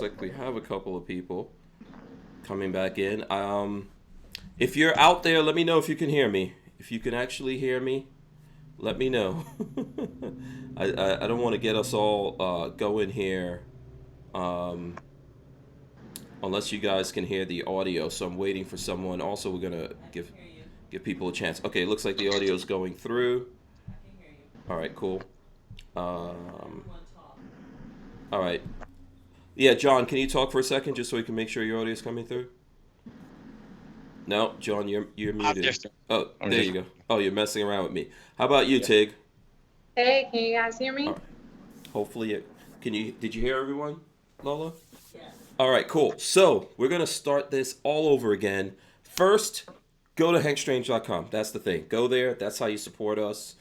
like we have a couple of people coming back in. If you're out there, let me know if you can hear me. If you can actually hear me, let me know. I don't want to get us all going here um, unless you guys can hear the audio. So I'm waiting for someone. Also, we're gonna give people a chance. Okay, it looks like the audio is going through. All right, cool. Um, all right. Yeah, John, can you talk for a second just so we can make sure your audio is coming through? No, John, you're I'm muted. just, Oh, I'm there just, you go. Oh, you're messing around with me. How about you, yeah. Tig? Hey, can you guys hear All me? right. Hopefully, can you? Did you hear everyone, Lola? All right, cool. So we're gonna start this all over again. First, go to hankstrange.com. That's the thing. Go there. That's how you support us.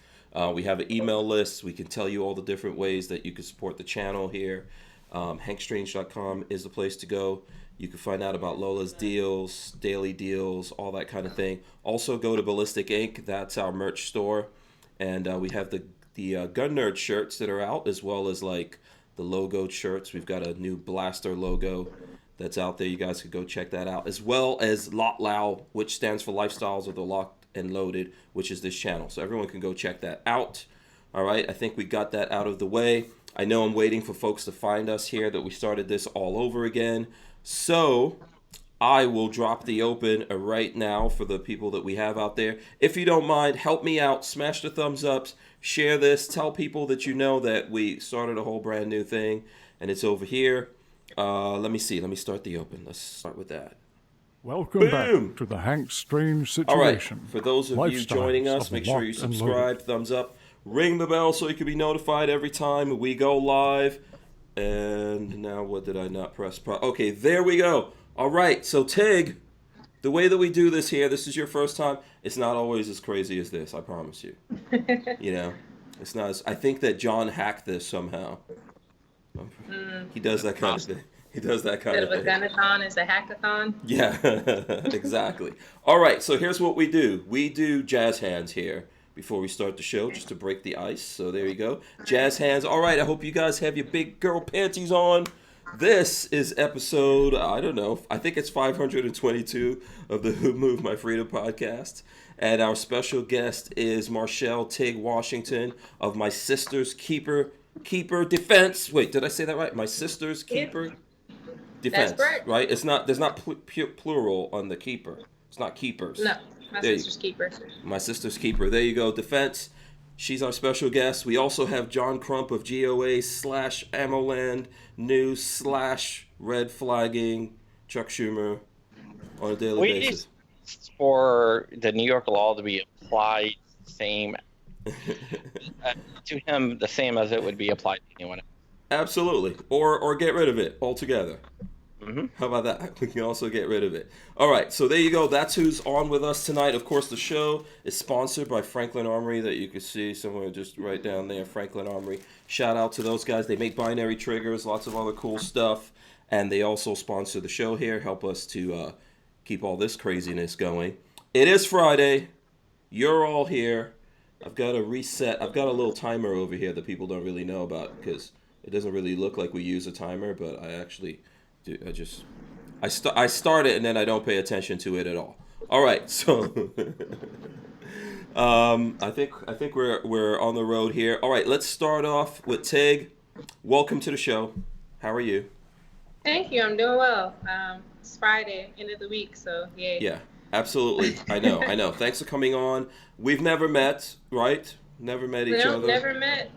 We have an email list. We can tell you all the different ways that you can support the channel here. Hankstrange.com is the place to go. You can find out about Lola's deals, daily deals, all that kind of thing. Also, go to Ballistic Ink. That's our merch store, and we have the Gun Nerd shirts that are out, as well as like the logo shirts. We've got a new blaster logo that's out there. You guys could go check that out, as well as Lot Lao, which stands for Lifestyles of the Locked and Loaded, which is this channel. So everyone can go check that out. All right, I think we got that out of the way. I know I'm waiting for folks to find us here that we started this all over again. So I will drop the open right now for the people that we have out there. If you don't mind, help me out. Smash the thumbs ups. Share this. Tell people that you know that we started a whole brand new thing and it's over here. Let me see. Let me start the open. Let's start with that. Welcome Boom! back to the Hank Strange All right. Situation. For those of you joining us, make sure you subscribe, thumbs up, ring the bell so you can be notified every time we go live. And now what did I not press? Okay, there we go. All right, so Tig, the way that we do this here, this is your first time. It's not always as crazy as this, I promise you. You know, it's not as, I think that John hacked this somehow. He does that kind of thing. He does that kind Instead of of a thing. gunathon, it's a hackathon. Yeah, exactly. All right, so here's what we do. We do jazz hands here before we start the show, just to break the ice. So there you go. Jazz hands. All right, I hope you guys have your big girl panties on. This is episode, I don't know, I think it's 522 of the Who Moved My Freedom podcast. And our special guest is Marchelle Tig Washington of My Sister's Keeper Defense. Wait, did I say that right? My Sister's Keeper Defense. That's correct. Right? It's not, there's not plural on the keeper. It's not keepers. No, my There you sister's keeper. My Sister's Keeper. There you go. Defense. She's our special guest. We also have John Crump of GOA/Ammoland News/Red Flagging Chuck Schumer on a daily We basis. just for the New York law to be applied same to him, the same as it would be applied to anyone else. Absolutely. Or get rid of it altogether. Mm-hmm. How about that? We can also get rid of it. All right, so there you go. That's who's on with us tonight. Of course, the show is sponsored by Franklin Armory that you can see somewhere just right down there, Franklin Armory. Shout out to those guys. They make binary triggers, lots of other cool stuff, and they also sponsor the show here, help us to keep all this craziness going. It is Friday. You're all here. I've got a reset. I've got a little timer over here that people don't really know about because it doesn't really look like we use a timer, but I actually... I start it and then I don't pay attention to it at all. All right, so I think we're on the road here. All right, let's start off with Tig. Welcome to the show. How are you? Thank you. I'm doing well. It's Friday, end of the week, so yay. Yeah, absolutely. I know. Thanks for coming on. We've never met, right? Never met each No, other. never met.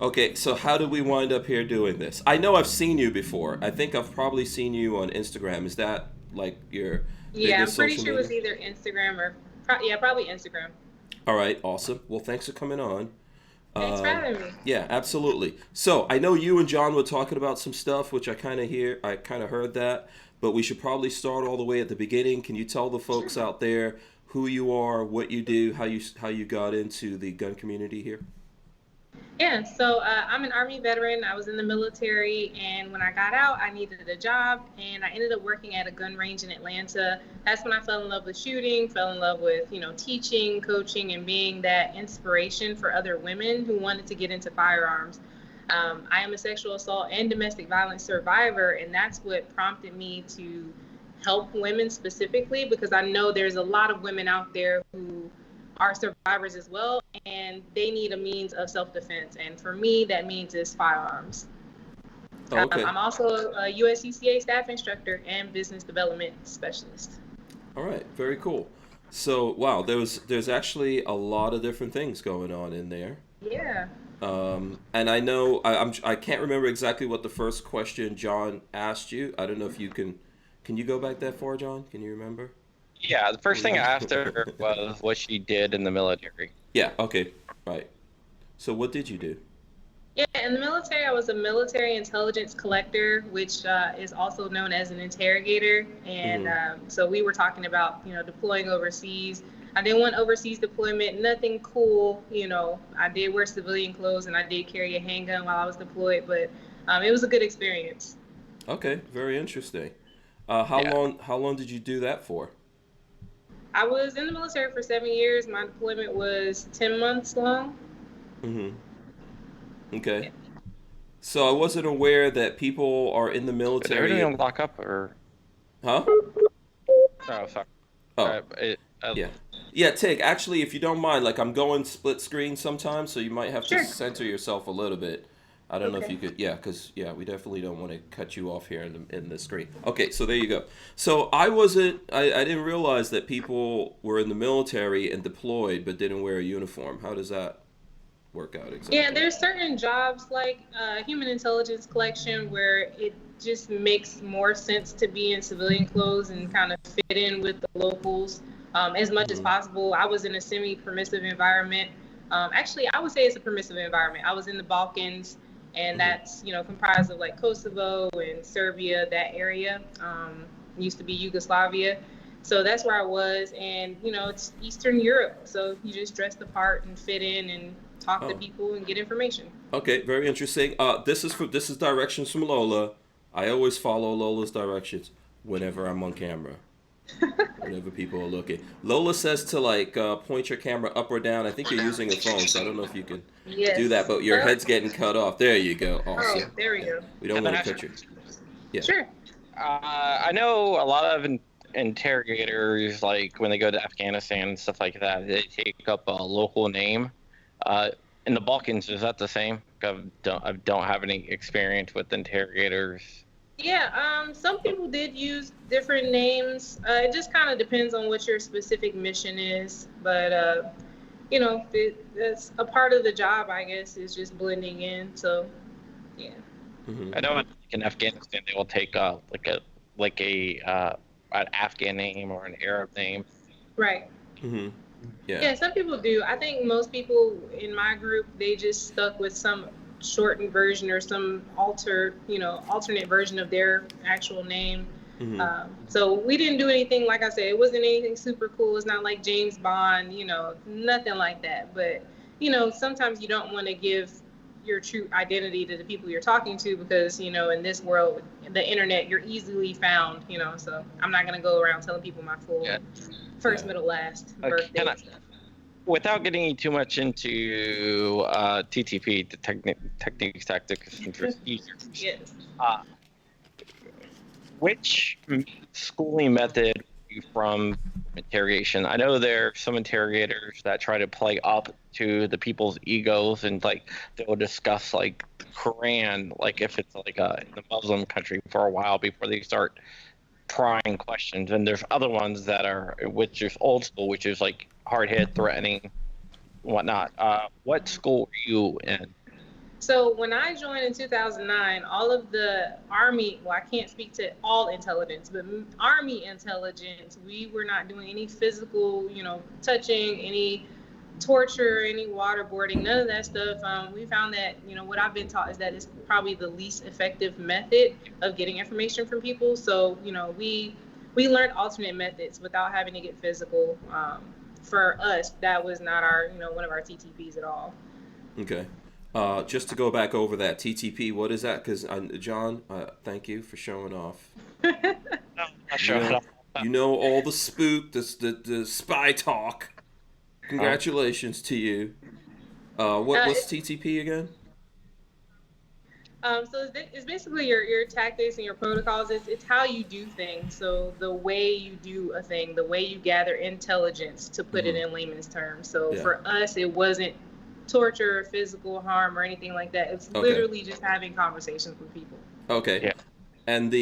Okay, so how did we wind up here doing this? I know I've seen you before. I think I've probably seen you on Instagram. Is that like your Yeah, I'm biggest pretty social sure it was media? either Instagram or probably Instagram. All right, awesome. Well, thanks for coming on. Thanks for having me. Yeah, absolutely. So I know you and John were talking about some stuff, which I kind of heard that, but we should probably start all the way at the beginning. Can you tell the folks out there who you are, what you do, how you got into the gun community here? Yeah, so I'm an Army veteran. I was in the military, and when I got out, I needed a job, and I ended up working at a gun range in Atlanta. That's when I fell in love with shooting, fell in love with, teaching, coaching, and being that inspiration for other women who wanted to get into firearms. I am a sexual assault and domestic violence survivor, and that's what prompted me to help women specifically, because I know there's a lot of women out there who are survivors as well, and they need a means of self-defense. And for me, that means is firearms. Okay. I'm also a USCCA staff instructor and business development specialist. All right. Very cool. So, wow, there's actually a lot of different things going on in there. Yeah. And I know I can't remember exactly what the first question John asked you. I don't know if you can you go back that far, John? Can you remember? Yeah, the first thing I asked her was what she did in the military. Yeah. Okay. Right. So what did you do? Yeah, in the military, I was a military intelligence collector, which is also known as an interrogator. And so we were talking about, deploying overseas. I didn't want overseas deployment, nothing cool. I did wear civilian clothes and I did carry a handgun while I was deployed, but it was a good experience. Okay, very interesting. How long did you do that for? I was in the military for 7 years. My deployment was 10 months long. Okay. So I wasn't aware that people are in the military. Did everything lock up or? Huh? Oh, sorry. Oh. Yeah. Yeah, Tig, actually, if you don't mind, like I'm going split screen sometimes, so you might have to center yourself a little bit. I don't know if you could, because we definitely don't want to cut you off here in the screen. Okay, so there you go. So I didn't realize that people were in the military and deployed but didn't wear a uniform. How does that work out exactly? Yeah, there's certain jobs like human intelligence collection where it just makes more sense to be in civilian clothes and kind of fit in with the locals as much as possible. I was in a semi-permissive environment. Actually, I would say it's a permissive environment. I was in the Balkans, and that's comprised of like Kosovo and Serbia, that area. Used to be Yugoslavia. So that's where I was, and it's Eastern Europe, so you just dress the part and fit in and talk to people and get information. Okay, very interesting. This is directions from Lola. I always follow Lola's directions whenever I'm on camera. Whenever people are looking. Lola says to point your camera up or down. I think you're using a phone, so I don't know if you can do that, but your head's getting cut off. There you go. Awesome. Oh, there we go. We don't want to cut you. Yeah. Sure. I know a lot of interrogators, like when they go to Afghanistan and stuff like that, they take up a local name. In the Balkans, is that the same? I don't have any experience with interrogators. Yeah, some people did use different names. It just kind of depends on what your specific mission is. But, it's a part of the job, I guess, is just blending in. So, yeah. I know in Afghanistan they will take an Afghan name or an Arab name. Right. Yeah, some people do. I think most people in my group, they just stuck with some shortened version or some alternate version of their actual name. So we didn't do anything, like I said, it wasn't anything super cool. It's not like James Bond, nothing like that. But, sometimes you don't want to give your true identity to the people you're talking to because, in this world, the internet, you're easily found, so I'm not going to go around telling people my full first, middle, last birthday and stuff. Without getting too much into TTP, the techniques, tactics, and procedures, yes. Which schooling method from interrogation? I know there are some interrogators that try to play up to the people's egos and they'll discuss the Quran, if it's in the Muslim country for a while before they start trying questions. And there's other ones that are, which is old school, which is hard hit, threatening, whatnot. What school were you in? So when I joined in 2009, all of the Army, I can't speak to all intelligence, but Army intelligence, we were not doing any physical, touching, any torture, any waterboarding, none of that stuff. We found that, what I've been taught is that it's probably the least effective method of getting information from people. So, we learned alternate methods without having to get physical. For us, that was not our, one of our TTPs at all. Okay. Just to go back over that TTP, what is that? Because John, thank you for showing off. You know all the spook, the spy talk. Congratulations to you. What's TTP again? So it's basically your tactics and your protocols. It's how you do things. So the way you do a thing, the way you gather intelligence, to put it in layman's terms. So for us, it wasn't torture or physical harm or anything like that. It's literally just having conversations with people. Okay. Yeah. And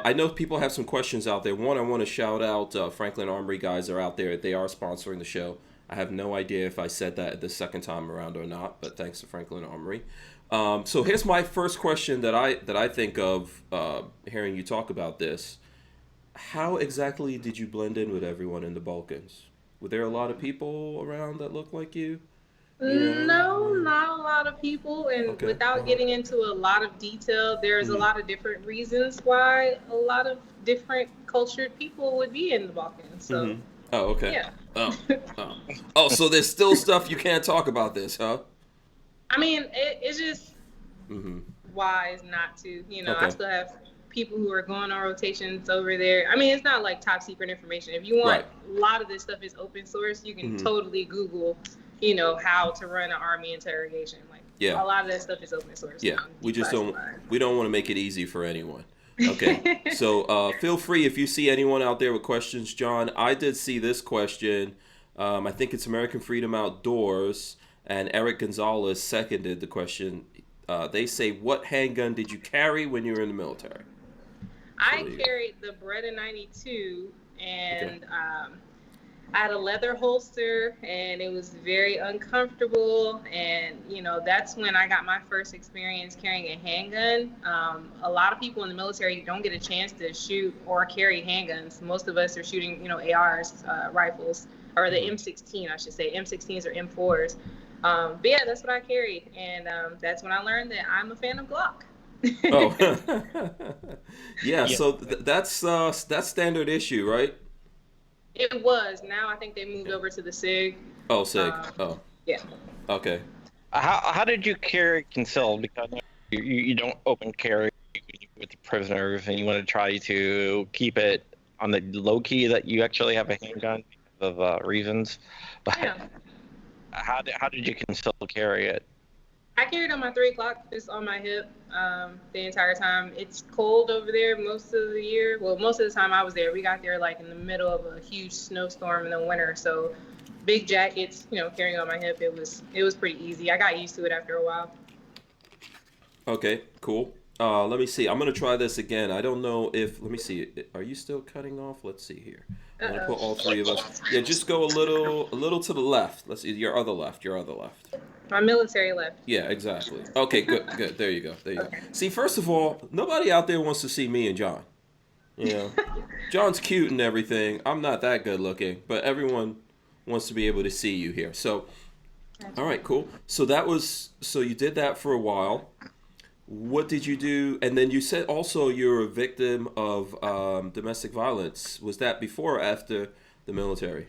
I know people have some questions out there. One, I want to shout out Franklin Armory guys are out there. They are sponsoring the show. I have no idea if I said that the second time around or not, but thanks to Franklin Armory. So here's my first question that I think of hearing you talk about this. How exactly did you blend in with everyone in the Balkans? Were there a lot of people around that looked like you? No, not a lot of people. And without getting into a lot of detail, there's a lot of different reasons why a lot of different cultured people would be in the Balkans. So. Oh, okay. Yeah. Oh, so there's still stuff you can't talk about this, huh? I mean, it's just wise not to. I still have people who are going on rotations over there. I mean, it's not like top secret information. If you want, a lot of this stuff is open source. You can totally Google, how to run an army interrogation. Like, a lot of that stuff is open source. Yeah, we don't want to make it easy for anyone. Okay, so feel free if you see anyone out there with questions. John, I did see this question. I think it's American Freedom Outdoors, and Eric Gonzalez seconded the question. They say, what handgun did you carry when you were in the military? I carried the Beretta 92, and I had a leather holster, and it was very uncomfortable. And, that's when I got my first experience carrying a handgun. A lot of people in the military don't get a chance to shoot or carry handguns. Most of us are shooting, ARs, rifles, or the M16, I should say, M16s or M4s. But yeah, that's what I carried. And that's when I learned that I'm a fan of Glock. Yeah, so that's standard issue, right? It was. Now I think they moved over to the SIG. Oh, SIG. Yeah. Okay. How did you carry concealed? Because you don't open carry with the prisoners, and you want to try to keep it on the low key that you actually have a handgun because of reasons. But how did you conceal carry it? I carried on my 3 o'clock. It's on my hip the entire time. It's cold over there most of the year. Well, most of the time I was there. We got there like in the middle of a huge snowstorm in the winter. So big jackets, carrying on my hip. It was pretty easy. I got used to it after a while. Okay, cool. Let me see. I'm going to try this again. I don't know if, let me see. Are you still cutting off? Let's see here. I'm going to put all three of us. Yeah, just go a little to the left. Let's see. Your other left. My military left. Yeah, exactly. Okay, good. There you go. See, first of all, nobody out there wants to see me and John. John's cute and everything. I'm not that good looking, but everyone wants to be able to see you here. So, all right, cool. So you did that for a while. What did you do? And then you said also you're a victim of domestic violence. Was that before or after the military?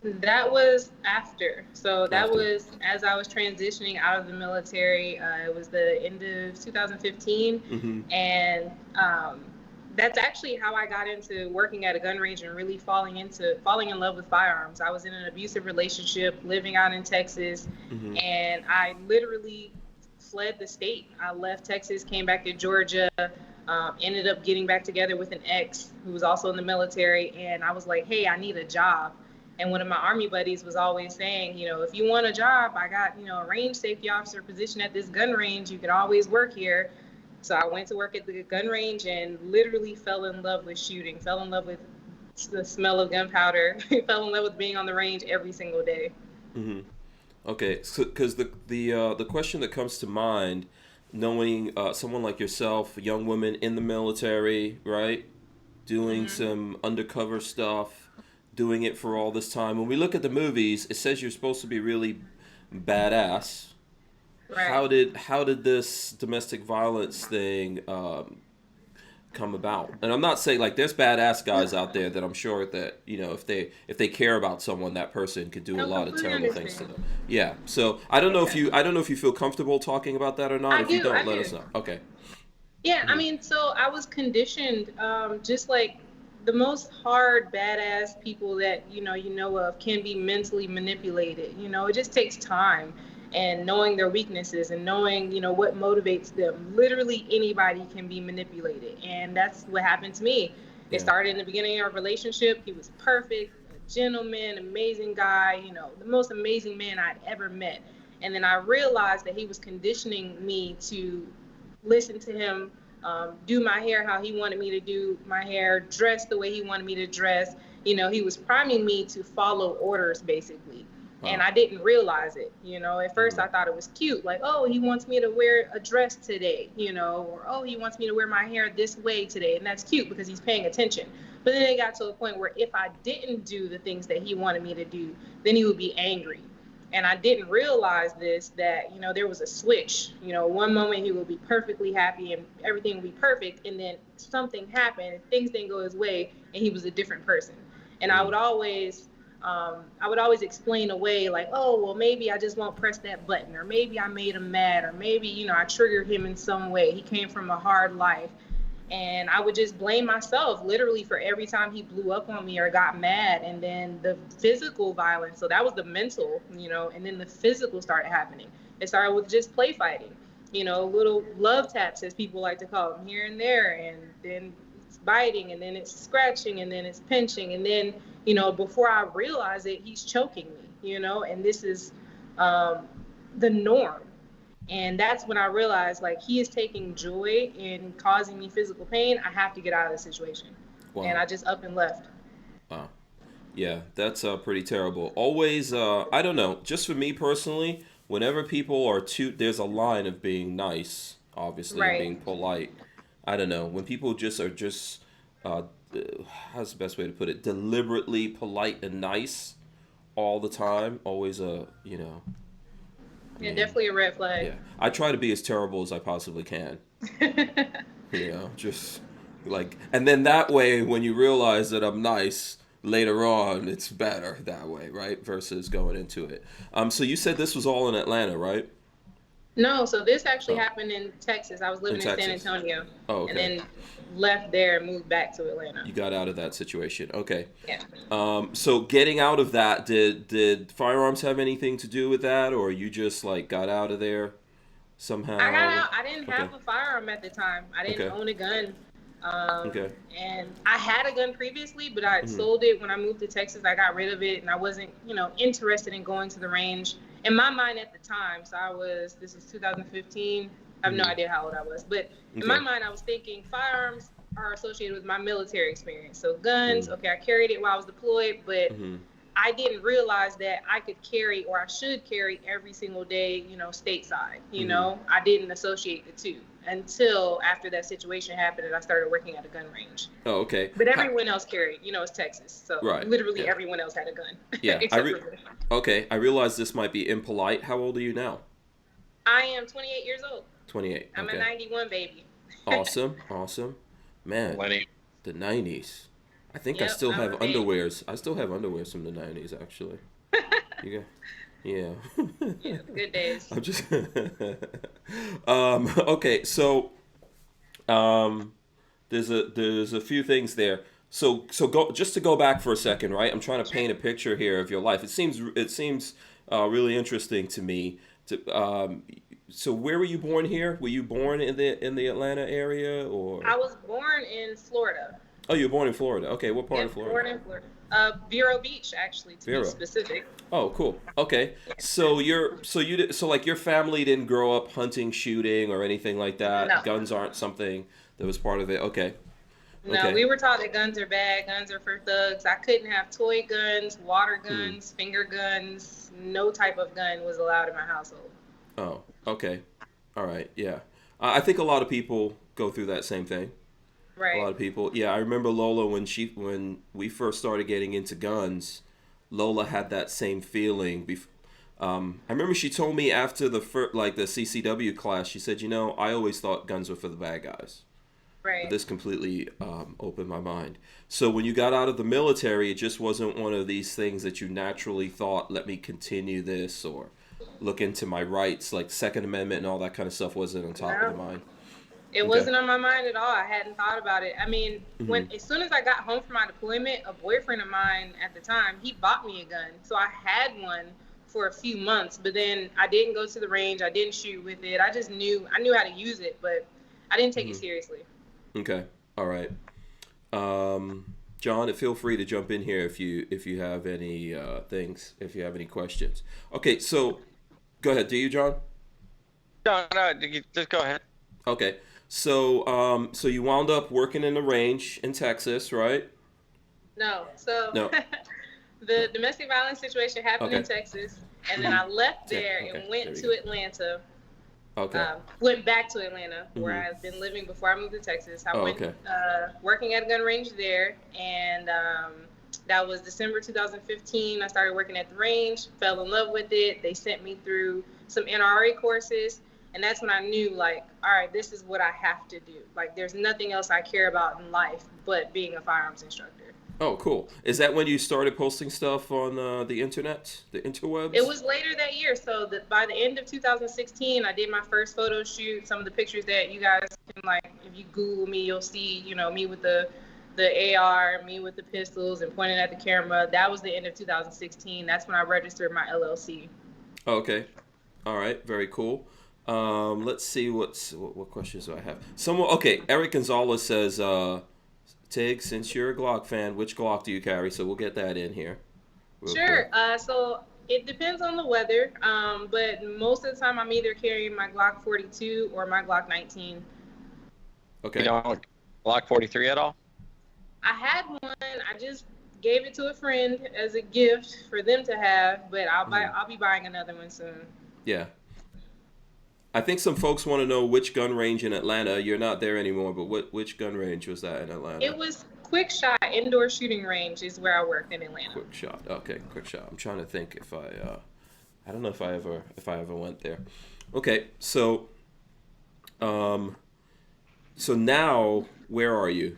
That was after. So that was as I was transitioning out of the military. It was the end of 2015. And that's actually how I got into working at a gun range and really falling in love with firearms. I was in an abusive relationship living out in Texas, and I literally fled the state. I left Texas, came back to Georgia, ended up getting back together with an ex who was also in the military, and I was like, hey, I need a job. And one of my Army buddies was always saying, if you want a job, I got, a range safety officer position at this gun range. You can always work here. So I went to work at the gun range and literally fell in love with shooting, fell in love with the smell of gunpowder, fell in love with being on the range every single day. Okay, so because the question that comes to mind, knowing someone like yourself, a young woman in the military, right, doing some undercover stuff, doing it for all this time. When we look at the movies, it says you're supposed to be really badass. Right. How did this domestic violence thing come about? And I'm not saying like there's badass guys out there that I'm sure that if they care about someone, that person could do a lot of terrible things to them. Yeah. So I don't know if you feel comfortable talking about that or not. If you don't, let us know. Okay. Yeah, I mean, so I was conditioned, just like the most hard, badass people that you know of can be mentally manipulated. It just takes time. and knowing their weaknesses and knowing, what motivates them. Literally anybody can be manipulated. And that's what happened to me. Yeah. It started in the beginning of our relationship. He was perfect, a gentleman, amazing guy, the most amazing man I'd ever met. And then I realized that he was conditioning me to listen to him, do my hair how he wanted me to do my hair, dress the way he wanted me to dress. He was priming me to follow orders, basically. Wow. And I didn't realize it. At first I thought it was cute. Like, oh, he wants me to wear a dress today, or, oh, he wants me to wear my hair this way today. And that's cute because he's paying attention. But then it got to a point where if I didn't do the things that he wanted me to do, then he would be angry. And I didn't realize that, there was a switch. One moment he would be perfectly happy and everything would be perfect. And then something happened and things didn't go his way and he was a different person. And I would always explain away like, oh, well, maybe I just won't press that button, or maybe I made him mad, or maybe, I triggered him in some way. He came from a hard life. And I would just blame myself literally for every time he blew up on me or got mad. And then the physical violence. So that was the mental, and then the physical started happening. It started with just play fighting, little love taps, as people like to call them, here and there. And then it's biting, and then it's scratching, and then it's pinching. And then, before I realize it, he's choking me, and this is the norm. And that's when I realized, like, he is taking joy in causing me physical pain. I have to get out of the situation. Wow. And I just up and left. Wow. Yeah, that's pretty terrible. Always, I don't know, just for me personally, whenever people are there's a line of being nice, obviously, right, and being polite. I don't know, when people how's the best way to put it? Deliberately polite and nice all the time, always Yeah, definitely a red flag. Yeah, I try to be as terrible as I possibly can. Just like, and then that way, when you realize that I'm nice later on, it's better that way, right? Versus going into it. So you said this was all in Atlanta, right? No, so this actually happened in Texas. I was living in San Antonio. Oh, okay. And then left there and moved back to Atlanta. You got out of that situation. Okay. Yeah. So getting out of that, did firearms have anything to do with that, or you just like got out of there somehow? I got out. I didn't have a firearm at the time. I didn't own a gun. And I had a gun previously, but I sold it when I moved to Texas. I got rid of it, and I wasn't, interested in going to the range. In my mind at the time, this was 2015. I have no idea how old I was, but in my mind, I was thinking firearms are associated with my military experience. So guns, I carried it while I was deployed, but I didn't realize that I could carry, or I should carry, every single day, stateside. I didn't associate the two until after that situation happened and I started working at a gun range. Oh, okay. But everyone else carried, it's Texas. So literally everyone else had a gun. Yeah. Except for me. Okay. I realize this might be impolite. How old are you now? I am 28 years old. 28. I'm a 91 baby. Awesome. Man, the 90s. I think I still have underwears. I still have underwears from the 90s, actually. Yeah. Good days. I'm just okay, so there's a few things there. So to go back for a second, right? I'm trying to paint a picture here of your life. It seems really interesting to me. So where were you born here? Were you born in the Atlanta area, or? I was born in Florida. Oh, you were born in Florida. Okay, what part of Florida? Born in Florida. Vero Beach, actually, to be specific. Oh, cool. Okay, so your family didn't grow up hunting, shooting, or anything like that. No. Guns aren't something that was part of it. Okay. No, we were taught that guns are bad. Guns are for thugs. I couldn't have toy guns, water guns, finger guns. No type of gun was allowed in my household. Oh, okay. All right. Yeah, I think a lot of people go through that same thing. Right. A lot of people. Yeah, I remember Lola when we first started getting into guns. Lola had that same feeling. I remember she told me after the CCW class, she said, I always thought guns were for the bad guys. Right. But this completely opened my mind. So when you got out of the military, it just wasn't one of these things that you naturally thought, let me continue this or look into my rights, like Second Amendment and all that kind of stuff wasn't on top of the mind. It wasn't on my mind at all. I hadn't thought about it. I mean, as soon as I got home from my deployment, a boyfriend of mine at the time, he bought me a gun. So I had one for a few months, but then I didn't go to the range. I didn't shoot with it. I knew how to use it, but I didn't take it seriously. Okay. All right. John, feel free to jump in here if you have any if you have any questions. Okay, so go ahead. Do you, John? No, just go ahead. Okay. So so you wound up working in the range in Texas, right? No. So No. the domestic violence situation happened in Texas, and then I left there and went to Atlanta. Okay. Went back to Atlanta, where I've been living before I moved to Texas. I went working at a gun range there, and that was December 2015. I started working at the range, fell in love with it. They sent me through some NRA courses, and that's when I knew, like, all right, this is what I have to do. Like, there's nothing else I care about in life but being a firearms instructor. Oh, cool. Is that when you started posting stuff on the internet, the interwebs? It was later that year. So by the end of 2016, I did my first photo shoot. Some of the pictures that you guys can, like, if you Google me, you'll see, you know, me with the AR, me with the pistols and pointing at the camera. That was the end of 2016. That's when I registered my LLC. Okay. All right. Very cool. Let's see what questions do I have. Okay. Eric Gonzalez says, Tig, since you're a Glock fan, which Glock do you carry? So we'll get that in here. Sure. So it depends on the weather, but most of the time I'm either carrying my Glock 42 or my Glock 19. Okay. You don't Glock 43 at all? I had one. I just gave it to a friend as a gift for them to have, but I'll be buying another one soon. Yeah. I think some folks want to know which gun range in Atlanta. You're not there anymore, but which gun range was that in Atlanta? It was Quick Shot Indoor Shooting Range is where I worked in Atlanta. Quick Shot. Okay, Quick Shot. I'm trying to think if I don't know if I ever went there. Okay, so so now where are you?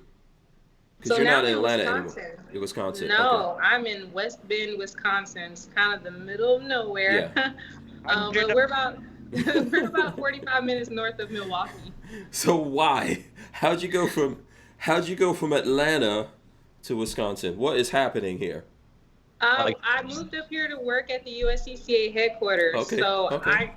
Because you're not in Atlanta anymore. In Wisconsin. No, okay. I'm in West Bend, Wisconsin. It's kind of the middle of nowhere. Yeah. But we're about 45 minutes north of Milwaukee. So why? How'd you go from Atlanta to Wisconsin? What is happening here? I moved up here to work at the USCCA headquarters. Okay. So I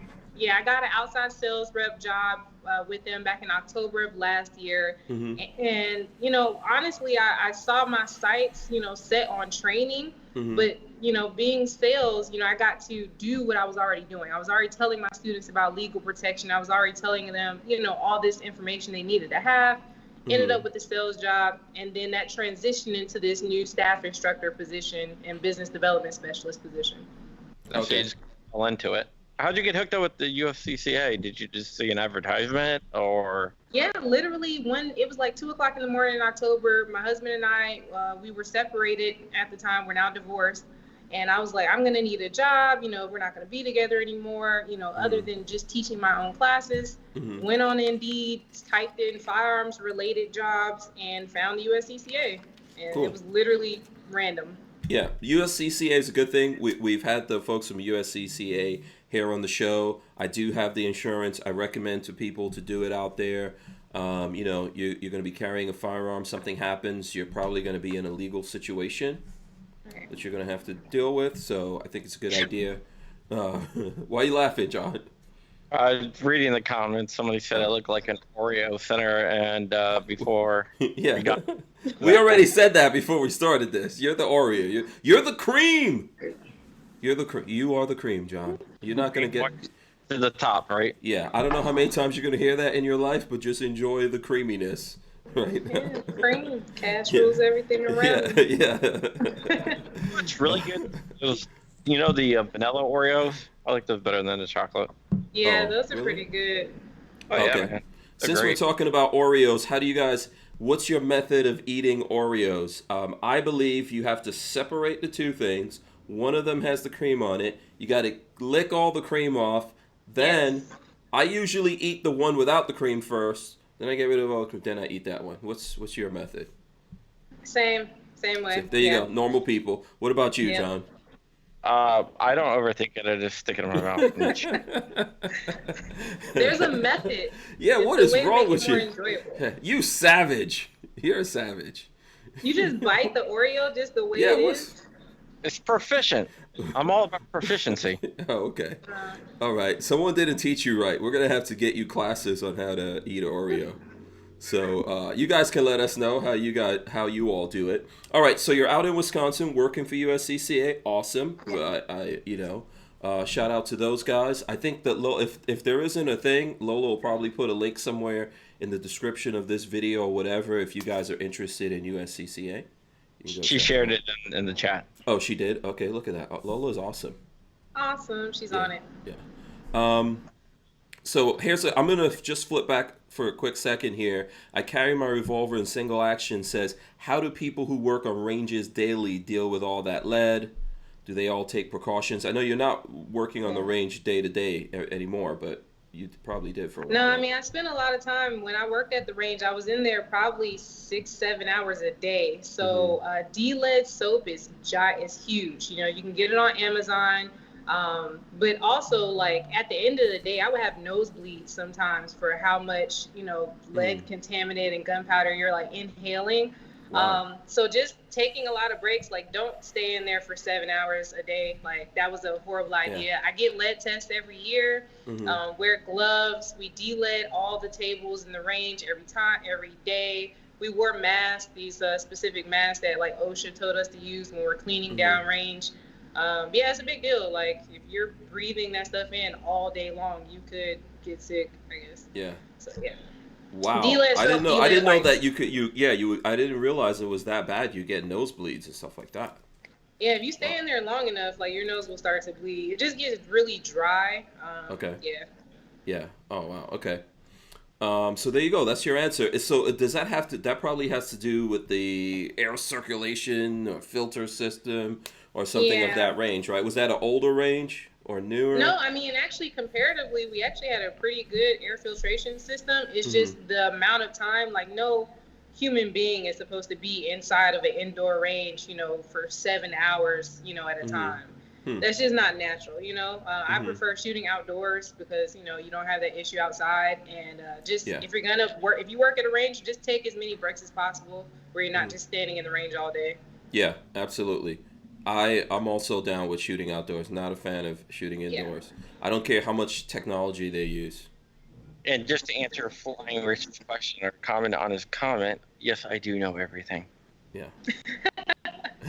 got an outside sales rep job with them back in October of last year. And, you know, honestly, I saw my sights, you know, set on training, but, you know, being sales, you know, I got to do what I was already doing. I was already telling my students about legal protection. I was already telling them, you know, all this information they needed to have. Ended up with the sales job, and then that transitioned into this new staff instructor position and business development specialist position. Okay, just fall into it. How'd you get hooked up with the USCCA? Did you just see an advertisement, or? Yeah, literally it was like 2:00 in the morning in October. My husband and I, we were separated at the time. We're now divorced. And I was like, I'm going to need a job. You know, we're not going to be together anymore, you know, other than just teaching my own classes. Went on Indeed, typed in firearms related jobs, and found the USCCA. And Cool. It was literally random. Yeah, USCCA is a good thing. We've had the folks from USCCA here on the show. I do have the insurance. I recommend to people to do it out there. You know, you're going to be carrying a firearm. Something happens. You're probably going to be in a legal situation that you're going to have to deal with. So I think it's a good idea. Why are you laughing, John? Reading the comments, somebody said I look like an Oreo center, and before yeah, we already said that before we started this. You're the Oreo. You're the cream. You are the cream, John. You're not going to get to the top, right? Yeah, I don't know how many times you're going to hear that in your life, but just enjoy the creaminess. Right. Yeah, cream, cash rules everything around. Yeah. It's really good. You know the vanilla Oreos? I like those better than the chocolate. Yeah, those are pretty good. Oh, okay. Yeah, Since we're talking about Oreos, what's your method of eating Oreos? I believe you have to separate the two things. One of them has the cream on it. You got to lick all the cream off. Then I usually eat the one without the cream first. Then I get rid of all the cream. Then I eat that one. What's your method? Same way. So there you go. Normal people. What about you, John? I don't overthink it. I just stick it in my mouth. There's a method. Yeah, what is wrong with you? Enjoyable. You savage. You're a savage. You just bite the Oreo just the way it is? It's proficient. I'm all about proficiency. Oh, okay. Uh, All right. Someone didn't teach you right. We're gonna have to get you classes on how to eat an Oreo. So you guys can let us know how you all do it. All right. So you're out in Wisconsin working for USCCA. Awesome. Shout out to those guys. I think that if there isn't a thing, Lola will probably put a link somewhere in the description of this video or whatever if you guys are interested in USCCA. She shared it in the chat. Oh, she did? Okay, look at that. Lola's awesome. awesome. She's on it. Yeah. So I'm going to just flip back for a quick second here. I carry my revolver in single action. Says, how do people who work on ranges daily deal with all that lead? Do they all take precautions? I know you're not working on the range day to day anymore, but you probably did for a while. No, I mean, I spent a lot of time when I worked at the range. I was in there probably 6-7 hours a day. So D-lead soap is huge. You know, you can get it on Amazon. But also, like, at the end of the day, I would have nosebleeds sometimes for how much, lead contaminant and gunpowder you're, like, inhaling. Wow. So just taking a lot of breaks, like, don't stay in there for 7 hours a day. Like, that was a horrible idea. I get lead tests every year, wear gloves. We de-lead all the tables in the range every day. We wore masks, these specific masks that, like, OSHA told us to use when we're cleaning down range. Yeah, it's a big deal. Like, if you're breathing that stuff in all day long, you could get sick, I guess. Yeah. So, yeah. Wow. D-lead I didn't know. soap, I didn't know like- that you could. I didn't realize it was that bad. You get nosebleeds and stuff like that. Yeah, if you stay in there long enough, like, your nose will start to bleed. It just gets really dry. Okay. Yeah. Yeah. Oh wow. Okay. So there you go. That's your answer. So does that have to? That probably has to do with the air circulation or filter system or something of that range, right? Was that an older range or newer? No, I mean, actually, comparatively, we actually had a pretty good air filtration system. It's just the amount of time, like, no human being is supposed to be inside of an indoor range, for 7 hours, at a time. That's just not natural, I prefer shooting outdoors because, you don't have that issue outside. And if you're going to work, if you work at a range, just take as many breaks as possible where you're not just standing in the range all day. Yeah, absolutely. I'm also down with shooting outdoors. Not a fan of shooting indoors. I don't care how much technology they use. And just to answer Flying Rich's question or comment on his comment, yes, I do know everything. Yeah.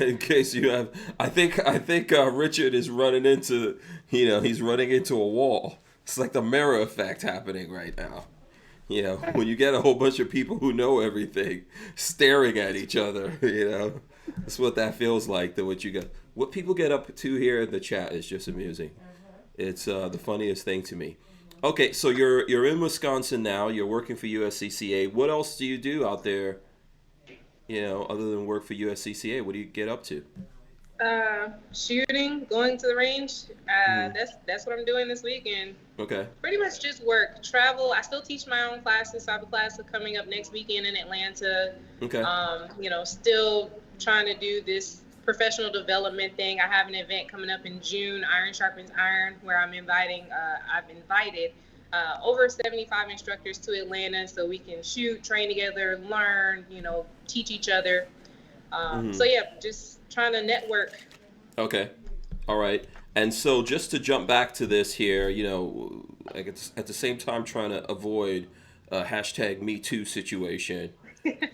In case you have, I think Richard is running into, he's running into a wall. It's like the mirror effect happening right now. When you get a whole bunch of people who know everything staring at each other, that's what that feels like. What people get up to here in the chat is just amusing. It's the funniest thing to me. Okay, so you're in Wisconsin now. You're working for USCCA. What else do you do out there? Other than work for USCCA, what do you get up to? Shooting, going to the range. That's what I'm doing this weekend. Okay. Pretty much just work, travel. I still teach my own classes. So I have a class coming up next weekend in Atlanta. Okay. Still trying to do this professional development thing. I have an event coming up in June, Iron Sharpens Iron, where I've invited over 75 instructors to Atlanta so we can shoot, train together, learn, teach each other. So yeah, just trying to network. Okay. All right. And so just to jump back to this here, like at the same time trying to avoid a #MeToo situation.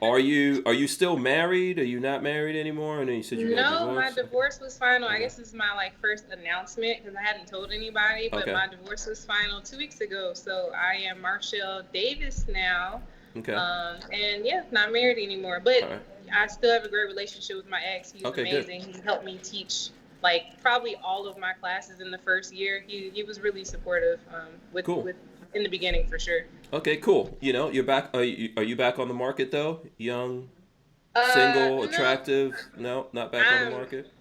Are you still married? Are you not married anymore? I know you said you got divorced. No, my divorce was final. I guess this is my first announcement because I hadn't told anybody, but my divorce was final 2 weeks ago. So I am Marchelle Davis now. Okay. And yeah, not married anymore, but I still have a great relationship with my ex. He's amazing. Good. He helped me teach probably all of my classes in the first year. He was really supportive with in the beginning for sure. Okay, cool. You're back. Are you back on the market though? Young, single, attractive? No, not back on the market.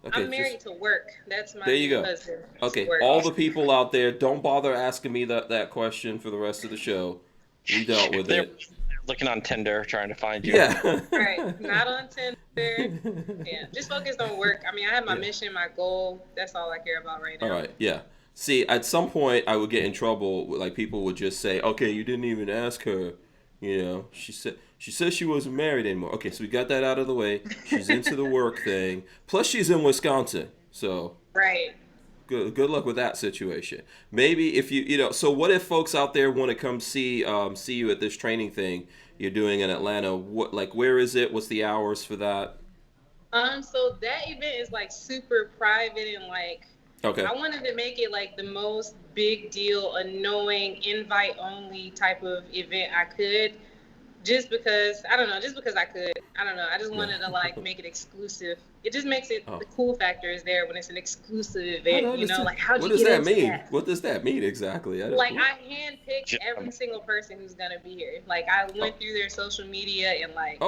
Okay, I'm married to work. That's my there you go. husband. Okay, all the people out there, don't bother asking me that question for the rest of the show. We dealt with it. Looking on Tinder, trying to find you. Yeah. Right, not on Tinder. Yeah, just focused on work. I mean, I have my mission, my goal. That's all I care about right now. All right, yeah. See, at some point, I would get in trouble. Like, people would just say, okay, you didn't even ask her, She says she wasn't married anymore. Okay, so we got that out of the way. She's into the work thing. Plus, she's in Wisconsin, so Right. good luck with that situation. Maybe if so what if folks out there want to come see you at this training thing you're doing in Atlanta? Where is it? What's the hours for that? So that event is like super private and like Okay. I wanted to make it like the most big deal, annoying, invite only type of event I could. Just because I don't know, just because I could. I don't know. I just wanted to like make it exclusive. It just makes it the cool factor is there when it's an exclusive event, like how'd you get into that? What does that mean exactly? I handpicked every single person who's gonna be here. Like I went through their social media and like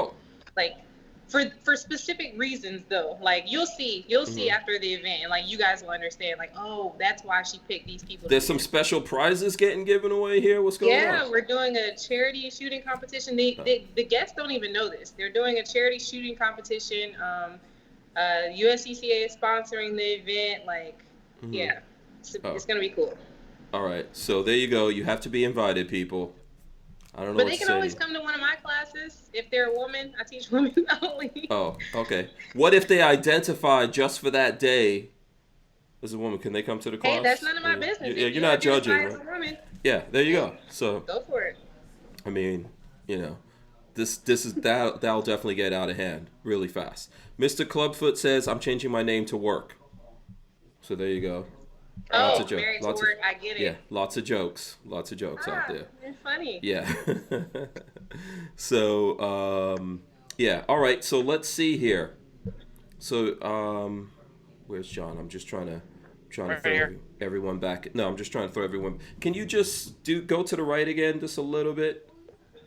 for specific reasons though. Like you'll see after the event and like you guys will understand like, oh, that's why she picked these people. There's some special prizes getting given away here. What's going on? Yeah, we're doing a charity shooting competition. The guests don't even know this. They're doing a charity shooting competition. USCCA is sponsoring the event. Like, yeah, it's gonna be cool. All right, so there you go. You have to be invited, people. I don't know. But they can always come to one of my classes if they're a woman. I teach women only. Oh, okay. What if they identify just for that day as a woman? Can they come to the class? Hey, that's none of my business. You're not judging, right? Yeah, there you go. So go for it. I mean, that'll definitely get out of hand really fast. Mr. Clubfoot says, "I'm changing my name to Work." So there you go. Married to work. I get it. Yeah, lots of jokes out there. They're funny. Yeah. So, yeah. All right. So let's see here. So, where's John? I'm just trying to throw everyone back. No, I'm just trying to throw everyone. Can you just go to the right again, just a little bit?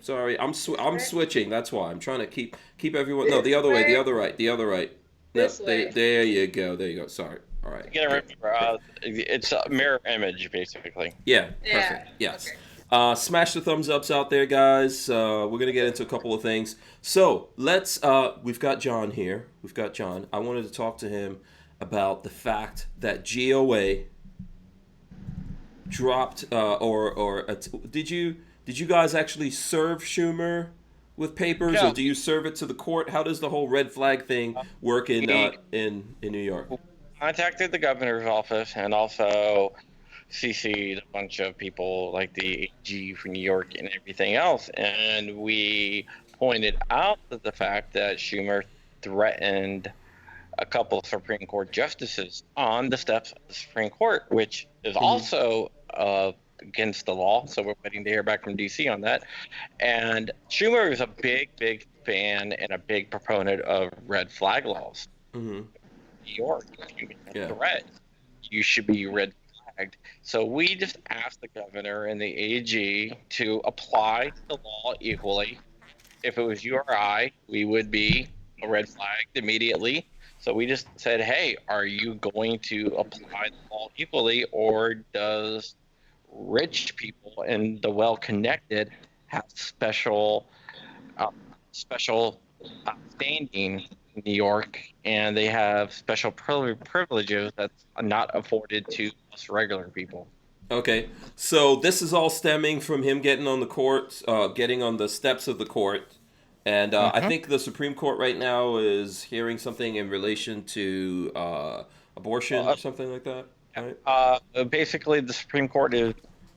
Sorry, I'm switching. That's why I'm trying to keep everyone. No, the other way. The other right. This way. There you go. Sorry. All right. You gotta remember, it's a mirror image, basically. Yeah, perfect. Yes. Okay. Smash the thumbs ups out there, guys. We're going to get into a couple of things. So let's, we've got John here. I wanted to talk to him about the fact that GOA dropped, did you guys actually serve Schumer with papers, or do you serve it to the court? How does the whole red flag thing work in New York? Contacted the governor's office and also CC'd a bunch of people like the AG for New York and everything else. And we pointed out the fact that Schumer threatened a couple of Supreme Court justices on the steps of the Supreme Court, which is also against the law. So we're waiting to hear back from DC on that. And Schumer is a big fan and a big proponent of red flag laws. Mm-hmm. New York, if you make a threat, you should be red flagged. So we just asked the governor and the AG to apply the law equally. If it was you or I, we would be red flagged immediately. So we just said, hey, are you going to apply the law equally, or does rich people and the well-connected have special standing in New York, and they have special privileges that's not afforded to us regular people? Okay, so this is all stemming from him getting on the steps of the court, and I think the Supreme Court right now is hearing something in relation to abortion or something like that, right? Basically, the Supreme Court is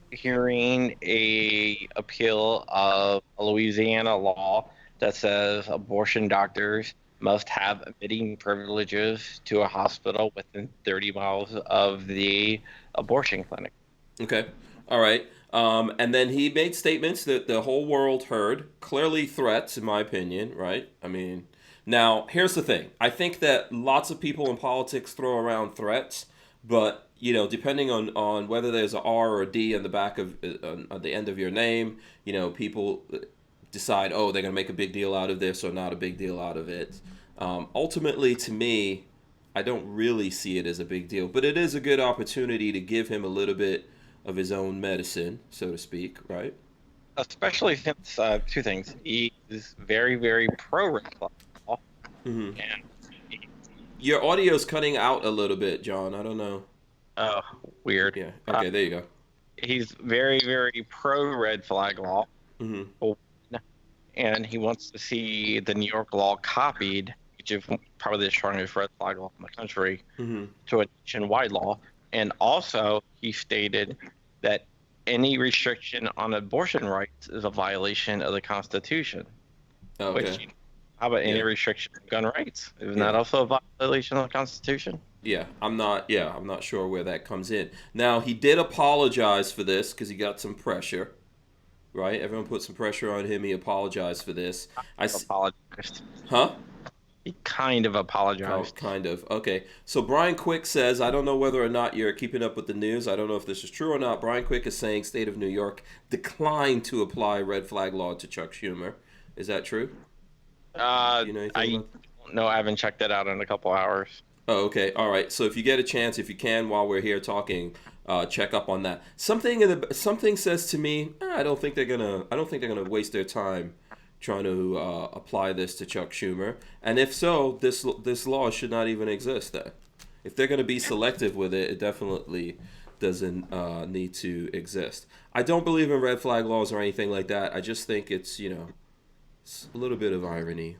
hearing a appeal of a Louisiana law that says abortion doctors must have admitting privileges to a hospital within 30 miles of the abortion clinic. Okay. All right. And then he made statements that the whole world heard, clearly threats, in my opinion, right? I mean, now, here's the thing. I think that lots of people in politics throw around threats, but, depending on whether there's a R or a D on the back of, on the end of your name, people decide, oh, they're going to make a big deal out of this or not a big deal out of it. Ultimately, to me, I don't really see it as a big deal, but it is a good opportunity to give him a little bit of his own medicine, so to speak, right? Especially since two things. He is very, very pro-red flag law. Mm-hmm. Your audio's cutting out a little bit, John. I don't know. Oh, weird. Yeah. Okay, there you go. He's very, very pro-red flag law. Mm-hmm. and he wants to see the New York law copied, which is probably the strongest red flag law in the country, to a nationwide law. And also, he stated that any restriction on abortion rights is a violation of the Constitution. Okay. Which, how about any restriction on gun rights? Isn't that also a violation of the Constitution? Yeah, I'm not sure where that comes in. Now, he did apologize for this because he got some pressure, right? Everyone put some pressure on him. He apologized for this. Apologized. Huh? He kind of apologized. Kind of. Okay. So Brian Quick says, I don't know whether or not you're keeping up with the news. I don't know if this is true or not. Brian Quick is saying state of New York declined to apply red flag law to Chuck Schumer. Is that true? I don't know. I haven't checked that out in a couple hours. Oh, okay. All right. So if you get a chance, if you can, while we're here talking, check up on that. Something says to me, I don't think they're gonna waste their time trying to apply this to Chuck Schumer. And if so, this law should not even exist then. If they're gonna be selective with it, it definitely doesn't need to exist. I don't believe in red flag laws or anything like that. I just think it's it's a little bit of irony.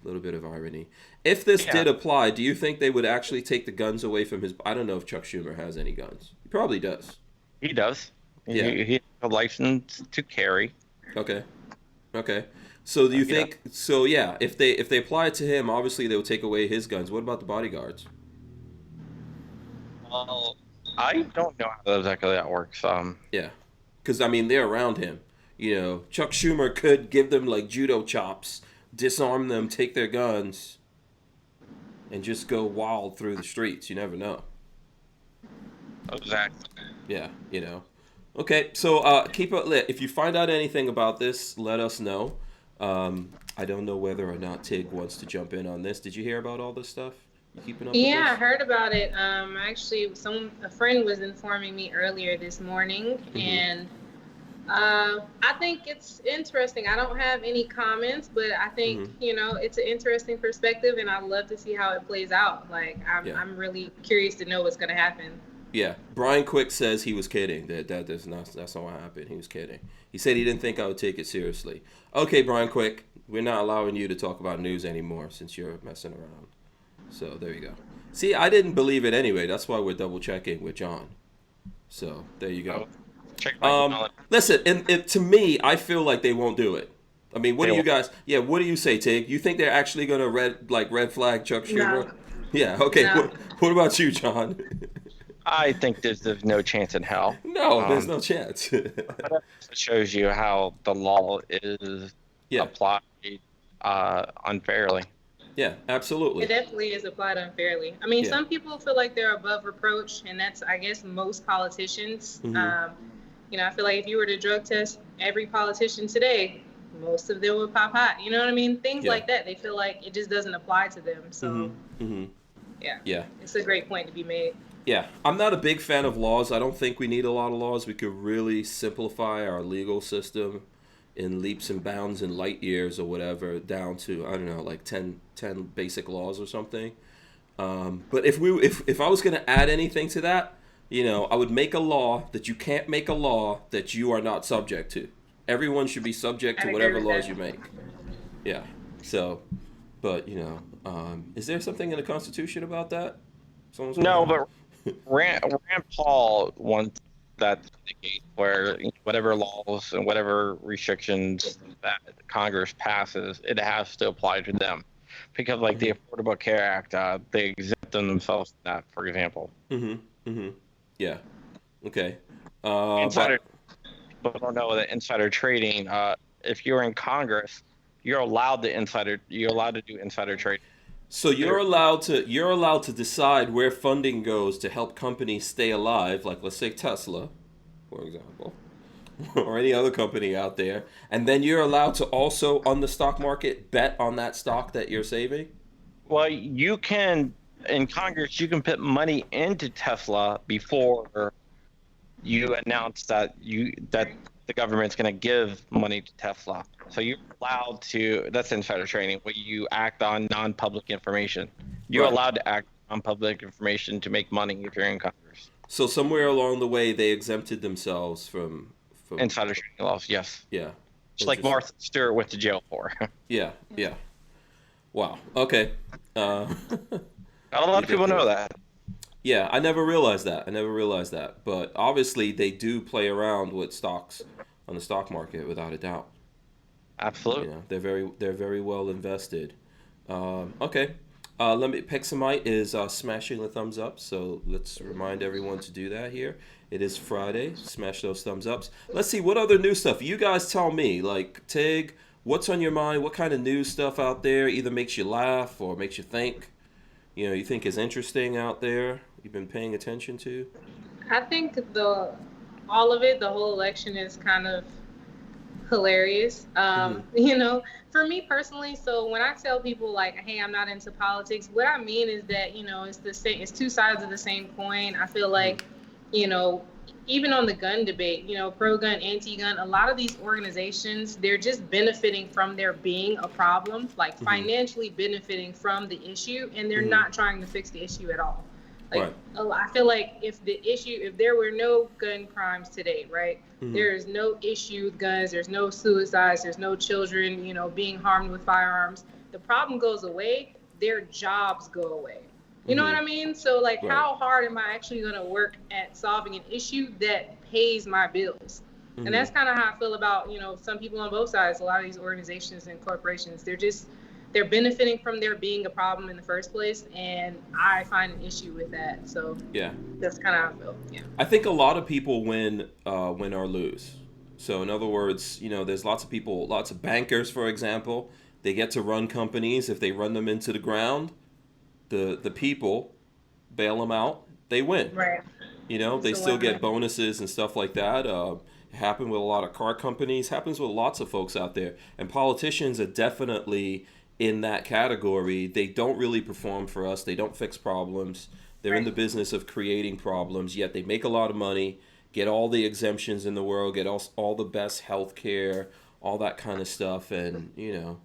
If this did apply, do you think they would actually take the guns away from his... I don't know if Chuck Schumer has any guns. He probably does. He does. Yeah. He has a license to carry. Okay. So do you think... So, yeah, if they apply it to him, obviously they would take away his guns. What about the bodyguards? Well, I don't know how exactly that works. Yeah. Because, they're around him. Chuck Schumer could give them, judo chops, disarm them, take their guns, and just go wild through the streets. You never know. Exactly. Yeah, Okay, so keep it lit. If you find out anything about this, let us know. I don't know whether or not Tig wants to jump in on this. Did you hear about all this stuff? You keeping up with this? I heard about it. Actually, a friend was informing me earlier this morning, and I think it's interesting. I don't have any comments, but I think, it's an interesting perspective, and I'd love to see how it plays out. I'm really curious to know what's going to happen. Yeah. Brian Quick says he was kidding. That's not what happened. He was kidding. He said he didn't think I would take it seriously. Okay, Brian Quick, we're not allowing you to talk about news anymore since you're messing around. So there you go. See, I didn't believe it anyway. That's why we're double checking with John. So there you go. Listen, and to me, I feel like they won't do it. What do you guys? Yeah, what do you say, Tig? You think they're actually gonna red flag Chuck Schumer? No. Yeah. Okay. No. What about you, John? I think there's no chance in hell. No, there's no chance. It shows you how the law is applied unfairly. Yeah, absolutely. It definitely is applied unfairly. Some people feel like they're above reproach, and that's, I guess, most politicians. I feel like if you were to drug test every politician today, most of them would pop hot. You know what I mean? Things like that. They feel like it just doesn't apply to them. So, yeah, it's a great point to be made. Yeah, I'm not a big fan of laws. I don't think we need a lot of laws. We could really simplify our legal system in leaps and bounds and light years or whatever, down to, I don't know, 10 basic laws or something. But if I was going to add anything to that, I would make a law that you can't make a law that you are not subject to. Everyone should be subject to whatever laws you make. Yeah. So, but, is there something in the Constitution about that? No, but Rand Paul wants that to indicate where whatever laws and whatever restrictions that Congress passes, it has to apply to them. Because the Affordable Care Act, they exempt themselves from that, for example. Yeah. Okay. Insider, but I don't know that insider trading. If you're in Congress, you're allowed to do insider trading. So you're allowed to decide where funding goes to help companies stay alive, like let's say Tesla, for example, or any other company out there, and then you're allowed to also on the stock market bet on that stock that you're saving? Well, you can in Congress you can put money into Tesla before you announce that the government's going to give money to Tesla. So you're allowed to, that's insider trading, where you act on non-public information. You're allowed to act on public information to make money if you're in Congress. So somewhere along the way, they exempted themselves from insider trading laws, yes. Yeah. Just like Martha Stewart went to jail for. Yeah. Wow. Okay. Not a lot of people know that. Yeah, I never realized that. But obviously, they do play around with stocks on the stock market without a doubt. Absolutely. You know, they're very well invested. Okay. Let me. Pexamite is smashing the thumbs up, so let's remind everyone to do that here. It is Friday. Smash those thumbs ups. Let's see what other new stuff. You guys tell me. Like Tig, what's on your mind? What kind of new stuff out there either makes you laugh or makes you think? You know, you think is interesting out there. You've been paying attention to. I think all of it, the whole election is kind of hilarious. You know, for me personally, so when I tell people like, hey, I'm not into politics, what I mean is that, you know, it's the same, it's two sides of the same coin. I feel like, you know, even on the gun debate, you know, pro-gun, anti-gun, a lot of these organizations, they're just benefiting from there being a problem, like financially benefiting from the issue, and they're not trying to fix the issue at all. Like, I feel like if there were no gun crimes today, right? There is no issue with guns, there's no suicides, there's no children, you know, being harmed with firearms. The problem goes away, their jobs go away. You know what I mean? So like, how hard am I actually going to work at solving an issue that pays my bills? And that's kind of how I feel about, you know, some people on both sides. A lot of these organizations and corporations, they're benefiting from there being a problem in the first place, and I find an issue with that. So yeah, that's kind of how I feel. Yeah, I think a lot of people win or lose. So in other words, you know, there's lots of people, lots of bankers, for example, they get to run companies. If they run them into the ground, the people bail them out, they win. Right. You know, they still get bonuses and stuff like that. It happened with a lot of car companies, happens with lots of folks out there. And politicians are definitely in that category. They don't really perform for us. They don't fix problems. They're in the business of creating problems, yet they make a lot of money, get all the exemptions in the world, get all the best health care, all that kind of stuff, and, you know,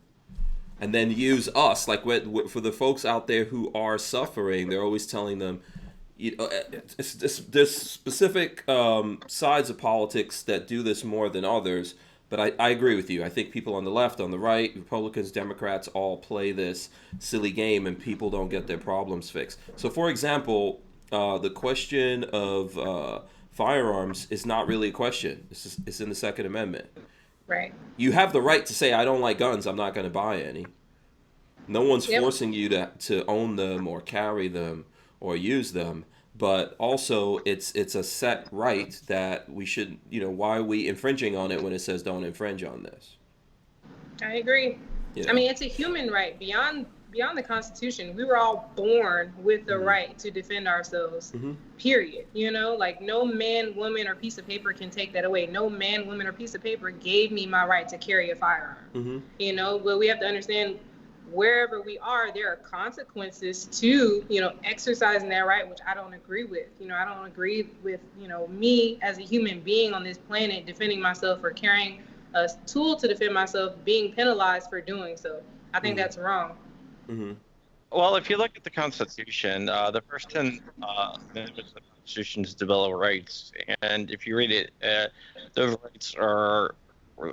and then use us. Like for the folks out there who are suffering, they're always telling them, you know, there's specific sides of politics that do this more than others. But I agree with you. I think people on the left, on the right, Republicans, Democrats all play this silly game, and people don't get their problems fixed. So, for example, the question of firearms is not really a question. It's in the Second Amendment. Right. You have the right to say, I don't like guns, I'm not going to buy any. No one's forcing you to own them or carry them or use them. But also, it's a set right that we should, you know, why are we infringing on it when it says don't infringe on this? I agree. Yeah. I mean, it's a human right beyond the Constitution. We were all born with the right to defend ourselves, period. You know, like no man, woman, or piece of paper can take that away. No man, woman, or piece of paper gave me my right to carry a firearm. You know, but we have to understand, wherever we are, there are consequences to, you know, exercising that right, which I don't agree with. You know, I don't agree with, you know, me as a human being on this planet defending myself or carrying a tool to defend myself being penalized for doing so. I think that's wrong. Well, if you look at the Constitution, the first 10 amendments of the Constitution is the Bill of Rights. And if you read it, those rights are,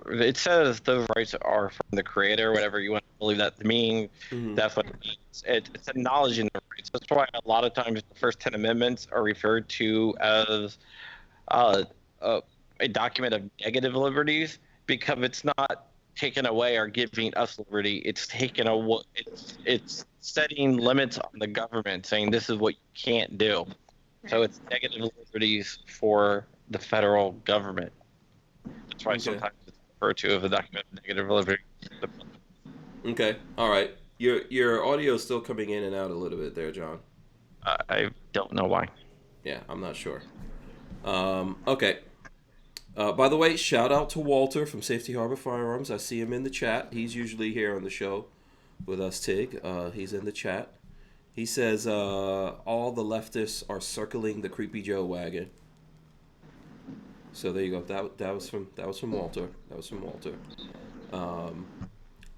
it says those rights are from the Creator, whatever you want to believe that to mean. That's what it means. It's acknowledging the rights. That's why a lot of times the first 10 amendments are referred to as a document of negative liberties, because it's not taking away or giving us liberty. It's taking away. It's setting limits on the government, saying this is what you can't do. So it's negative liberties for the federal government. That's why sometimes it's referred to as a document of negative liberty. Okay. All right. Your audio is still coming in and out a little bit there, John. I don't know why. Yeah, I'm not sure. Okay. By the way, shout out to Walter from Safety Harbor Firearms. I see him in the chat. He's usually here on the show with us, Tig. He's in the chat. He says all the leftists are circling the Creepy Joe wagon. So there you go. That was from Walter. That was from Walter.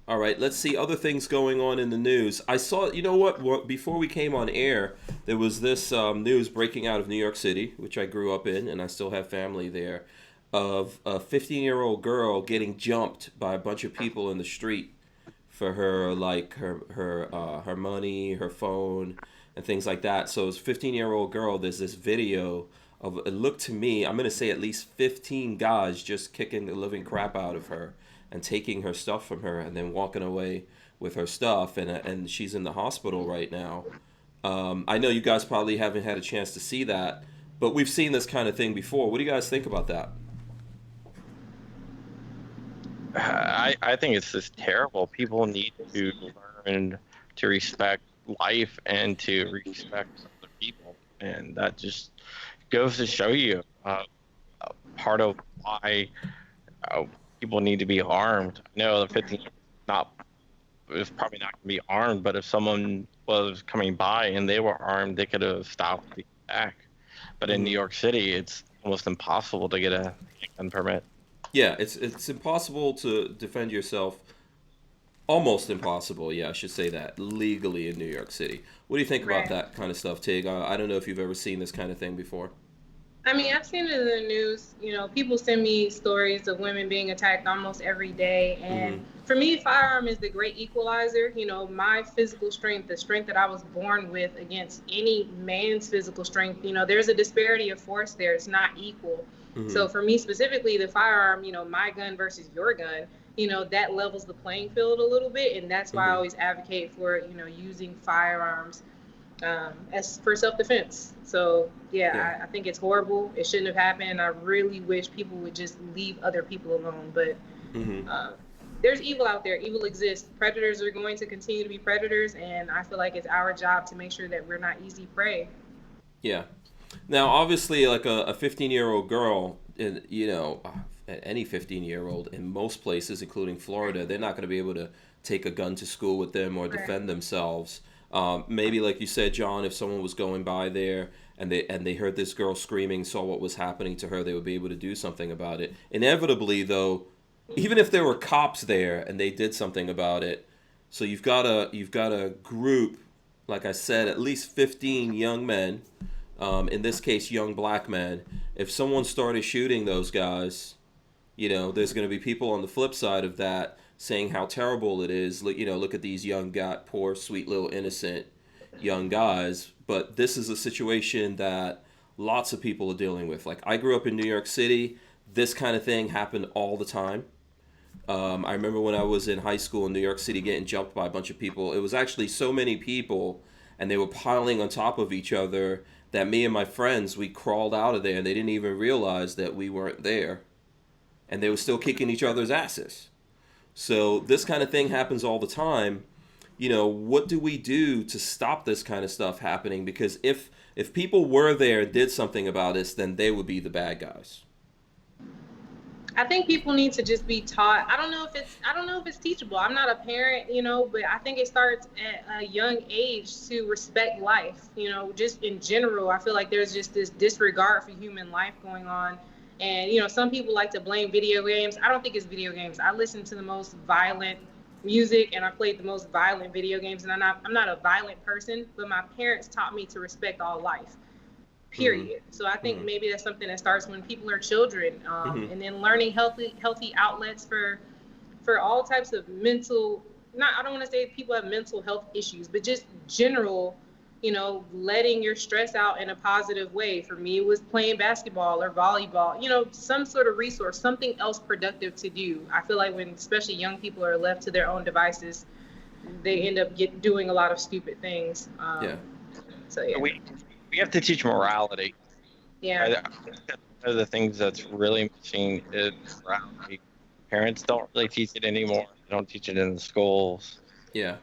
All right, let's see other things going on in the news. I saw, you know what, before we came on air, there was this news breaking out of New York City, which I grew up in, and I still have family there. of a 15-year-old girl getting jumped by a bunch of people in the street for her her money, her phone, and things like that. So as a 15-year-old girl, there's this video of, it looked to me, I'm gonna say at least 15 guys just kicking the living crap out of her and taking her stuff from her and then walking away with her stuff, and she's in the hospital right now. I know you guys probably haven't had a chance to see that, but we've seen this kind of thing before. What do you guys think about that? I think it's just terrible. People need to learn to respect life and to respect other people, and that just goes to show you part of why people need to be armed. I know the 15 not is probably not going to be armed, but if someone was coming by and they were armed, they could have stopped the attack. But in New York City, it's almost impossible to get a gun permit. Yeah, it's impossible to defend yourself. Almost impossible, yeah, I should say that, legally in New York City. What do you think about Right. that kind of stuff, Tig? I don't know if you've ever seen this kind of thing before. I mean, I've seen it in the news. You know, people send me stories of women being attacked almost every day. And for me, firearm is the great equalizer. You know, my physical strength, the strength that I was born with against any man's physical strength, you know, there's a disparity of force there. It's not equal. So for me specifically, the firearm, you know, my gun versus your gun, you know, that levels the playing field a little bit. And that's why I always advocate for, you know, using firearms as for self-defense. So Yeah. I think it's horrible. It shouldn't have happened. I really wish people would just leave other people alone. But there's evil out there. Evil exists. Predators are going to continue to be predators, and I feel like it's our job to make sure that we're not easy prey. Yeah. Now, obviously, like a 15-year-old girl, you know, any 15-year-old in most places, including Florida, they're not going to be able to take a gun to school with them or defend themselves. Maybe, like you said, John, if someone was going by there and they heard this girl screaming, saw what was happening to her, they would be able to do something about it. Inevitably, though, even if there were cops there and they did something about it, so you've got a group, like I said, at least 15 young men. In this case, young black men. If someone started shooting those guys, you know, there's going to be people on the flip side of that saying how terrible it is. You know, look at these young guys, poor, sweet little innocent young guys. But this is a situation that lots of people are dealing with. Like, I grew up in New York City. This kind of thing happened all the time. I remember when I was in high school in New York City getting jumped by a bunch of people. It was actually so many people, and they were piling on top of each other, that me and my friends, we crawled out of there, and they didn't even realize that we weren't there. And they were still kicking each other's asses. So this kind of thing happens all the time. You know, what do we do to stop this kind of stuff happening? Because if people were there and did something about this, then they would be the bad guys. I think people need to just be taught. I don't know if it's teachable. I'm not a parent, you know, but I think it starts at a young age to respect life. You know, just in general, I feel like there's just this disregard for human life going on. And, you know, some people like to blame video games. I don't think it's video games. I listen to the most violent music and I played the most violent video games, and I'm not a violent person, but my parents taught me to respect all life. Period. So I think maybe that's something that starts when people are children, and then learning healthy outlets for all types of mental. I don't want to say people have mental health issues, but just general, you know, letting your stress out in a positive way. For me, it was playing basketball or volleyball. You know, some sort of resource, something else productive to do. I feel like when especially young people are left to their own devices, they end up doing a lot of stupid things. So yeah. We have to teach morality. Yeah. One of the things that's really missing is morality. Parents don't really teach it anymore. They don't teach it in the schools. Yeah.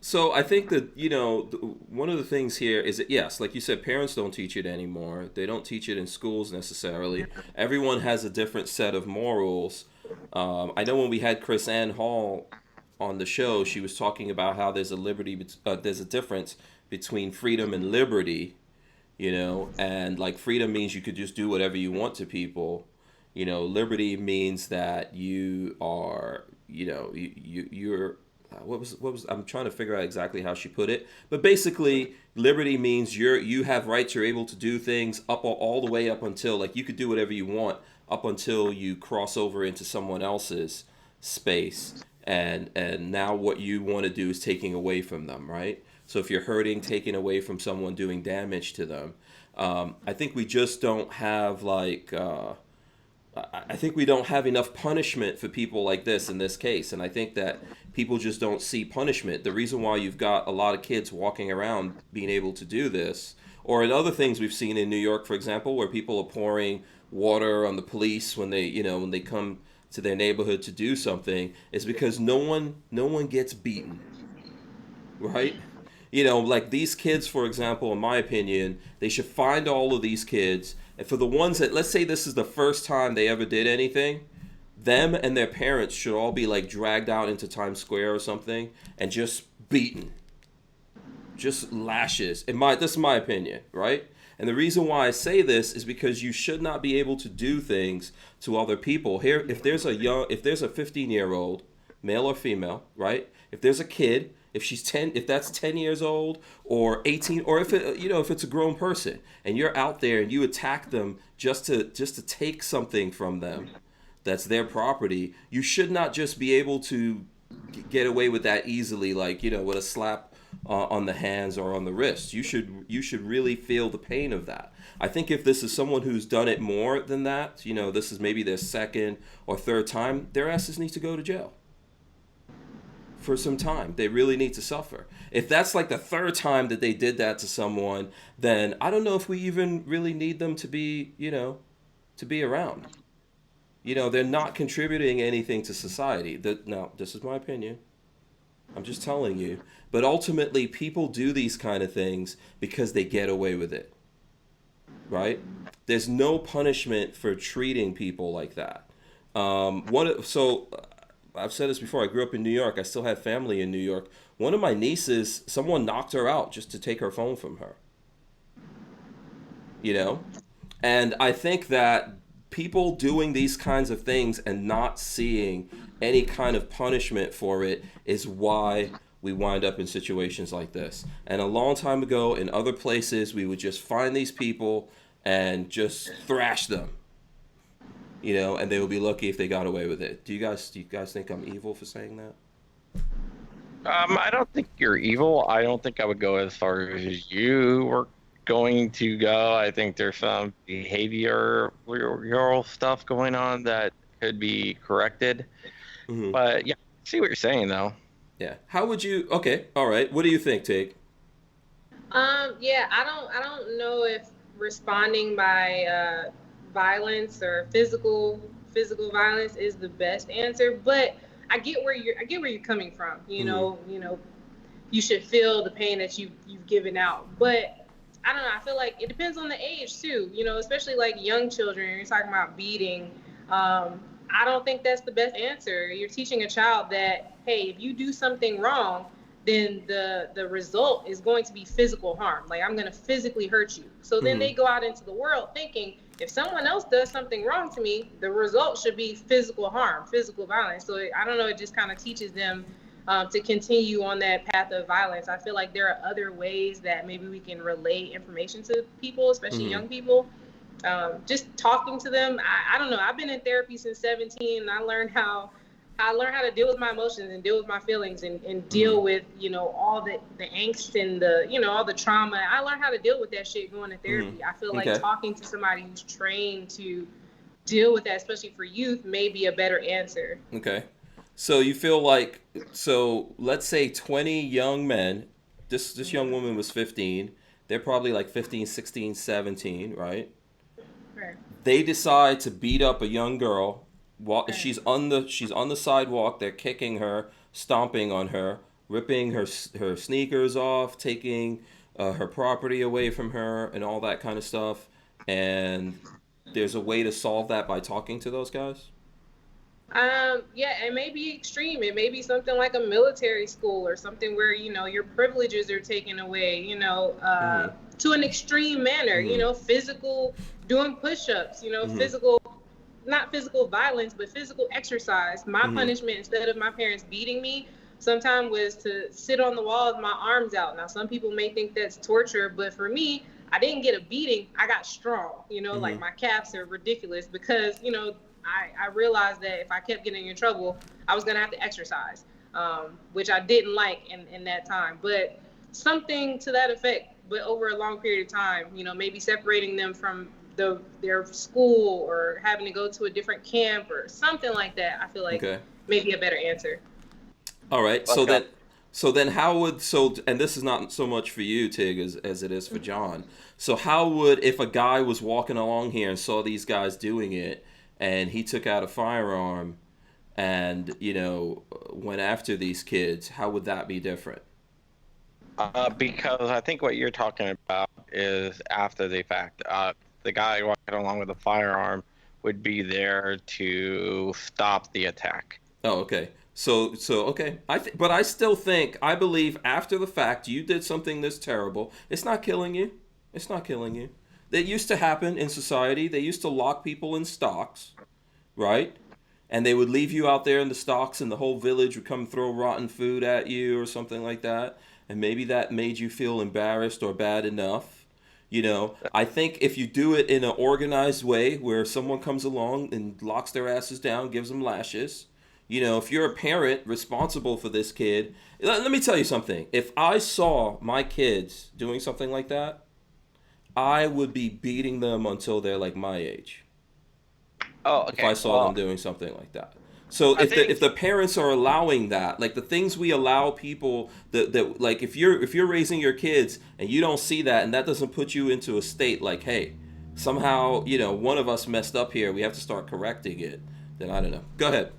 So I think that, you know, one of the things here is that, yes, like you said, parents don't teach it anymore. They don't teach it in schools necessarily. Everyone has a different set of morals. I know when we had Chris Ann Hall on the show, she was talking about how there's a difference between freedom and liberty. You know, and like freedom means you could just do whatever you want to people. You know, liberty means that you are, you know, you're what was I'm trying to figure out exactly how she put it, but basically liberty means you have rights, you're able to do things all the way up until, like, you could do whatever you want up until you cross over into someone else's space, and now what you want to do is taking away from them, right? So if you're hurting, taking away from someone, doing damage to them, I think we just don't have I think we don't have enough punishment for people like this in this case. And I think that people just don't see punishment. The reason why you've got a lot of kids walking around being able to do this, or in other things we've seen in New York, for example, where people are pouring water on the police when they come to their neighborhood to do something, is because no one gets beaten, right? Like these kids, for example, in my opinion, they should find all of these kids. And for the ones that, let's say this is the first time they ever did anything, them and their parents should all be like dragged out into Times Square or something and just beaten. Just lashes. This is my opinion, right? And the reason why I say this is because you should not be able to do things to other people. Here, if there's a 15-year-old, male or female, right? If there's a kid, if she's 10, if that's 10 years old or 18, or if it's a grown person and you're out there and you attack them just to take something from them that's their property, you should not just be able to get away with that easily, like, with a slap on the hands or on the wrist. You should really feel the pain of that. I think if this is someone who's done it more than that, this is maybe their second or third time, their asses need to go to jail for some time. They really need to suffer. If that's like the third time that they did that to someone, then I don't know if we even really need them to be, to be around. They're not contributing anything to society. Now, this is my opinion. I'm just telling you. But ultimately, people do these kind of things because they get away with it, right? There's no punishment for treating people like that. I've said this before. I grew up in New York. I still have family in New York. One of my nieces, someone knocked her out just to take her phone from her. And I think that people doing these kinds of things and not seeing any kind of punishment for it is why we wind up in situations like this. And a long time ago, in other places, we would just find these people and just thrash them. And they will be lucky if they got away with it. Do you guys think I'm evil for saying that? I don't think you're evil. I don't think I would go as far as you were going to go. I think there's some behavioral stuff going on that could be corrected. Mm-hmm. But yeah, I see what you're saying though. Yeah. How would you? Okay. All right. What do you think, Tig? Yeah, I don't know if responding by violence or physical violence is the best answer, but I get where you're coming from. You should feel the pain that you've given out, but I don't know. I feel like it depends on the age too. Especially like young children. You're talking about beating. I don't think that's the best answer. You're teaching a child that, hey, if you do something wrong, then the result is going to be physical harm. Like, I'm going to physically hurt you. So then they go out into the world thinking, if someone else does something wrong to me, the result should be physical harm, physical violence. So I don't know, it just kind of teaches them to continue on that path of violence. I feel like there are other ways that maybe we can relay information to people, especially young people. Just talking to them. I don't know. I've been in therapy since 17, and I learned how to deal with my emotions and deal with my feelings and deal with, all the angst and all the trauma. I learned how to deal with that shit going to therapy. I feel like talking to somebody who's trained to deal with that, especially for youth, may be a better answer. Okay. So you feel like, let's say 20 young men, this young woman was 15. They're probably like 15, 16, 17, right? Right. They decide to beat up a young girl. She's on the sidewalk. They're kicking her, stomping on her, ripping her sneakers off, taking her property away from her, and all that kind of stuff. And there's a way to solve that by talking to those guys. Yeah, it may be extreme. It may be something like a military school or something where your privileges are taken away. To an extreme manner. Physical, doing push-ups. Physical. Not physical violence, but physical exercise. My punishment, instead of my parents beating me, sometimes was to sit on the wall with my arms out. Now, some people may think that's torture, but for me, I didn't get a beating. I got strong, like my calves are ridiculous because, I realized that if I kept getting in trouble, I was going to have to exercise, which I didn't like in that time. But something to that effect, but over a long period of time, maybe separating them from their school or having to go to a different camp or something like that, I feel like maybe a better answer. All right. So then how would, and this is not so much for you, Tig, as it is for John. So how would, if a guy was walking along here and saw these guys doing it and he took out a firearm and, went after these kids, how would that be different? Because I think what you're talking about is after the fact. The guy walking along with a firearm would be there to stop the attack. Oh, okay. So okay. But I believe after the fact, you did something this terrible. It's not killing you. It's not killing you. That used to happen in society. They used to lock people in stocks, right? And they would leave you out there in the stocks, and the whole village would come throw rotten food at you or something like that. And maybe that made you feel embarrassed or bad enough. I think if you do it in an organized way where someone comes along and locks their asses down, gives them lashes, if you're a parent responsible for this kid, let me tell you something. If I saw my kids doing something like that, I would be beating them until they're like my age. Oh, okay. If I saw them doing something like that. So if the parents are allowing that, like the things we allow people that like if you're raising your kids and you don't see that and that doesn't put you into a state like, hey, somehow, one of us messed up here, we have to start correcting it, then I don't know. Go ahead.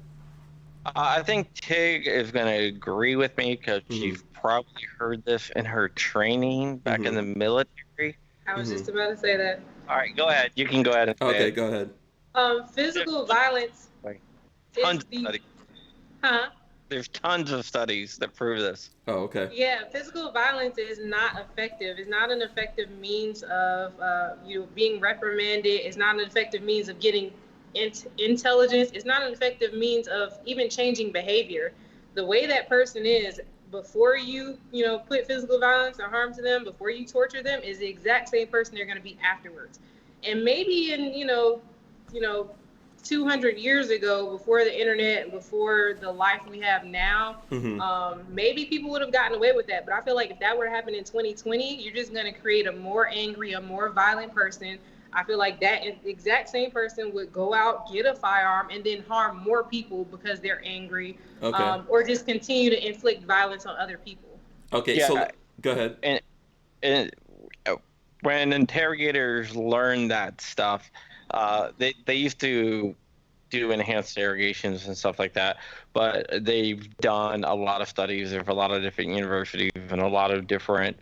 I think Tig is going to agree with me because she's probably heard this in her training back in the military. I was just about to say that. All right, go ahead. You can go ahead and say Okay, it. go ahead. Physical violence. Tons of studies. Huh? There's tons of studies that prove this. Oh, okay. Yeah, physical violence is not effective. It's not an effective means of being reprimanded. It's not an effective means of getting intelligence. It's not an effective means of even changing behavior. The way that person is before you put physical violence or harm to them, before you torture them, is the exact same person they're going to be afterwards. And maybe in 200 years ago, before the internet and before the life we have now, maybe people would have gotten away with that. But I feel like if that were to happen in 2020, you're just going to create a more angry, a more violent person. I feel like that exact same person would go out, get a firearm, and then harm more people because they're angry, or just continue to inflict violence on other people. Okay, Yeah, so go ahead. And when interrogators learn that stuff, they used to do enhanced interrogations and stuff like that, but they've done a lot of studies. There's a lot of different universities and a lot of different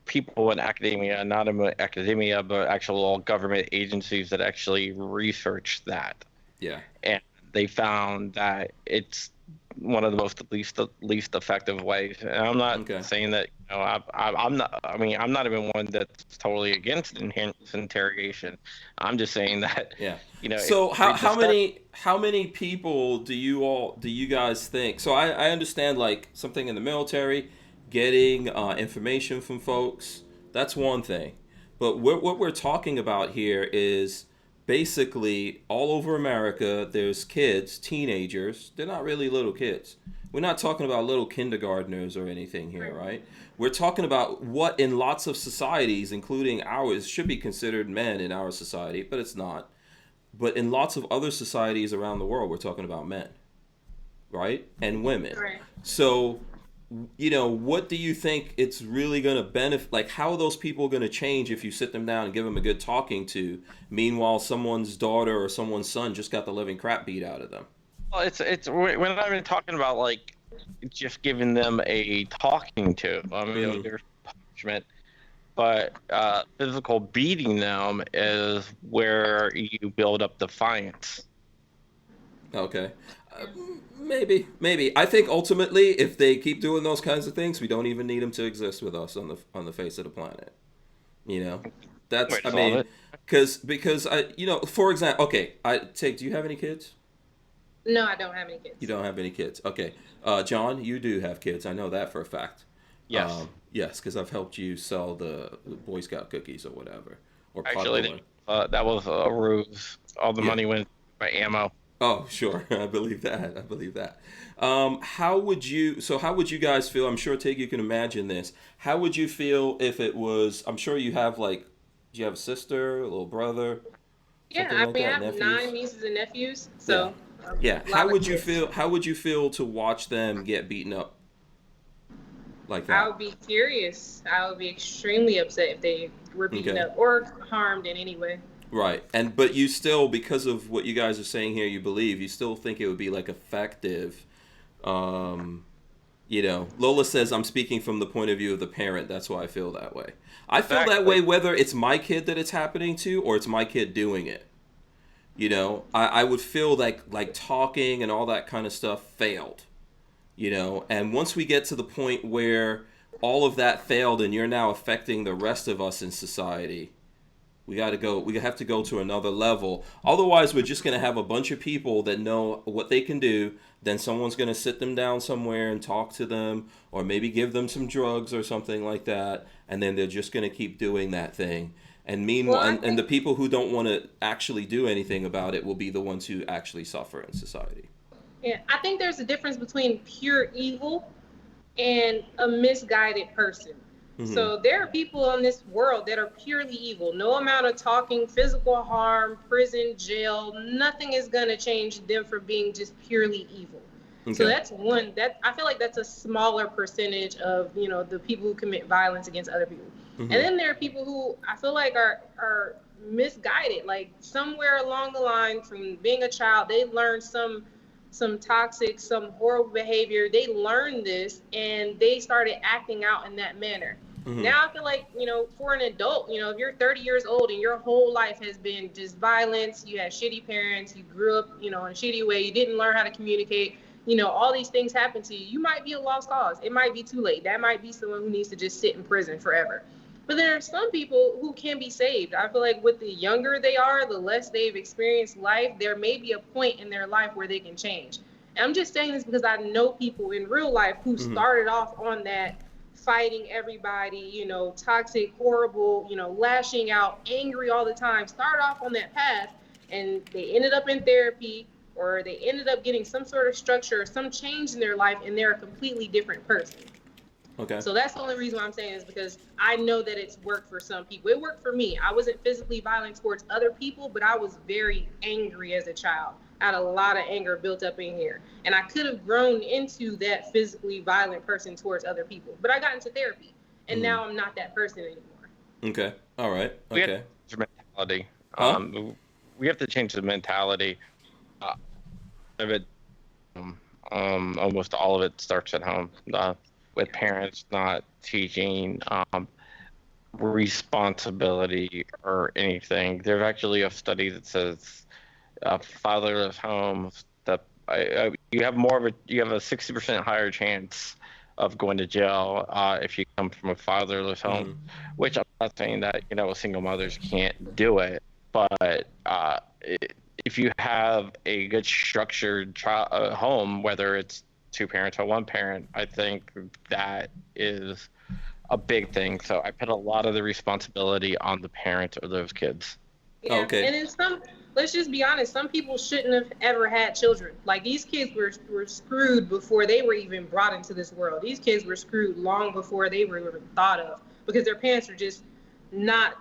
people in academia, not in academia, but actual government agencies that actually research that. Yeah. And they found that it's one of the most least effective ways. And I'm not saying that I'm not. I mean, I'm not even one that's totally against enhanced interrogation. I'm just saying that. Yeah. So how many people do you guys think? So I understand like something in the military, getting information from folks. That's one thing, but what we're talking about here is basically all over America, there's kids, teenagers. They're not really little kids. We're not talking about little kindergartners or anything here, right? We're talking about what in lots of societies, including ours, should be considered men in our society, but it's not. But in lots of other societies around the world, we're talking about men, right? And women. Right. So, what do you think it's really going to benefit? Like, how are those people going to change if you sit them down and give them a good talking to? Meanwhile, someone's daughter or someone's son just got the living crap beat out of them. Well, we're not even talking about like just giving them a talking to. I mean, there's punishment, but physical beating them is where you build up defiance. Okay. Maybe. I think ultimately, if they keep doing those kinds of things, we don't even need them to exist with us on the face of the planet. That's because for example, okay. Do you have any kids? No, I don't have any kids. You don't have any kids. Okay. John, you do have kids. I know that for a fact. Yes. Yes, because I've helped you sell the Boy Scout cookies or whatever. Or Actually, that was a ruse. All the money went by ammo. Oh, sure. I believe that. I believe that. How would you guys feel? I'm sure, Tig, you can imagine this. How would you feel if it was, I'm sure you have do you have a sister, a little brother? Yeah, Something I like mean, I that, have nephews? 9 nieces and nephews, so Yeah. a lot of kids. How would you feel to watch them get beaten up like I that? would be furious. I would be extremely upset if they were beaten Okay. up or harmed in any way. Right. But you still, because of what you guys are saying here, you still think it would be like effective. Lola says I'm speaking from the point of view of the parent. That's why I feel that way. I feel that way whether it's my kid that it's happening to or it's my kid doing it. I would feel like talking and all that kind of stuff failed. And once we get to the point where all of that failed and you're now affecting the rest of us in society, we have to go to another level. Otherwise, we're just going to have a bunch of people that know what they can do. Then someone's going to sit them down somewhere and talk to them, or maybe give them some drugs or something like that. And then they're just going to keep doing that thing. And meanwhile, and the people who don't want to actually do anything about it will be the ones who actually suffer in society. Yeah, I think there's a difference between pure evil and a misguided person. Mm-hmm. So there are people in this world that are purely evil. No amount of talking, physical harm, prison, jail, nothing is going to change them from being just purely evil. Okay. So that's one that I feel like that's a smaller percentage of, the people who commit violence against other people. Mm-hmm. And then there are people who I feel like are misguided. Like somewhere along the line from being a child, they learned some toxic, some horrible behavior. They learned this and they started acting out in that manner. Mm-hmm. Now I feel like, for an adult, if you're 30 years old and your whole life has been just violence, you had shitty parents, you grew up, in a shitty way, you didn't learn how to communicate, all these things happen to you. You might be a lost cause. It might be too late. That might be someone who needs to just sit in prison forever. But there are some people who can be saved. I feel like with the younger they are, the less they've experienced life, there may be a point in their life where they can change. And I'm just saying this because I know people in real life who mm-hmm. started off on that fighting everybody, toxic, horrible, lashing out, angry all the time, started off on that path and they ended up in therapy or they ended up getting some sort of structure or some change in their life and they're a completely different person. Okay. So that's the only reason why I'm saying is because I know that it's worked for some people. It worked for me. I wasn't physically violent towards other people, but I was very angry as a child. I had a lot of anger built up in here. And I could have grown into that physically violent person towards other people. But I got into therapy. And now I'm not that person anymore. Okay. All right. Okay. Mentality. Huh? We have to change the mentality of it. Almost all of it starts at home. With parents not teaching responsibility or anything. There's actually a study that says fatherless homes that you have a 60% higher chance of going to jail if you come from a fatherless home. Which I'm not saying that single mothers can't do it, but if you have a good structured home, whether it's two parents or one parent, I think that is a big thing. So I put a lot of the responsibility on the parents of those kids. Yeah. Okay. And let's just be honest, some people shouldn't have ever had children. Like these kids were screwed before they were even brought into this world. These kids were screwed long before they were even thought of because their parents are just not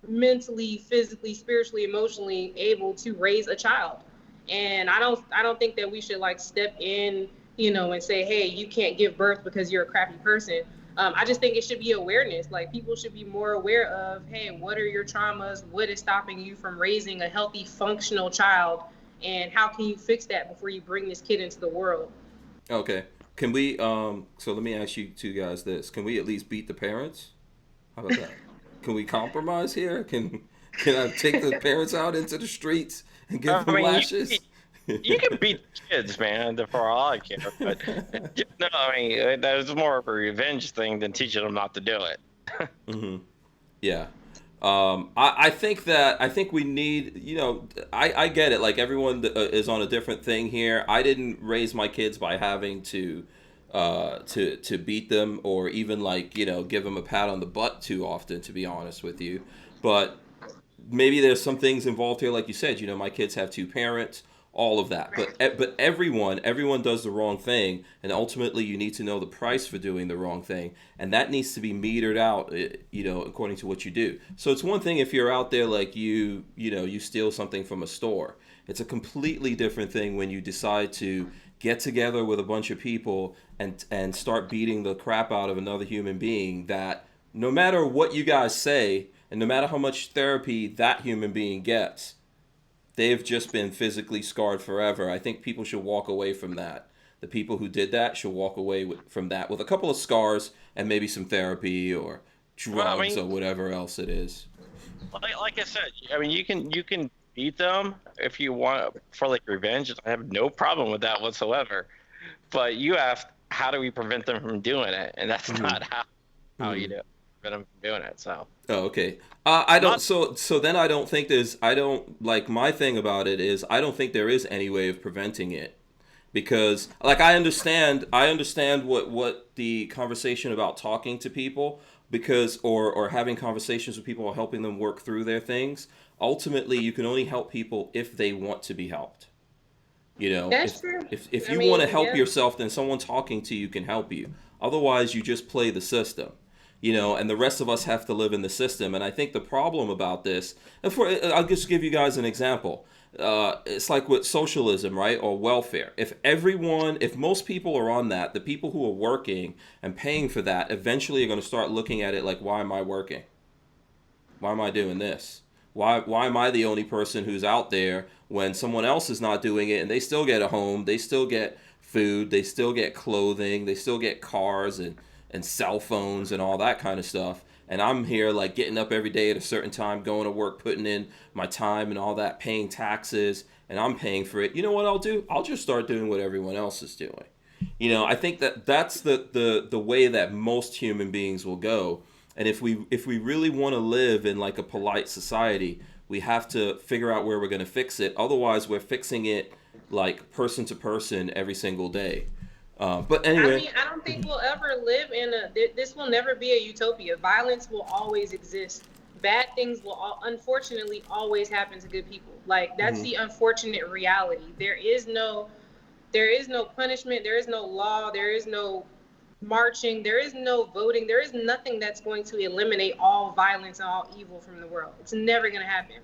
mentally, physically, spiritually, emotionally able to raise a child. And I don't think that we should step in and say, hey, you can't give birth because you're a crappy person. I just think it should be awareness. People should be more aware of, hey, what are your traumas? What is stopping you from raising a healthy, functional child? And how can you fix that before you bring this kid into the world? Okay. Can we, so let me ask you two guys this. Can we at least beat the parents? How about that? Can we compromise here? Can I take the parents out into the streets and give them lashes? You can beat the kids, man, for all I care. But no, that was more of a revenge thing than teaching them not to do it. Mm-hmm. Yeah. I think we need, I get it. Like everyone is on a different thing here. I didn't raise my kids by having to beat them or even like, give them a pat on the butt too often, to be honest with you. But maybe there's some things involved here, like you said. My kids have two parents, all of that. But everyone does the wrong thing, and ultimately you need to know the price for doing the wrong thing, and that needs to be metered out, according to what you do. So it's one thing if you're out there like you steal something from a store. It's a completely different thing when you decide to get together with a bunch of people and start beating the crap out of another human being that no matter what you guys say and no matter how much therapy that human being gets, they've just been physically scarred forever. I think people should walk away from that. The people who did that should walk away from that with a couple of scars and maybe some therapy or drugs or whatever else it is. Like I said, I mean, you can beat them if you want for like revenge. I have no problem with that whatsoever. But you asked, how do we prevent them from doing it? And that's not how you do it. Prevent them from doing it. So. Oh, okay. I don't. So then I don't think there's. I don't like my thing about it is I don't think there is any way of preventing it, because like I understand what the conversation about talking to people because or having conversations with people or helping them work through their things. Ultimately, you can only help people if they want to be helped. That's true. If you want to help yourself, then someone talking to you can help you. Otherwise, you just play the system. And the rest of us have to live in the system. And I think the problem about this, I'll just give you guys an example. It's like with socialism, right? Or welfare. If most people are on that, the people who are working and paying for that eventually are going to start looking at it like, why am I working? Why am I doing this? Why am I the only person who's out there when someone else is not doing it and they still get a home, they still get food, they still get clothing, they still get cars and cell phones and all that kind of stuff. And I'm here like getting up every day at a certain time, going to work, putting in my time and all that, paying taxes, and I'm paying for it. You know what I'll do? I'll just start doing what everyone else is doing. I think that's the way that most human beings will go. And if we really want to live in like a polite society, we have to figure out where we're going to fix it. Otherwise, we're fixing it like person to person every single day. But anyway, I mean, I don't think we'll ever live in this will never be a utopia. Violence will always exist. Bad things will unfortunately always happen to good people. Like that's the unfortunate reality. There is no punishment. There is no law. There is no marching. There is no voting. There is nothing that's going to eliminate all violence and all evil from the world. It's never going to happen.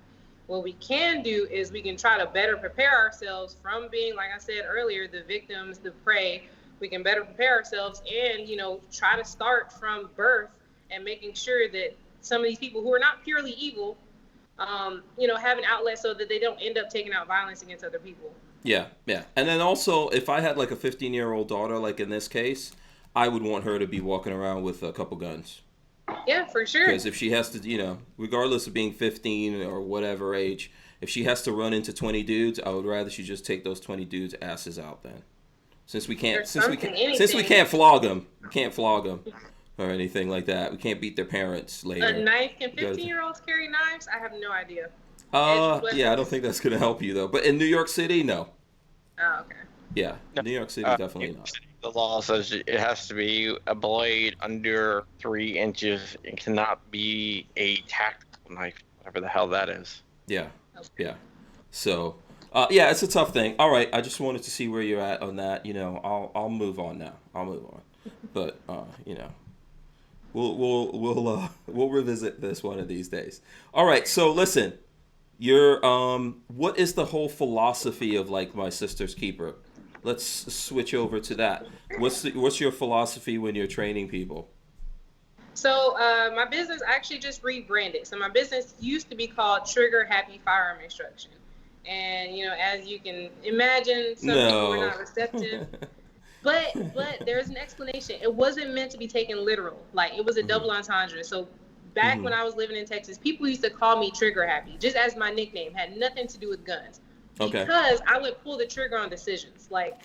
What we can do is we can try to better prepare ourselves from being, like I said earlier, the victims, the prey. We can better prepare ourselves and, try to start from birth and making sure that some of these people who are not purely evil, have an outlet so that they don't end up taking out violence against other people. Yeah. And then also, if I had like a 15-year-old daughter, like in this case, I would want her to be walking around with a couple guns. Yeah, for sure. Because if she has to, regardless of being 15 or whatever age, if she has to run into 20 dudes, I would rather she just take those 20 dudes' asses out then. Since we can't flog them, or anything like that. We can't beat their parents later. A knife? Can 15-year-olds carry knives? I have no idea. Yeah, I don't think that's gonna help you though. But in New York City, no. Oh, okay. Yeah, New York City definitely not. The law says it has to be a blade under 3 inches. It cannot be a tactical knife, whatever the hell that is. Yeah. So. Yeah, it's a tough thing. All right, I just wanted to see where you're at on that. I'll move on now. But we'll revisit this one of these days. All right, so listen, what is the whole philosophy of like my sister's keeper? Let's switch over to that. What's your philosophy when you're training people? So my business, I actually just rebranded. So my business used to be called Trigger Happy Firearm Instruction. And, as you can imagine, some people were not receptive. But there's an explanation. It wasn't meant to be taken literal. Like, it was a double entendre. So back when I was living in Texas, people used to call me Trigger Happy, just as my nickname. Had nothing to do with guns. Okay. Because I would pull the trigger on decisions. Like,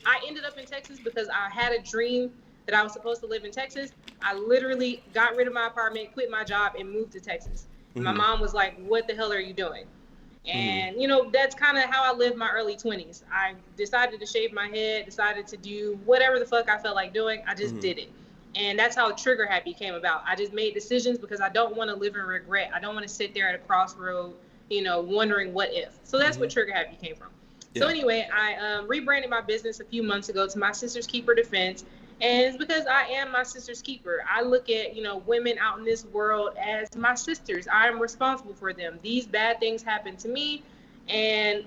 I ended up in Texas because I had a dream that I was supposed to live in Texas. I literally got rid of my apartment, quit my job, and moved to Texas. My mom was like, what the hell are you doing? And, you know, that's kind of how I lived my early 20s. I decided to shave my head, decided to do whatever the fuck I felt like doing. I just did it. And that's how Trigger Happy came about. I just made decisions because I don't want to live in regret. I don't want to sit there at a crossroad, you know, wondering what if. So that's what Trigger Happy came from. Yeah. So anyway, I rebranded my business a few months ago to My Sister's Keeper Defense. And it's because I am my sister's keeper. I look at, you know, women out in this world as my sisters. I'm responsible for them. These bad things happen to me, and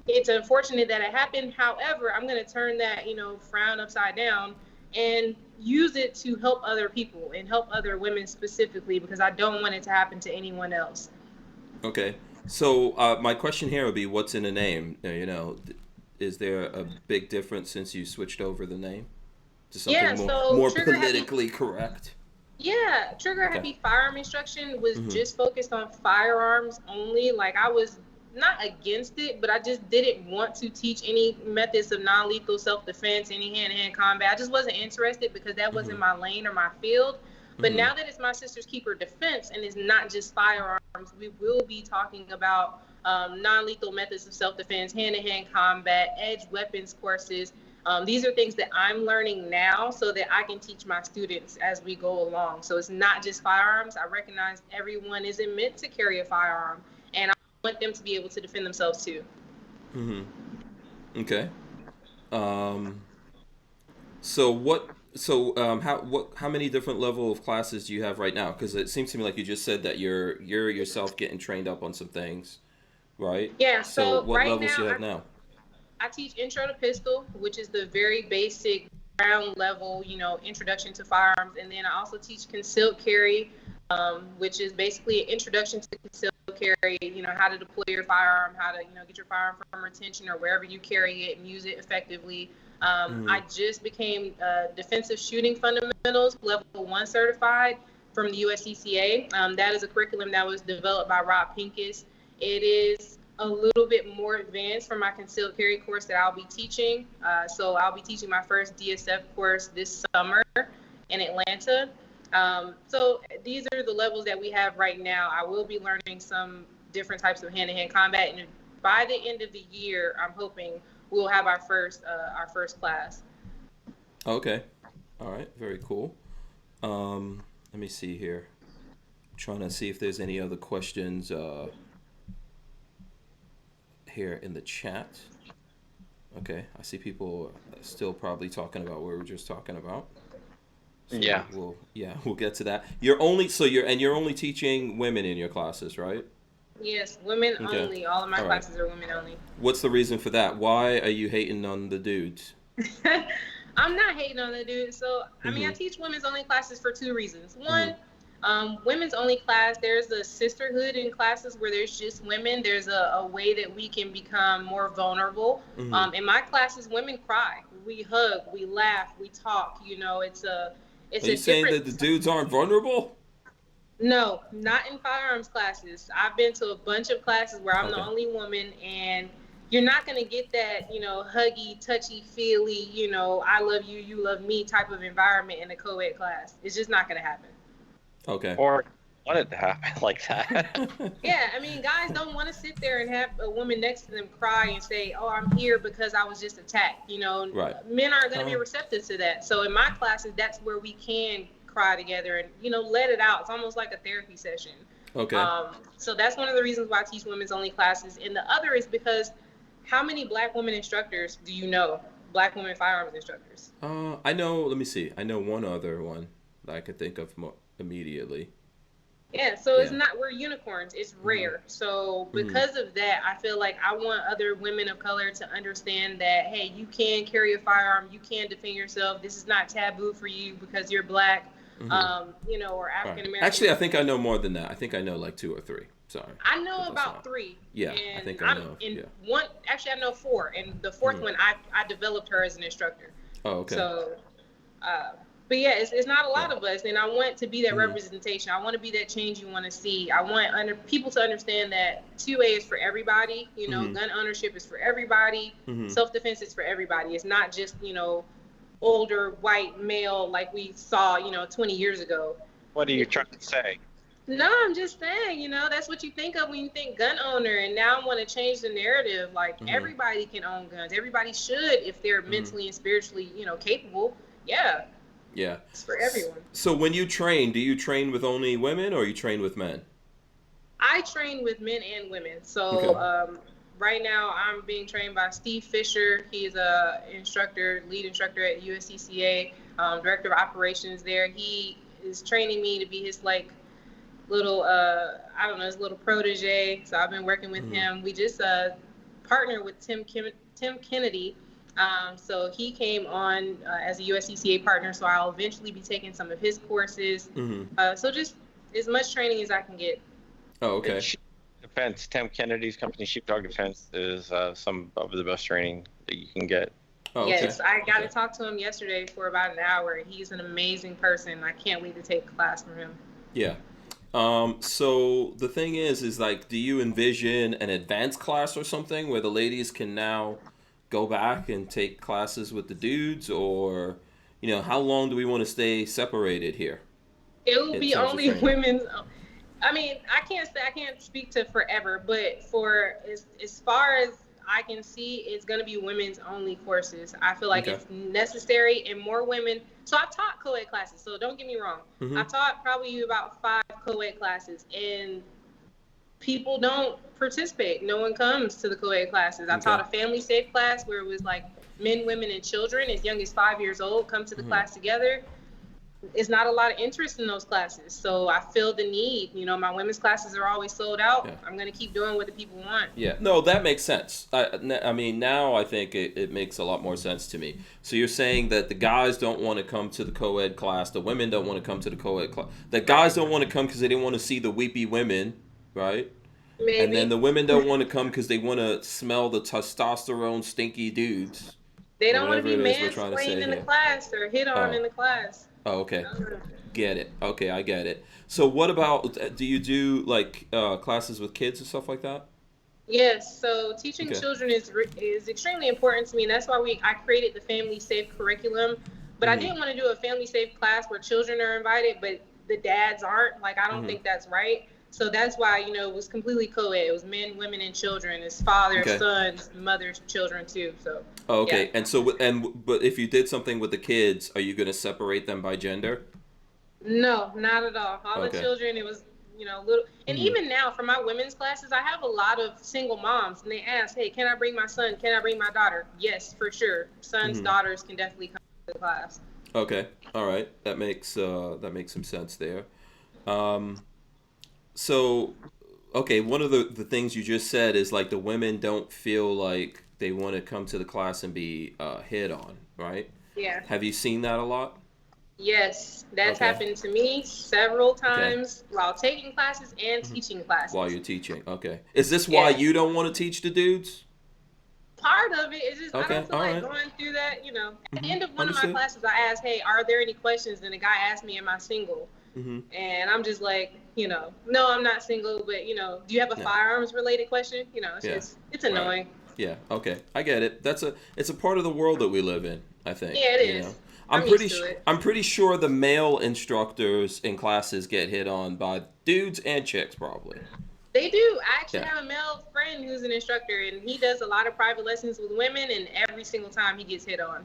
it's unfortunate that it happened. However, I'm going to turn that, you know, frown upside down and use it to help other people and help other women specifically, because I don't want it to happen to anyone else. Okay. So my question here would be, what's in the name? You know, is there a big difference since you switched over the name to something more politically correct? Yeah, Trigger Happy Firearm Instruction was just focused on firearms only. Like, I was not against it, but I just didn't want to teach any methods of non-lethal self-defense, any hand-to-hand combat. I just wasn't interested because that wasn't my lane or my field. But now that it's My Sister's Keeper Defense and it's not just firearms, we will be talking about non-lethal methods of self-defense, hand-to-hand combat, edge weapons courses. These are things that I'm learning now so that I can teach my students as we go along. So it's not just firearms. I recognize everyone isn't meant to carry a firearm, and I want them to be able to defend themselves too. Okay. How many different level of classes do you have right now? Because it seems to me like you just said that you're yourself getting trained up on some things, right? Yeah. So what right levels now, do you have now? I teach Intro to Pistol, which is the very basic ground level, you know, introduction to firearms. And then I also teach Concealed Carry, which is basically an introduction to concealed carry, you know, how to deploy your firearm, how to, you know, get your firearm from retention or wherever you carry it and use it effectively. I just became Defensive Shooting Fundamentals Level 1 certified from the USCCA. That is a curriculum that was developed by Rob Pincus. It is a little bit more advanced from my concealed carry course that I'll be teaching. So I'll be teaching my first DSF course this summer in Atlanta. So these are the levels that we have right now. I will be learning some different types of hand-to-hand combat, and by the end of the year, I'm hoping we'll have our first class. Okay. All right. Very cool. Let me see here. I'm trying to see if there's any other questions here in the chat. Okay, I see people still probably talking about what we were just talking about. So we'll get to that. You're only teaching women in your classes, right? Yes, women only. All of my classes are women only. What's the reason for that? Why are you hating on the dudes? I'm not hating on the dudes. So I mean, I teach women's only classes for two reasons. One, women's only class, there's a sisterhood in classes where there's just women. There's a way that we can become more vulnerable. In my classes, women cry. We hug, we laugh, we talk. You know, Are you saying that the dudes aren't vulnerable? No, not in firearms classes. I've been to a bunch of classes where I'm the only woman, and you're not going to get that, you know, huggy, touchy-feely, you know, I love you, you love me type of environment in a co-ed class. It's just not going to happen. Okay. Or want it to happen like that. Yeah, I mean, guys don't want to sit there and have a woman next to them cry and say, oh, I'm here because I was just attacked. You know, men aren't going to be receptive to that. So in my classes, that's where we can cry together and, you know, let it out. It's almost like a therapy session. Okay. So that's one of the reasons why I teach women's only classes. And the other is because how many black women instructors do you know? Black women firearms instructors? I know, let me see. I know one other one that I could think of more immediately. Yeah, so it's not, we're unicorns. It's rare. So because of that, I feel like I want other women of color to understand that, hey, you can carry a firearm, you can defend yourself. This is not taboo for you because you're black, you know, or African American. Actually, I think I know more than that. I think I know like 2 or 3. Sorry. I know about 3. Yeah, and I think I know. One, actually, I know 4, and the 4th one, I developed her as an instructor. Oh, okay. So, but yeah, it's not a lot of us, and I want to be that representation. I want to be that change you want to see. I want people to understand that 2A is for everybody. You know, gun ownership is for everybody. Self-defense is for everybody. It's not just, you know, older white male like we saw, you know, 20 years ago. What are you trying to say? No, I'm just saying, that's what you think of when you think gun owner. And now I want to change the narrative. Like, everybody can own guns. Everybody should if they're mentally and spiritually, capable. Yeah, Yeah. it's for everyone. So when you train, do you train with only women or you train with men? I train with men and women. So Okay. right now I'm being trained by Steve Fisher. He's a lead instructor at USCCA, director of operations there. He is training me to be his little I don't know, his little protege. So I've been working with him. We just partnered with Tim Kennedy. So he came on as a USCCA partner. So I'll eventually be taking some of his courses. So just as much training as I can get. Oh, okay. Defense, Tim Kennedy's company, Sheepdog Defense, is some of the best training that you can get. Oh, okay. Yes, I got to talk to him yesterday for about an hour. He's an amazing person. I can't wait to take a class from him. Yeah. So the thing is like, do you envision an advanced class or something where the ladies can now go back and take classes with the dudes, or, how long do we want to stay separated here? It will be only women's. I mean, I can't speak to forever, but for as far as I can see, it's going to be women's only courses. I feel like it's necessary, and more women. So I've taught co-ed classes, so don't get me wrong. I've taught probably about 5 co-ed classes, and people don't participate. No one comes to the co-ed classes. I taught a family safe class where it was like men, women, and children as young as 5 years old come to the class together. It's not a lot of interest in those classes. So I feel the need. My women's classes are always sold out. Yeah. I'm going to keep doing what the people want. Yeah. No, that makes sense. I mean, now I think it makes a lot more sense to me. So you're saying that the guys don't want to come to the co-ed class. The women don't want to come to the co-ed class. The guys don't want to come because they didn't want to see the weepy women, right? Maybe. And then the women don't want to come because they want to smell the testosterone stinky dudes. They don't want to be mansplained in the class or hit on in the class. Oh, okay. Get it. Okay, I get it. So what about, do you do classes with kids and stuff like that? Yes. So teaching children is extremely important to me. And that's why I created the Family Safe curriculum. But I didn't want to do a Family Safe class where children are invited, but the dads aren't. I don't think that's right. So that's why, it was completely co-ed. It was men, women, and children. It's fathers, sons, mothers, children too. So. Oh, okay. Yeah. And so, but if you did something with the kids, are you going to separate them by gender? No, not at all. All the children, it was, little. And even now, for my women's classes, I have a lot of single moms, and they ask, "Hey, can I bring my son? Can I bring my daughter?" Yes, for sure. Sons, daughters can definitely come to the class. Okay. All right. That makes some sense there. So, okay, one of the things you just said is the women don't feel like they want to come to the class and be hit on, right? Yeah. Have you seen that a lot? Yes, that's happened to me several times while taking classes and teaching classes. While you're teaching, okay. Is this why you don't want to teach the dudes? Part of it is just I don't feel like going through that, At the end of one of my classes, I asked, "Hey, are there any questions?" And the guy asked me, "Am I single?" And I'm just like, no, I'm not single, but do you have a firearms related question? It's annoying. Right. Yeah. Okay. I get it. It's a part of the world that we live in, I think. Yeah, it is. I'm pretty sure the male instructors in classes get hit on by dudes and chicks probably. They do. I actually have a male friend who's an instructor, and he does a lot of private lessons with women, and every single time he gets hit on.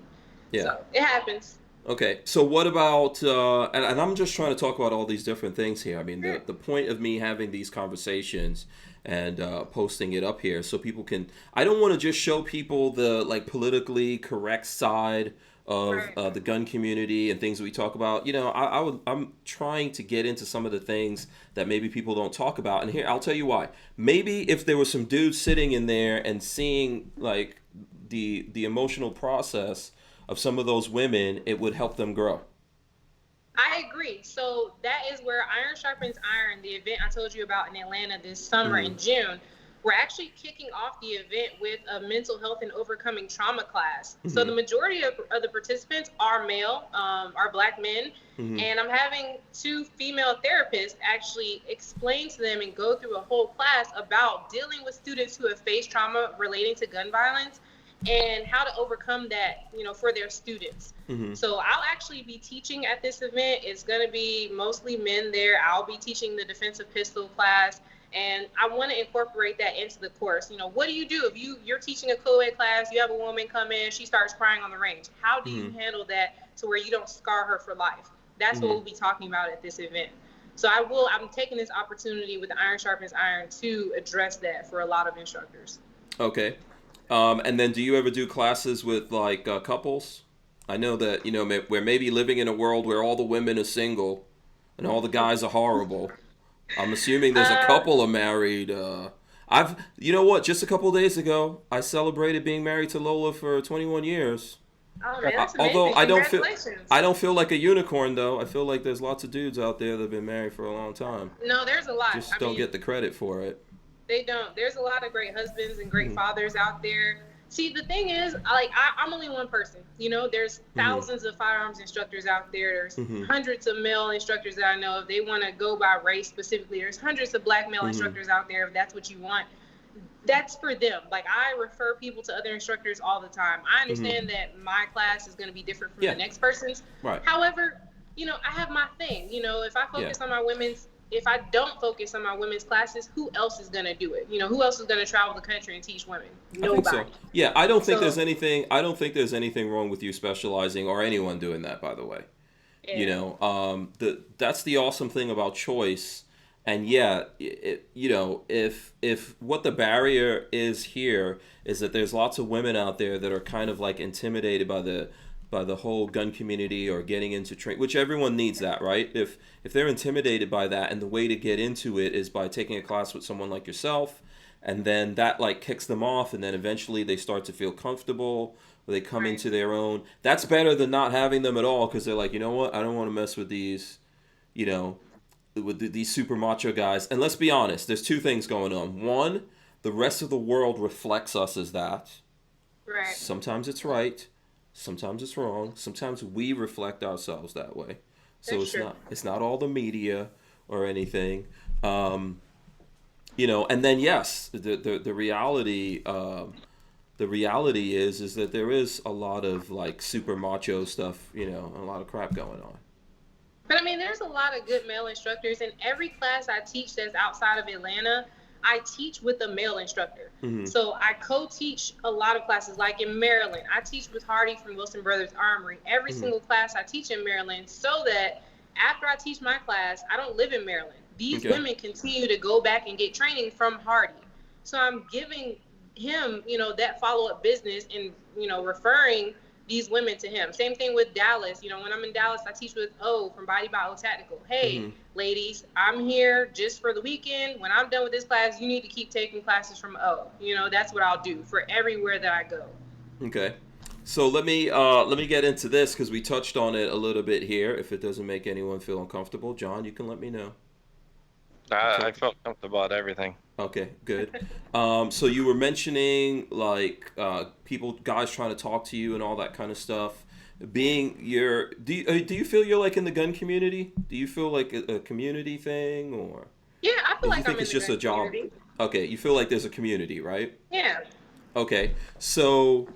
Yeah. So it happens. Okay, so what about, and I'm just trying to talk about all these different things here. I mean, the point of me having these conversations and posting it up here so people can, I don't want to just show people the politically correct side of the gun community and things that we talk about. I'm trying to get into some of the things that maybe people don't talk about. And here, I'll tell you why. Maybe if there was some dudes sitting in there and seeing the emotional process of some of those women, it would help them grow. I agree. So that is where Iron Sharpens Iron, the event I told you about in Atlanta this summer in June, we're actually kicking off the event with a mental health and overcoming trauma class. So the majority of the participants are male, are Black men, and I'm having 2 female therapists actually explain to them and go through a whole class about dealing with students who have faced trauma relating to gun violence and how to overcome that, for their students. Mm-hmm. So I'll actually be teaching at this event. It's going to be mostly men there. I'll be teaching the defensive pistol class, and I want to incorporate that into the course. What do you do if you're teaching a co-ed class, you have a woman come in, she starts crying on the range? How do you handle that to where you don't scar her for life? That's what we'll be talking about at this event. So I'm taking this opportunity with Iron Sharpens Iron to address that for a lot of instructors. Okay. And then do you ever do classes with like couples? I know that, we're maybe living in a world where all the women are single and all the guys are horrible. I'm assuming there's a couple of married. You know what? Just a couple of days ago, I celebrated being married to Lola for 21 years. Oh man, that's amazing. Although Congratulations. I don't feel like a unicorn though. I feel like there's lots of dudes out there that have been married for a long time. No, there's a lot. Just don't get the credit for it. They don't. There's a lot of great husbands and great fathers out there. See, the thing is, I'm only one person. There's thousands of firearms instructors out there. There's hundreds of male instructors that I know. If they want to go by race specifically, there's hundreds of black male instructors out there. If that's what you want, that's for them. Like, I refer people to other instructors all the time. I understand that my class is going to be different from the next person's. Right. However, I have my thing. If I focus on if I don't focus on my women's classes, who else is going to do it? Who else is going to travel the country and teach women? Nobody. I think so. Yeah, I don't think there's anything wrong with you specializing or anyone doing that, by the way. Yeah. That's the awesome thing about choice. And if what the barrier is here is that there's lots of women out there that are kind of like intimidated by the whole gun community or getting into training, which everyone needs that, right? If they're intimidated by that, and the way to get into it is by taking a class with someone like yourself, and then that like kicks them off, and then eventually they start to feel comfortable, or they come into their own. That's better than not having them at all, because they're like, you know what, I don't want to mess with these, with these super macho guys. And let's be honest, there's two things going on. One, the rest of the world reflects us as that. Right. Sometimes it's right. Sometimes it's wrong. Sometimes we reflect ourselves that way. So it's not all the media or anything. And then yes, the reality is that there is a lot of like super macho stuff, a lot of crap going on. But there's a lot of good male instructors, and every class I teach that's outside of Atlanta, I teach with a male instructor. So I co-teach a lot of classes. Like in Maryland, I teach with Hardy from Wilson Brothers Armory. Every single class I teach in Maryland, so that after I teach my class, I don't live in Maryland. These women continue to go back and get training from Hardy. So I'm giving him, that follow-up business and, referring these women to him. Same thing with Dallas. When I'm in Dallas, I teach with O from Body by O Tactical. Hey, ladies, I'm here just for the weekend. When I'm done with this class, you need to keep taking classes from O. That's what I'll do for everywhere that I go. Okay. So let me get into this, because we touched on it a little bit here. If it doesn't make anyone feel uncomfortable, John, you can let me know. I felt comfortable about everything. Okay, good. So you were mentioning like guys trying to talk to you and all that kind of stuff. Do you feel you're like in the gun community? Do you feel like a community thing, or? Yeah, I feel like I'm in it's the just a job? Community. Okay, you feel like there's a community, right? Yeah. Okay, so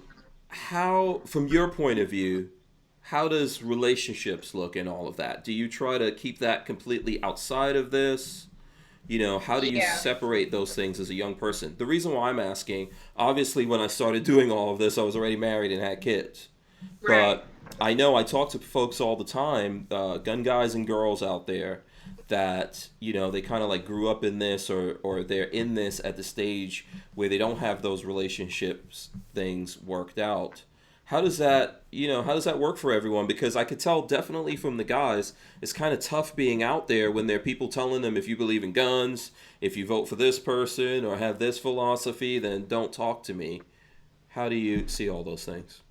how, from your point of view, how does relationships look in all of that? Do you try to keep that completely outside of this? How do you separate those things as a young person? The reason why I'm asking, obviously when I started doing all of this, I was already married and had kids. Right. But I know I talk to folks all the time, gun guys and girls out there, that, they kind of like grew up in this, or they're in this at the stage where they don't have those relationships things worked out. How does that work for everyone? Because I could tell definitely from the guys, it's kind of tough being out there when there are people telling them, if you believe in guns, if you vote for this person or have this philosophy, then don't talk to me. How do you see all those things?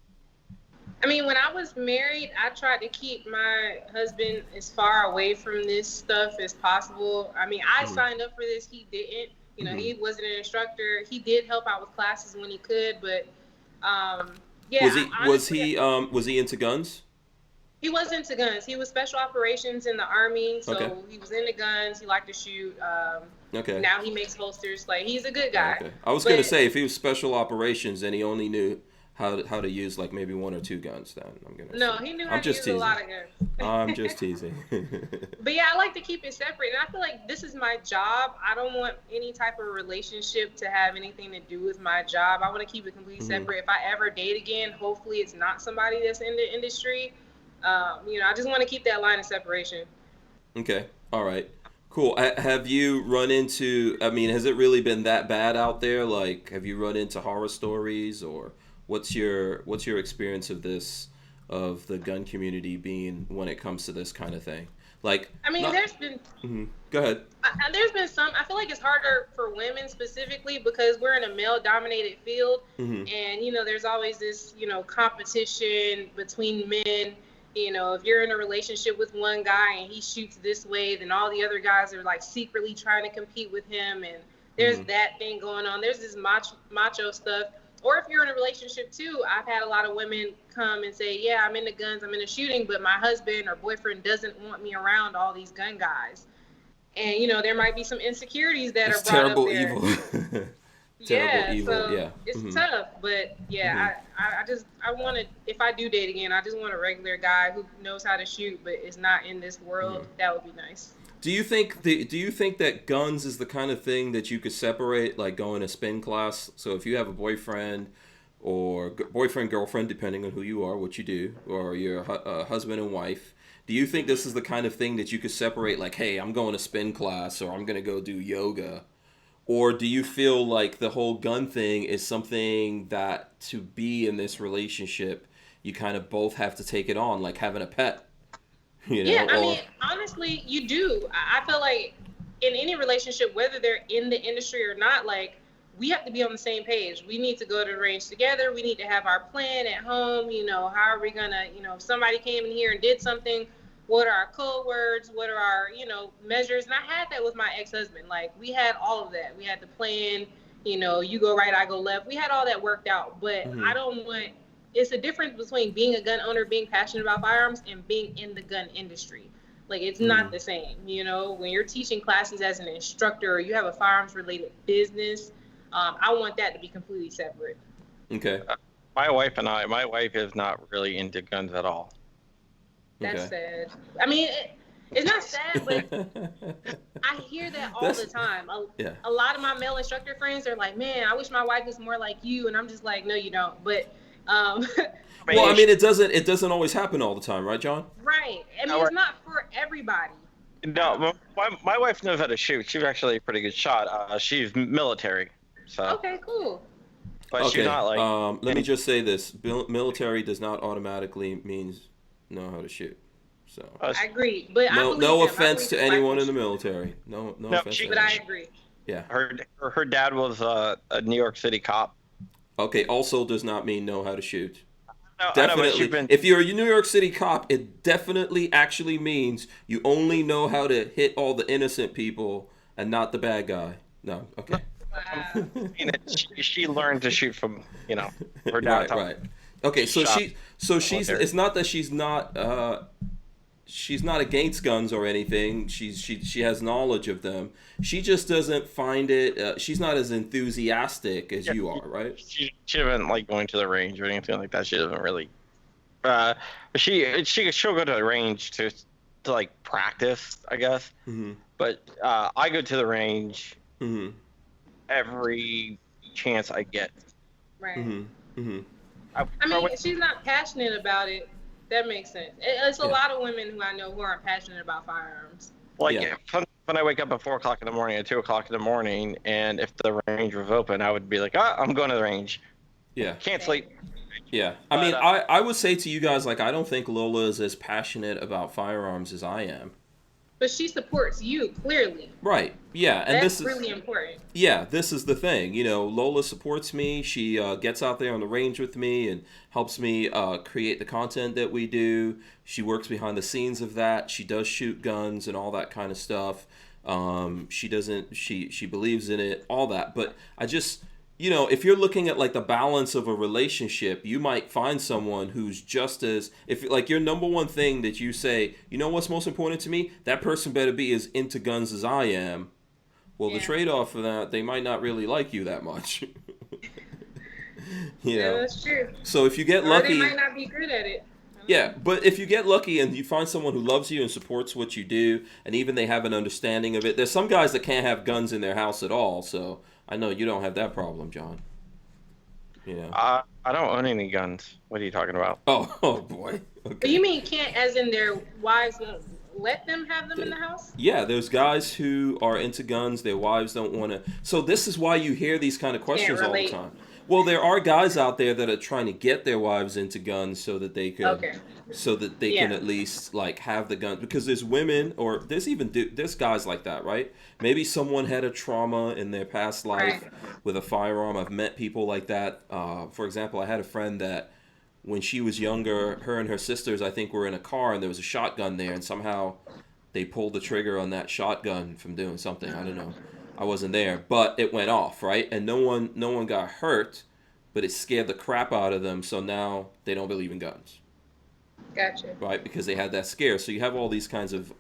When I was married, I tried to keep my husband as far away from this stuff as possible. I signed up for this. He didn't. He wasn't an instructor. He did help out with classes when he could, but yeah. Was he into guns? He was into guns. He was special operations in the Army, so he was into guns. He liked to shoot. Now he makes holsters. Like, he's a good guy. Okay. I was going to say, if he was special operations and he only knew how to use like maybe 1 or 2 guns. Then I'm gonna. No, say. he knew how I'm to just use teasing. a lot of guns. I'm just teasing. But yeah, I like to keep it separate. And I feel like this is my job. I don't want any type of relationship to have anything to do with my job. I want to keep it completely separate. If I ever date again, hopefully it's not somebody that's in the industry. I just want to keep that line of separation. Okay. All right. Cool. Have you run into, I mean, has it really been that bad out there? Like, have you run into horror stories, or what's your experience of the gun community being when it comes to this kind of thing? Like, I mean, there's been. Go ahead. There's been some. I feel like it's harder for women specifically because we're in a male-dominated field, and there's always this competition between men. If you're in a relationship with one guy and he shoots this way, then all the other guys are like secretly trying to compete with him, and there's that thing going on. There's this macho stuff. Or if you're in a relationship too, I've had a lot of women come and say, yeah, I'm into guns, I'm into shooting, but my husband or boyfriend doesn't want me around all these gun guys. And, there might be some insecurities that are brought up there. Evil. Terrible evil. So yeah. It's tough, but yeah, I want to, if I do date again, I just want a regular guy who knows how to shoot, but is not in this world. That would be nice. Do you think that guns is the kind of thing that you could separate, like going to spin class? So if you have a boyfriend or girlfriend, depending on who you are, what you do, or your husband and wife, do you think this is the kind of thing that you could separate, like, hey, I'm going to spin class, or I'm going to go do yoga? Or do you feel like the whole gun thing is something that to be in this relationship, you kind of both have to take it on, like having a pet? Yeah, I mean, honestly, you do. I feel like in any relationship, whether they're in the industry or not, like, we have to be on the same page. We need to go to the range together. We need to have our plan at home. How are we going to, if somebody came in here and did something, what are our code words? What are our, measures? And I had that with my ex-husband. Like, we had all of that. We had the plan, you go right, I go left. We had all that worked out. But I don't want, it's a difference between being a gun owner, being passionate about firearms, and being in the gun industry. Like, it's not the same. When you're teaching classes as an instructor, or you have a firearms-related business, I want that to be completely separate. Okay. My wife is not really into guns at all. That's sad. I mean, it's not sad, but I hear that all the time. A lot of my male instructor friends are like, man, I wish my wife was more like you. And I'm just like, no, you don't. But well, I mean, it doesn't always happen all the time, right, John? Right. I mean, it's not for everybody. No, my wife knows how to shoot. She's actually a pretty good shot. She's military. So. Okay, cool. But she's not like. Let me just say this: military does not automatically means know how to shoot. So I agree, but no offense to anyone in the military. No offense. But I agree. Yeah. Her dad was a New York City cop. Okay. Also does not mean know how to shoot. No, definitely. If you're a New York City cop, it definitely actually means you only know how to hit all the innocent people and not the bad guy. No. Okay. Wow. She learned to shoot from her dad. Right. Okay, so she's it's not that she's not against guns or anything. She has knowledge of them. She just doesn't find it. She's not as enthusiastic as you are, right? She doesn't like going to the range or anything like that. She doesn't really. She'll go to the range to like practice, I guess. Mm-hmm. But I go to the range every chance I get. Right. Mm-hmm. Mm-hmm. I mean, she's not passionate about it. That makes sense. It's a lot of women who I know who aren't passionate about firearms. Like, when I wake up at 4 o'clock in the morning or 2 o'clock in the morning, and if the range was open, I would be like, I'm going to the range. Yeah. Can't sleep. Yeah. I mean, I would say to you guys, like, I don't think Lola is as passionate about firearms as I am. But she supports you, clearly. Right. Yeah. And that's really important. Yeah, this is the thing. Lola supports me. She gets out there on the range with me and helps me create the content that we do. She works behind the scenes of that. She does shoot guns and all that kind of stuff. She believes in it, all that. But I just... if you're looking at like the balance of a relationship, you might find someone who's just as, if like your number one thing that you say, what's most important to me? That person better be as into guns as I am. Well, the trade-off for that, they might not really like you that much. You Yeah, know. that's true. So if you get Or lucky, they might not be good at it. yeah, but if you get lucky and you find someone who loves you and supports what you do, and even they have an understanding of it, there's some guys that can't have guns in their house at all. So I know you don't have that problem, John. You know. I don't own any guns. What are you talking about? Oh boy. But Okay. you mean can't, as in their wives won't let them have them in the house? Yeah, there's guys who are into guns. Their wives don't want to. So this is why you hear these kind of questions all the relate. time. Well, there are guys out there that are trying to get their wives into guns so that they could, Okay. so that they can at least like have the gun. Because there's women, or there's even there's guys like that, right? Maybe someone had a trauma in their past life with a firearm. I've met people like that. For example, I had a friend that when she was younger, her and her sisters, I think, were in a car and there was a shotgun there, and somehow they pulled the trigger on that shotgun from doing something. I don't know. I wasn't there, but it went off, right? And no one got hurt, but it scared the crap out of them. So now they don't believe in guns, Gotcha. right? Because they had that scare. So you have all these kinds of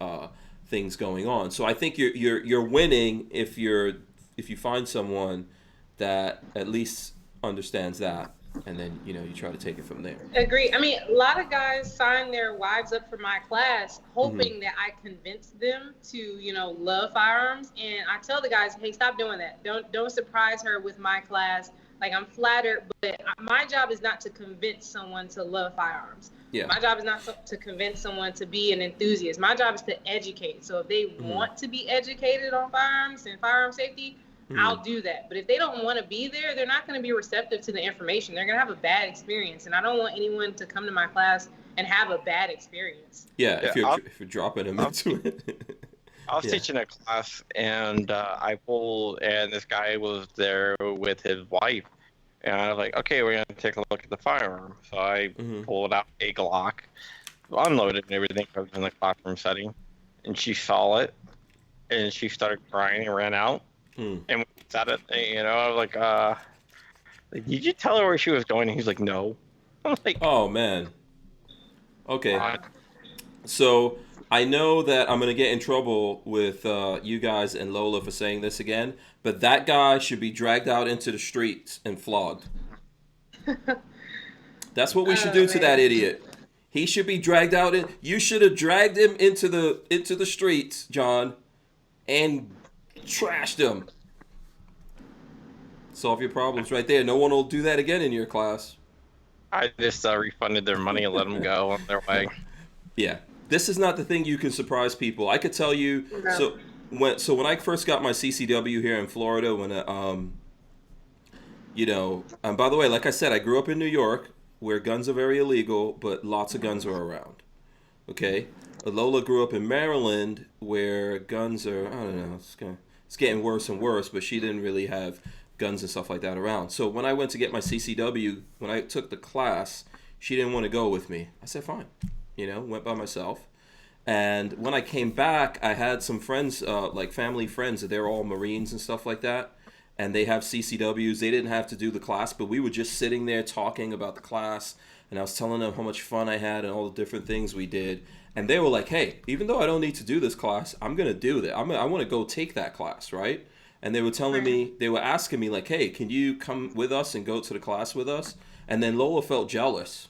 things going on. So I think you're winning if you find someone that at least understands that, and then you try to take it from there. Agree. I mean, a lot of guys sign their wives up for my class, hoping that I convince them to, love firearms. And I tell the guys, hey, stop doing that. Don't surprise her with my class. Like, I'm flattered, but my job is not to convince someone to love firearms. Yeah. My job is not to convince someone to be an enthusiast. My job is to educate. So if they want to be educated on firearms and firearm safety, I'll do that. But if they don't want to be there, they're not going to be receptive to the information. They're going to have a bad experience. And I don't want anyone to come to my class and have a bad experience. Yeah, if you're dropping them into it. I was teaching a class, and and this guy was there with his wife. And I was like, okay, we're going to take a look at the firearm. So I pulled out a Glock, unloaded and everything. I was in the classroom setting. And she saw it, and she started crying and ran out. And we sat at, I was like, did you tell her where she was going? And he's like, no. I'm like, oh man. Okay. So I know that I'm gonna get in trouble with you guys and Lola for saying this again, but that guy should be dragged out into the streets and flogged. That's what we should do to that idiot. He should be dragged out. You should have dragged him into the streets, John, and trashed him. Solve your problems right there. No one will do that again in your class. I just refunded their money and let them go on their way. Yeah. This is not the thing you can surprise people. I could tell you. So when I first got my CCW here in Florida, by the way, like I said, I grew up in New York, where guns are very illegal, but lots of guns are around. Okay. Lola grew up in Maryland, where guns are, I don't know, it's getting worse and worse, but she didn't really have guns and stuff like that around. So when I went to get my CCW, when I took the class, she didn't want to go with me. I said, fine. Went by myself. And when I came back, I had some friends, like family friends, they're all Marines and stuff like that. And they have CCWs. They didn't have to do the class, but we were just sitting there talking about the class. And I was telling them how much fun I had and all the different things we did. And they were like, hey, even though I don't need to do this class, I'm going to do that. I want to go take that class, right? And they were telling me, they were asking me like, hey, can you come with us and go to the class with us? And then Lola felt jealous,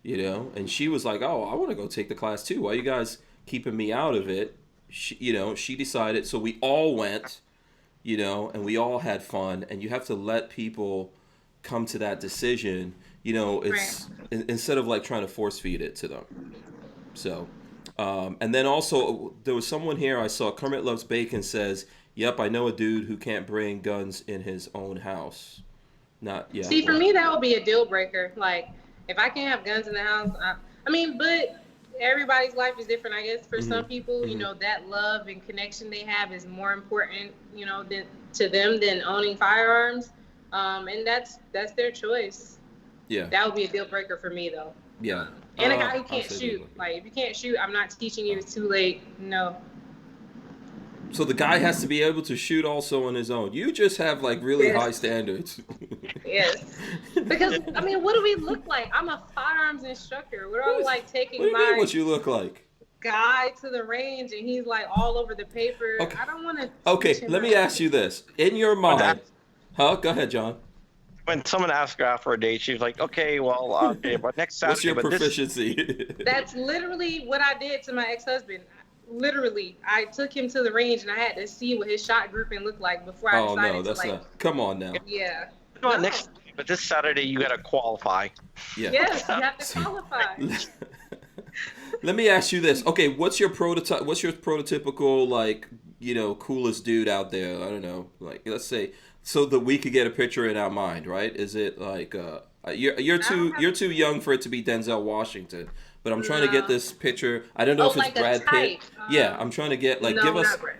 and she was like, oh, I want to go take the class too. Why are you guys keeping me out of it? She decided. So we all went, and we all had fun. And you have to let people come to that decision. It's instead of like trying to force feed it to them. So, and then also there was someone here I saw, Kermit Loves Bacon says, yep, I know a dude who can't bring guns in his own house. See, for me, that would be a deal breaker. Like, if I can't have guns in the house, but everybody's life is different, I guess. For some people, that love and connection they have is more important, to them than owning firearms. And that's their choice. Yeah. That would be a deal breaker for me, though. Yeah. And a guy who can't shoot. Like, if you can't shoot, I'm not teaching you. It's too late. No. So the guy has to be able to shoot also on his own. You just have like really high standards. Yes. Because, what do we look like? I'm a firearms instructor. We're all like taking what you look like? Guy to the range and he's like all over the paper. Okay. I don't want to. Okay, let me ask you this. In your mind. Go ahead, John. when someone asked her out for a date, she was like, "Okay, well, okay, but next Saturday." What's your but proficiency? That's literally what I did to my ex-husband. Literally, I took him to the range and I had to see what his shot grouping looked like before I Oh decided no, to that's like. not. Come on now. Yeah. Well, No. next, but this Saturday you gotta qualify. Yeah. Yes, you have to qualify. Let me ask you this. Okay, what's your prototype? What's your prototypical like coolest dude out there? I don't know. Like let's say so that we could get a picture in our mind, right? Is it like you're too young for it to be Denzel Washington, but I'm trying to get No. this picture. I don't know if it's like a Brad Pitt. type. Yeah, I'm trying to get like no, give us not Brad.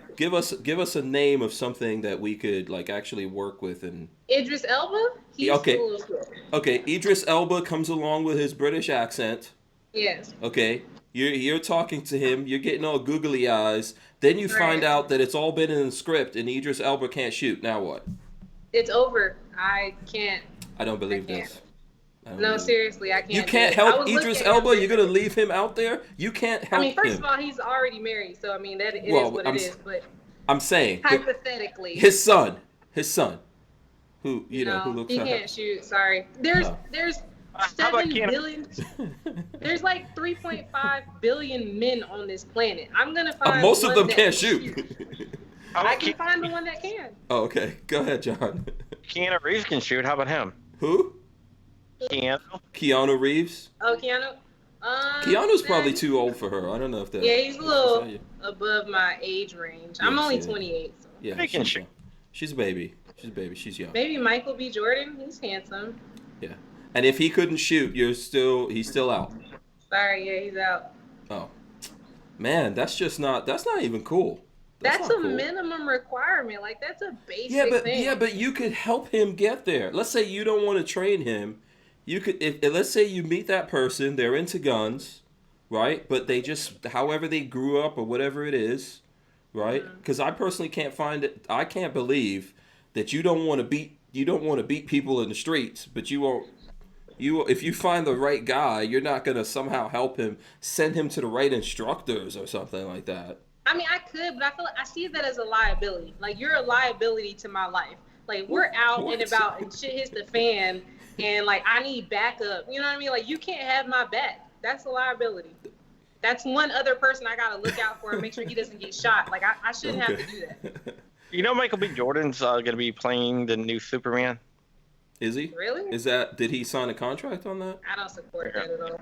give us a name of something that we could like actually work with and. Idris Elba. He's Okay. a little cool. Okay, Idris Elba comes along with his British accent. Yes. Okay, you're talking to him. You're getting all googly eyes. Then you find Right. out that it's all been in the script, and Idris Elba can't shoot. Now what? It's over. I can't. I don't believe I can't. this. I don't No, believe it. seriously, I can't. You do can't it. I help was Idris looking at Elba. him- You're gonna leave him out there. You can't help I mean, first him. of all, he's already married, so I mean that it is Well, what I'm it s- is. But I'm saying hypothetically, his son, who who no, looks he like can't shoot. Sorry. There's No. there's How about 7 billion. There's like 3.5 billion men on this planet. I'm gonna find most of one them that can't can shoot. I can find the one that can. Oh, okay. Go ahead, John. Keanu Reeves can shoot. How about him? Who? Keanu. Keanu Reeves. Oh, Keanu. Keanu's probably then- too old for her. I don't know if that. Yeah, he's a if little that's how you- above my age range. I'm Yes, only yeah. 28. So. Yeah, He can shoot. She's a baby. She's a baby. She's young. Maybe Michael B. Jordan. He's handsome. Yeah. And if he couldn't shoot, he's still out. Sorry, yeah, he's out. Oh. Man, that's not even cool. That's not a cool. minimum requirement. Like that's a basic thing. Yeah, but you could help him get there. Let's say you don't want to train him. You could if let's say you meet that person, they're into guns, right? But they just however they grew up or whatever it is, right? Because I personally can't find it. I can't believe that you don't want to beat people in the streets, but you won't. If you find the right guy, you're not gonna somehow help him, send him to the right instructors or something like that. I mean, I could, but I feel like I see that as a liability. Like you're a liability to my life. Like we're out What? and about and shit hits the fan, and like I need backup. You know what I mean? Like you can't have my back. That's a liability. That's one other person I gotta look out for and make sure he doesn't get shot. Like I shouldn't have to do that. You know Michael B. Jordan's gonna be playing the new Superman. Is he? Really? Did he sign a contract on that? I don't support that at all.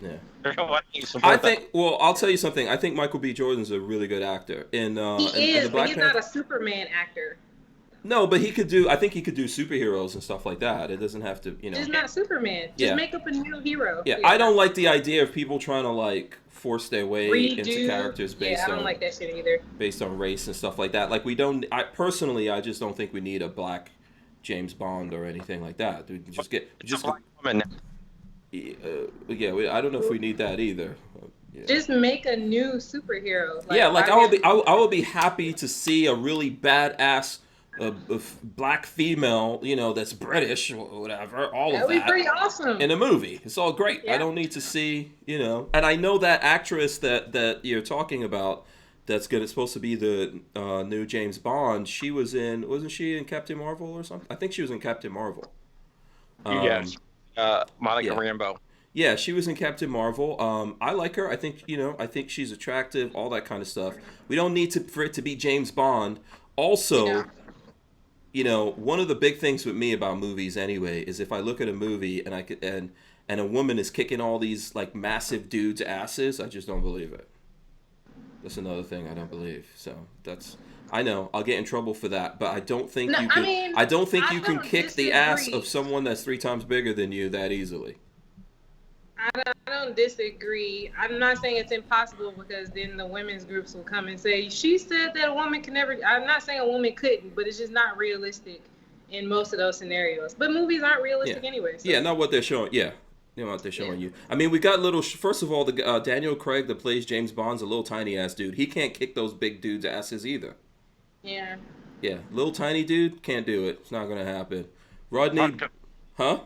Yeah. Why don't you support I that? think. Well, I'll tell you something. I think Michael B. Jordan's a really good actor. He in is, the but Black he's Panther. not a Superman actor. No, but he could do. I think he could do superheroes and stuff like that. It doesn't have to, Just not Superman. Just Yeah. make up a new hero. Yeah, I don't like the idea of people trying to like force their way into Redo. characters based Yeah, I don't on like that shit either. based on race and stuff like that. Like we don't. I just don't think we need a black James Bond or anything like that. We can just It's a black woman now. I don't know if we need that either. Yeah. Just make a new superhero. I will be happy to see a really badass black female, that's British or whatever, all That of would be that pretty awesome. in a movie. It's all great. I Yeah. don't need to see, and I know that actress that you're talking about that's supposed to be the new James Bond. Wasn't she in Captain Marvel or something? I think she was in Captain Marvel. Yes. Monica yeah. Rambeau. Yeah, she was in Captain Marvel. I like her. I think she's attractive, all that kind of stuff. We don't need for it to be James Bond. Also, one of the big things with me about movies anyway is if I look at a movie and a woman is kicking all these like massive dudes' asses, I just don't believe it. That's another thing I don't believe. So I know I'll get in trouble for that, but I don't think you can. I don't think you can don't kick the ass disagree. of someone that's 3 times bigger than you that easily. I don't disagree. I'm not saying it's impossible because then the women's groups will come and say, she said that a woman can never. I'm not saying a woman couldn't, but it's just not realistic in most of those scenarios. But movies aren't realistic anyway. So. Yeah, not what they're showing. Yeah. You know what they're showing you. I mean, we got first of all, the Daniel Craig that plays James Bond's a little tiny ass dude. He can't kick those big dudes' asses either. Yeah. Yeah, little tiny dude can't do it. It's not gonna happen. Rodney, huh?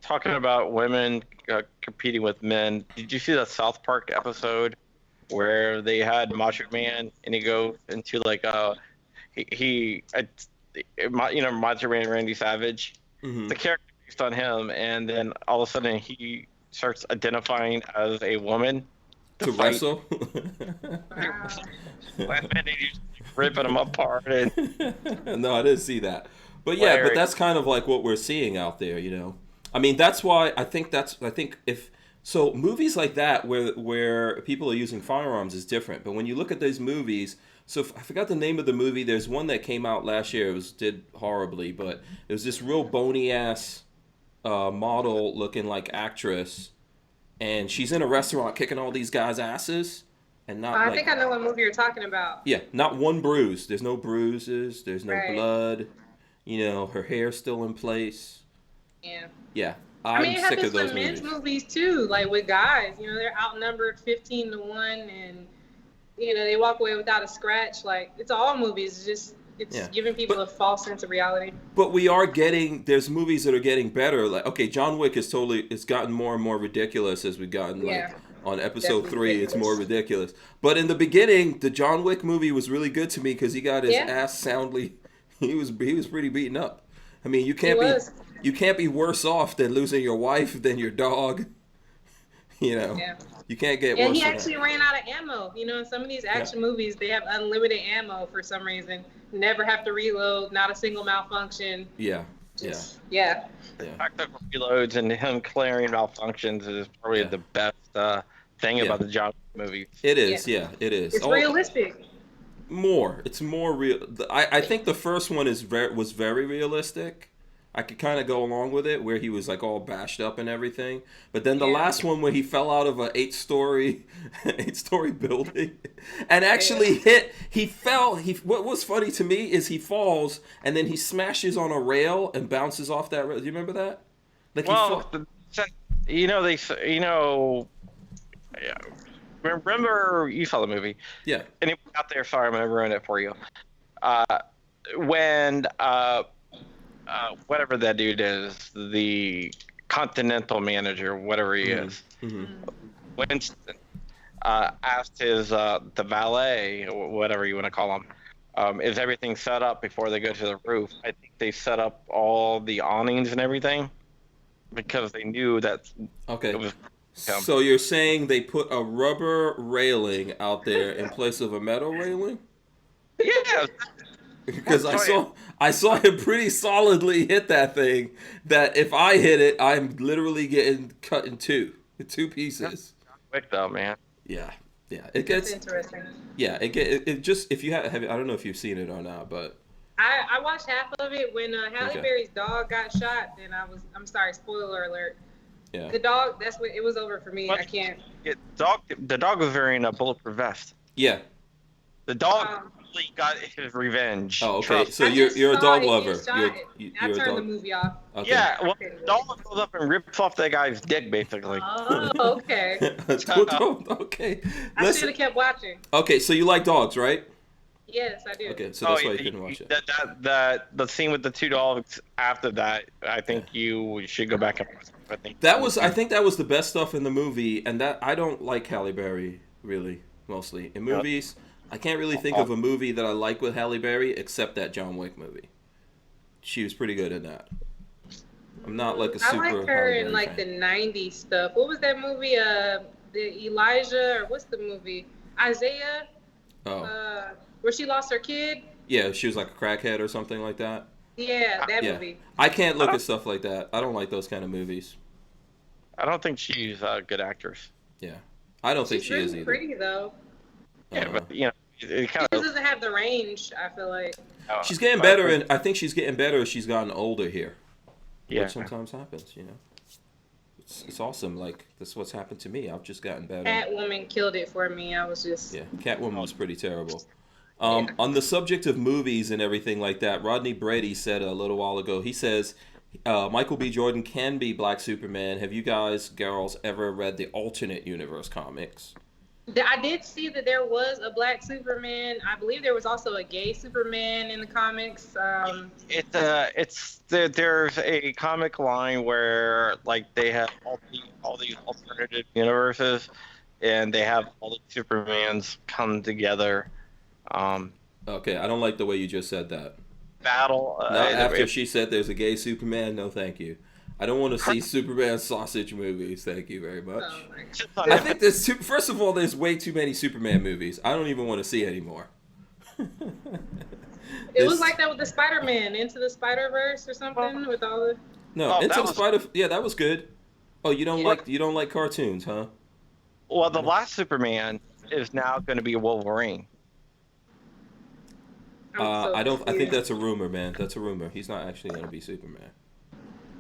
Talking about women competing with men. Did you see that South Park episode where they had Macho Man and he goes into like Macho Man Randy Savage, the character based on him, and then all of a sudden he starts identifying as a woman To fight. wrestle. Wow. Last minute he's ripping them apart, and No, I didn't see that. But yeah, but Larry. that's kind of like what we're seeing out there, you know. I mean, that's why I think if so movies like that where people are using firearms is different. But when you look at those movies, so I forgot the name of the movie. There's one that came out last year. Did horribly, but it was this real bony ass model looking like actress, and she's in a restaurant kicking all these guys' asses, and not I like think I know what movie you're talking about. yeah, not one bruise. There's no bruises. There's no Right. blood. You know, her hair's still in place. Yeah. Yeah, I I'm mean, it sick happens of those with men's movies. movies too, like with guys. You know, they're outnumbered 15-1, and you know they walk away without a scratch. Like it's all movies. It's Yeah. giving people a false sense of reality. But we are getting. There's movies that are getting better. Like okay, John Wick it's gotten more and more ridiculous as we've gotten like Yeah. on episode Definitely 3. It's more ridiculous. But in the beginning, the John Wick movie was really good to me because he got his Yeah. ass soundly. He was pretty beaten up. I mean, He was. you can't be worse off than losing your wife than your dog. You know, Yeah. you can't get And worse he than actually that. ran out of ammo. You know, in some of these action movies, they have unlimited ammo for some reason. Never have to reload. Not a single malfunction. Yeah, Yeah. the fact of reloads and him clearing malfunctions is probably the best thing Yeah. about the John Wick movies. it is. Yeah, it is. It's realistic. It's more real. I think the first one was very realistic. I could kind of go along with it, where he was like all bashed up and everything. But then the Yeah. last one, where he fell out of an 8-story building, and actually hit. He fell. What was funny to me is he falls and then he smashes on a rail and bounces off that rail. Do you remember that? Like Well, yeah. Remember, you saw the movie. yeah. Anyone out there, sorry, I'm going to ruin it for you. When whatever that dude is, the continental manager, whatever he is, Winston, asked his the valet, or whatever you want to call him, is everything set up before they go to the roof? I think they set up all the awnings and everything because they knew that Okay. it was. So you're saying they put a rubber railing out there in place of a metal railing? Yeah, Because I saw him pretty solidly hit that thing. That if I hit it, I'm literally getting cut in two pieces. quick though, man. Yeah. It That's gets interesting. it just if you have I don't know if you've seen it or not, but I watched half of it when Halle Okay. Berry's dog got shot. Then I'm sorry, spoiler alert. yeah. The dog, that's when it was over for me. What? I can't. The dog was wearing a bulletproof vest. Yeah. The dog Um, really got his revenge. Oh, okay. Trust. So I you're just a saw dog it lover. get shot. You're I a turned the dog. movie off. Okay. Yeah, well, Okay. the dog goes up and rips off that guy's dick, basically. Oh, okay. Okay. I should Listen. have kept watching. Okay, so you like dogs, right? Yes, I do. Okay, so that's why you couldn't watch it. The scene with the two dogs after that, I think you should go back and watch it. I think that was the best stuff in the movie, and that I don't like Halle Berry really mostly in movies. I can't really think of a movie that I like with Halle Berry except that John Wick movie. She was pretty good in that. I'm not like a super. I like her Halle in Berry like fan. the '90s stuff. What was that movie? The Elijah or what's the movie? Isaiah. Oh, Where she lost her kid. yeah, she was like a crackhead or something like that. Yeah, that Yeah, movie. I can't look at stuff like that. I don't like those kind of movies. I don't think she's a good actress. Yeah, I don't think She's she really is either. pretty though. Yeah, but it She kind just of. doesn't have the range. I feel like. She's getting better, and I think she's getting better as she's gotten older here. Yeah. Which sometimes happens, you know. It's awesome. Like, this is what's happened to me. I've just gotten better. Catwoman killed it for me. I was just. Yeah, Catwoman was pretty terrible. On the subject of movies and everything like that, Rodney Brady said a little while ago, he says, Michael B. Jordan can be Black Superman. Have you guys, girls, ever read the alternate universe comics? I did see that there was a Black Superman. I believe there was also a gay Superman in the comics. There's a comic line where like they have all these alternative universes, and they have all the Supermans come together. Okay, I don't like the way you just said that. battle. Not after she said there's a gay Superman. No, thank you. I don't want to see Superman sausage movies. Thank you very much. Oh my I think there's first of all, there's way too many Superman movies. I don't even want to see anymore. It was like that with the Spider-Man, Into the Spider-Verse or something with all the. No, Into the Spider. Yeah, that was good. Oh, you don't like cartoons, huh? Well, the last Superman is now going to be Wolverine. I think that's a rumor, man. That's a rumor. He's not actually going to be Superman.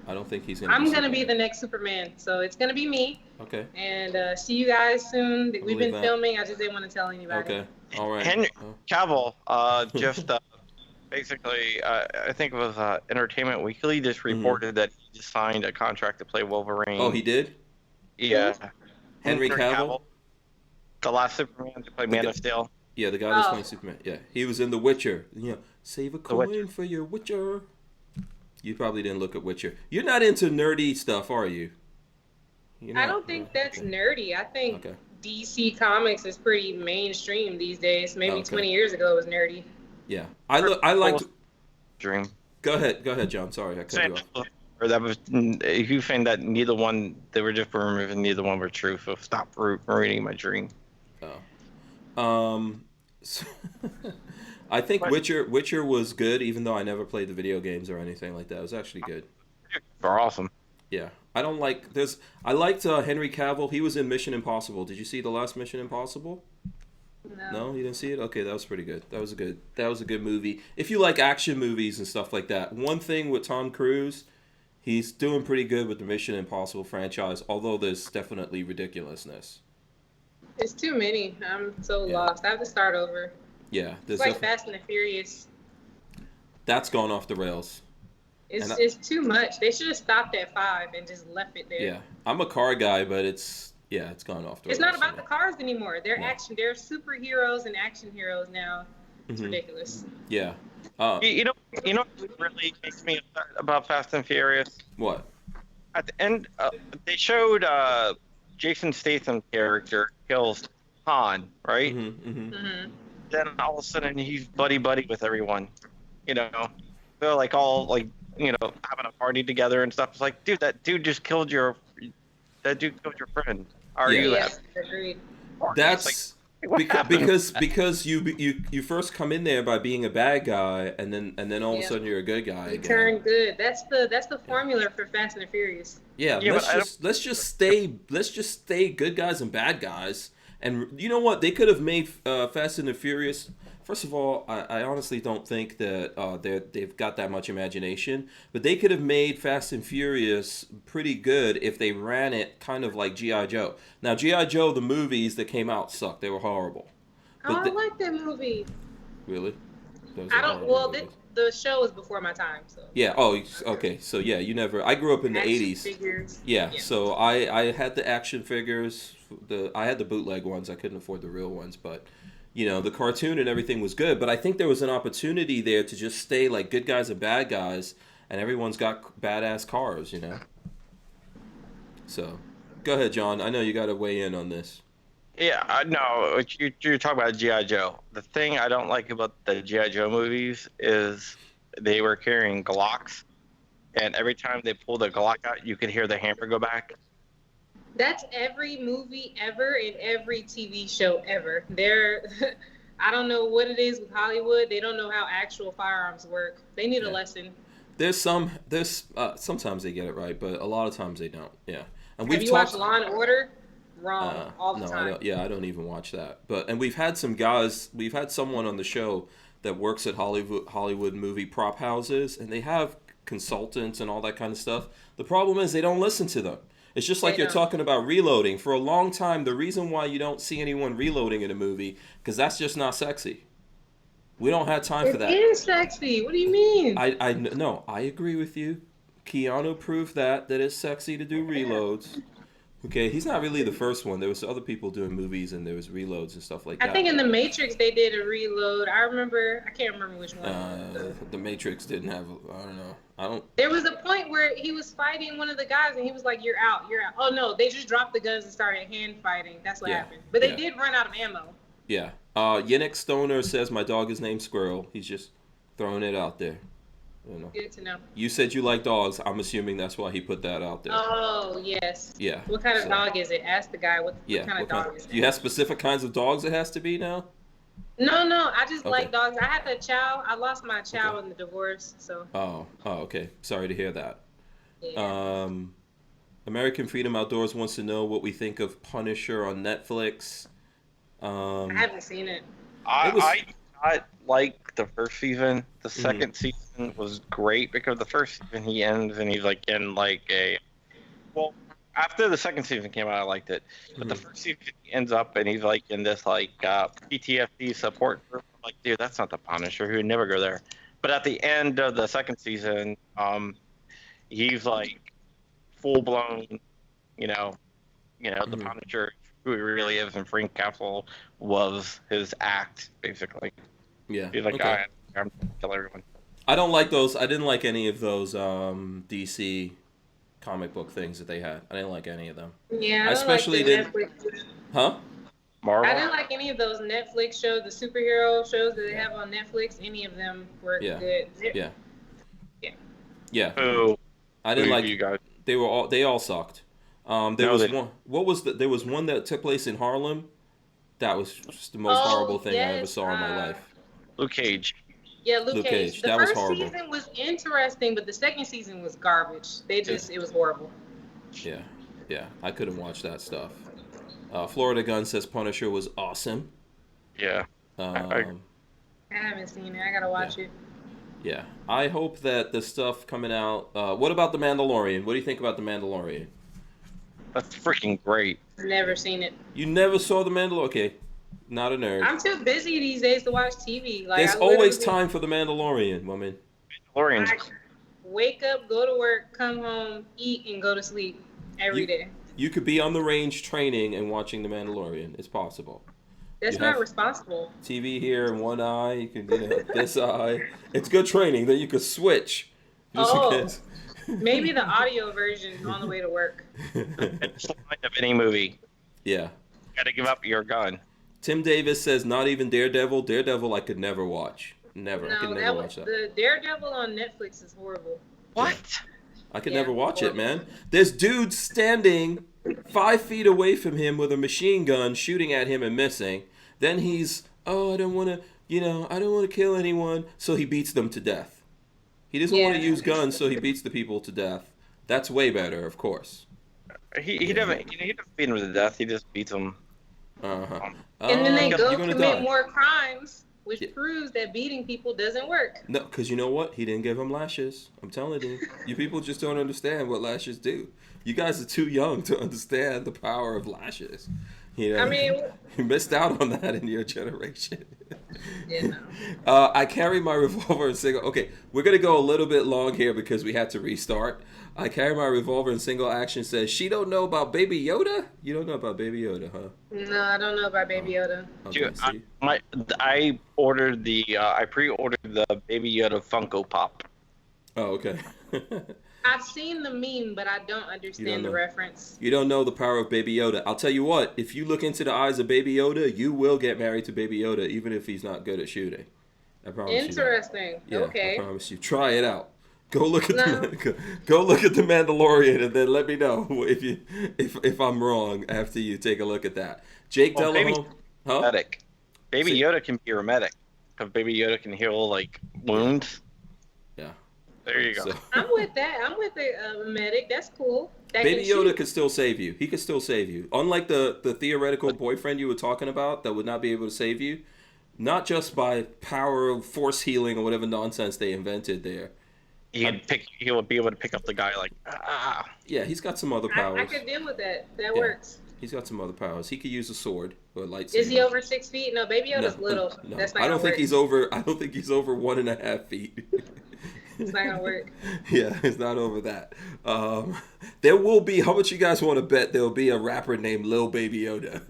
I don't think he's going to. I'm going to be the next Superman, so it's going to be me. Okay. And see you guys soon. We've been filming. I just didn't want to tell anybody. Okay. All right. Henry Cavill just basically, I think it was Entertainment Weekly just reported that he just signed a contract to play Wolverine. Oh, he did? Yeah. Henry Cavill? The last Superman to play Man of Steel. Yeah, the guy that's playing Superman. Yeah, he was in The Witcher. You know, save a coin for your Witcher. You probably didn't look at Witcher. You're not into nerdy stuff, are you? I don't think that's nerdy. I think DC Comics is pretty mainstream these days. Maybe 20 years ago it was nerdy. Yeah, I liked Dream. Go ahead, John. Sorry, I cut you off. Or that was you saying that neither one, they were just rumors and neither one were true. So stop reading my dream. So I think Witcher was good, even though I never played the video games or anything like that. It was actually good. They're awesome. Yeah, I don't like I liked Henry Cavill. He was in Mission Impossible. Did you see the last Mission Impossible? No, you didn't see it? Okay, that was pretty good. That was a good movie. If you like action movies and stuff like that. One thing with Tom Cruise, he's doing pretty good with the Mission Impossible franchise, although there's definitely ridiculousness. It's too many. I'm so lost. I have to start over. Yeah. It's like Fast and the Furious. That's gone off the rails. It's too much. They should have stopped at 5 and just left it there. Yeah. I'm a car guy, but it's gone off the rails. It's not about the cars anymore. They're They're superheroes and action heroes now. It's ridiculous. Yeah. You know what really makes me upset about Fast and Furious? What? At the end, they showed Jason Statham's character kills Han, right? Then all of a sudden he's buddy with everyone. You know, they're like all like, you know, having a party together and stuff. It's like, dude, that dude killed your friend. Agreed. That's because you first come in there by being a bad guy, and then all of a sudden you're a good guy. You turn good. That's the formula for Fast and the Furious. Yeah, let's just stay good guys and bad guys. And you know what? They could have made Fast and the Furious. First of all, I honestly don't think that they've got that much imagination. But they could have made Fast and Furious pretty good if they ran it kind of like G.I. Joe. Now, G.I. Joe, the movies that came out sucked. They were horrible. But I like that movie. Really? I don't. Well, the show was before my time. So. Yeah. Oh, okay. So yeah, you never. I grew up in the '80s. Figures. Yeah. So I had the action figures. I had the bootleg ones. I couldn't afford the real ones, but you know, the cartoon and everything was good. But I think there was an opportunity there to just stay like good guys and bad guys, and everyone's got badass cars, you know. So, go ahead, John. I know you got to weigh in on this. Yeah, no, you're talking about G.I. Joe. The thing I don't like about the G.I. Joe movies is they were carrying Glocks, and every time they pulled a Glock out, you could hear the hammer go back. That's every movie ever and every TV show ever. I don't know what it is with Hollywood. They don't know how actual firearms work. They need a lesson. Sometimes they get it right, but a lot of times they don't. Yeah. And Have you watched Law and Order? Wrong all the time. I don't even watch that. And we've had someone on the show that works at Hollywood movie prop houses, and they have consultants and all that kind of stuff. The problem is they don't listen to them. It's just like you're talking about reloading. For a long time, the reason why you don't see anyone reloading in a movie, because that's just not sexy. We don't have time for that. It is sexy. What do you mean? No, I agree with you. Keanu proved that it's sexy to do reloads. Okay, he's not really the first one. There was other people doing movies, and there was reloads and stuff like that. I think in The Matrix they did a reload. I can't remember which one. The Matrix didn't have. I don't. There was a point where he was fighting one of the guys, and he was like, "You're out. You're out." Oh no, they just dropped the guns and started hand fighting. That's what happened. But they did run out of ammo. Yeah. Yannick Stoner says my dog is named Squirrel. He's just Throwing it out there. You know. Good to know. You said you like dogs. I'm assuming that's why he put that out there. Oh, yes. Yeah. What kind of dog is it? Ask the guy what kind of dog is it. Do you have specific kinds of dogs it has to be now? No. I just like dogs. I had a chow. I lost my chow in the divorce, so. Oh, okay. Sorry to hear that. Yeah. American Freedom Outdoors wants to know what we think of Punisher on Netflix. I haven't seen it. I like the first season. The second season was great because the first season he ends and he's like in like after the second season came out, I liked it. But the first season he ends up and he's like in this like PTSD support group. I'm like, dude, that's not the Punisher. He would never go there. But at the end of the second season, he's like full blown, the Punisher, who he really is, and Frank Castle was his act, basically. Yeah. He's like, I'm gonna kill everyone. I don't like those. I didn't like any of those DC comic book things that they had. I didn't like any of them. Yeah, I especially didn't. Huh? Marvel? I didn't like any of those Netflix shows, the superhero shows that they have on Netflix. Any of them were good. Yeah. Who? I didn't like you guys. They all sucked. There was one that took place in Harlem. That was just the most horrible thing I ever saw in my life. Luke Cage. Yeah, Luke Cage. The that was first horrible. season was interesting, but the second season was garbage. It was horrible. Yeah. I couldn't watch that stuff. Florida Gun says Punisher was awesome. Yeah. I haven't seen it. I gotta watch it. Yeah. I hope that the stuff coming out. What about The Mandalorian? What do you think about The Mandalorian? That's freaking great. Never seen it. You never saw The Mandalorian? Okay. Not a nerd. I'm too busy these days to watch TV. There's always time for The Mandalorian, woman. Mandalorian's wake up, go to work, come home, eat, and go to sleep every day. You could be on the range training and watching The Mandalorian. It's possible. That's not responsible. TV here in one eye. You can this eye. It's good training. Then you could switch. Just in case. Maybe the audio version on the way to work. It's the point of any movie. Yeah. You gotta give up your gun. Tim Davis says not even Daredevil. Daredevil I could never watch. Never. No, I could never watch that. The Daredevil on Netflix is horrible. What? I could never watch it, man. There's dudes standing 5 feet away from him with a machine gun shooting at him and missing. Then he's, I don't want to kill anyone. So he beats them to death. He doesn't want to use guns, so he beats the people to death. That's way better, of course. He doesn't beat them to death. He just beats them. Uh-huh. And then they go commit more crimes, which proves that beating people doesn't work. No, because you know what? He didn't give him lashes. I'm telling you. You people just don't understand what lashes do. You guys are too young to understand the power of lashes. You missed out on that in your generation. Yeah, no. I carry my revolver and single. Okay, we're gonna go a little bit long here because we had to restart. I carry my revolver in single action. Says she don't know about Baby Yoda. You don't know about Baby Yoda, huh? No, I don't know about Baby Yoda. Okay, I ordered I pre-ordered the Baby Yoda Funko Pop. Oh, okay. I've seen the meme, but I don't understand the reference. You don't know the power of Baby Yoda. I'll tell you what, if you look into the eyes of Baby Yoda, you will get married to Baby Yoda, even if he's not good at shooting. I promise you. Interesting. Yeah, okay. I promise you. Try it out. Go look at go look at the Mandalorian and then let me know if I'm wrong after you take a look at that. Jake Delahome. Medic. Baby Yoda can be your medic because Baby Yoda can heal like wounds. Yeah. There you go. So, I'm with that. I'm with a medic. That's cool. Baby Yoda could still save you. He could still save you. Unlike the theoretical boyfriend you were talking about that would not be able to save you, not just by power of force healing or whatever nonsense they invented there. He would be able to pick up the guy like Yeah, he's got some other powers. I could deal with that. That works. He's got some other powers. He could use a sword or a lightsaber. Is he over 6 feet? No, Baby Yoda's little. No. That's not I don't gonna think work. he's over. I don't think he's over 1.5 feet. It's not gonna work. Yeah, it's not over that. There will be. How much you guys want to bet there will be a rapper named Lil Baby Yoda?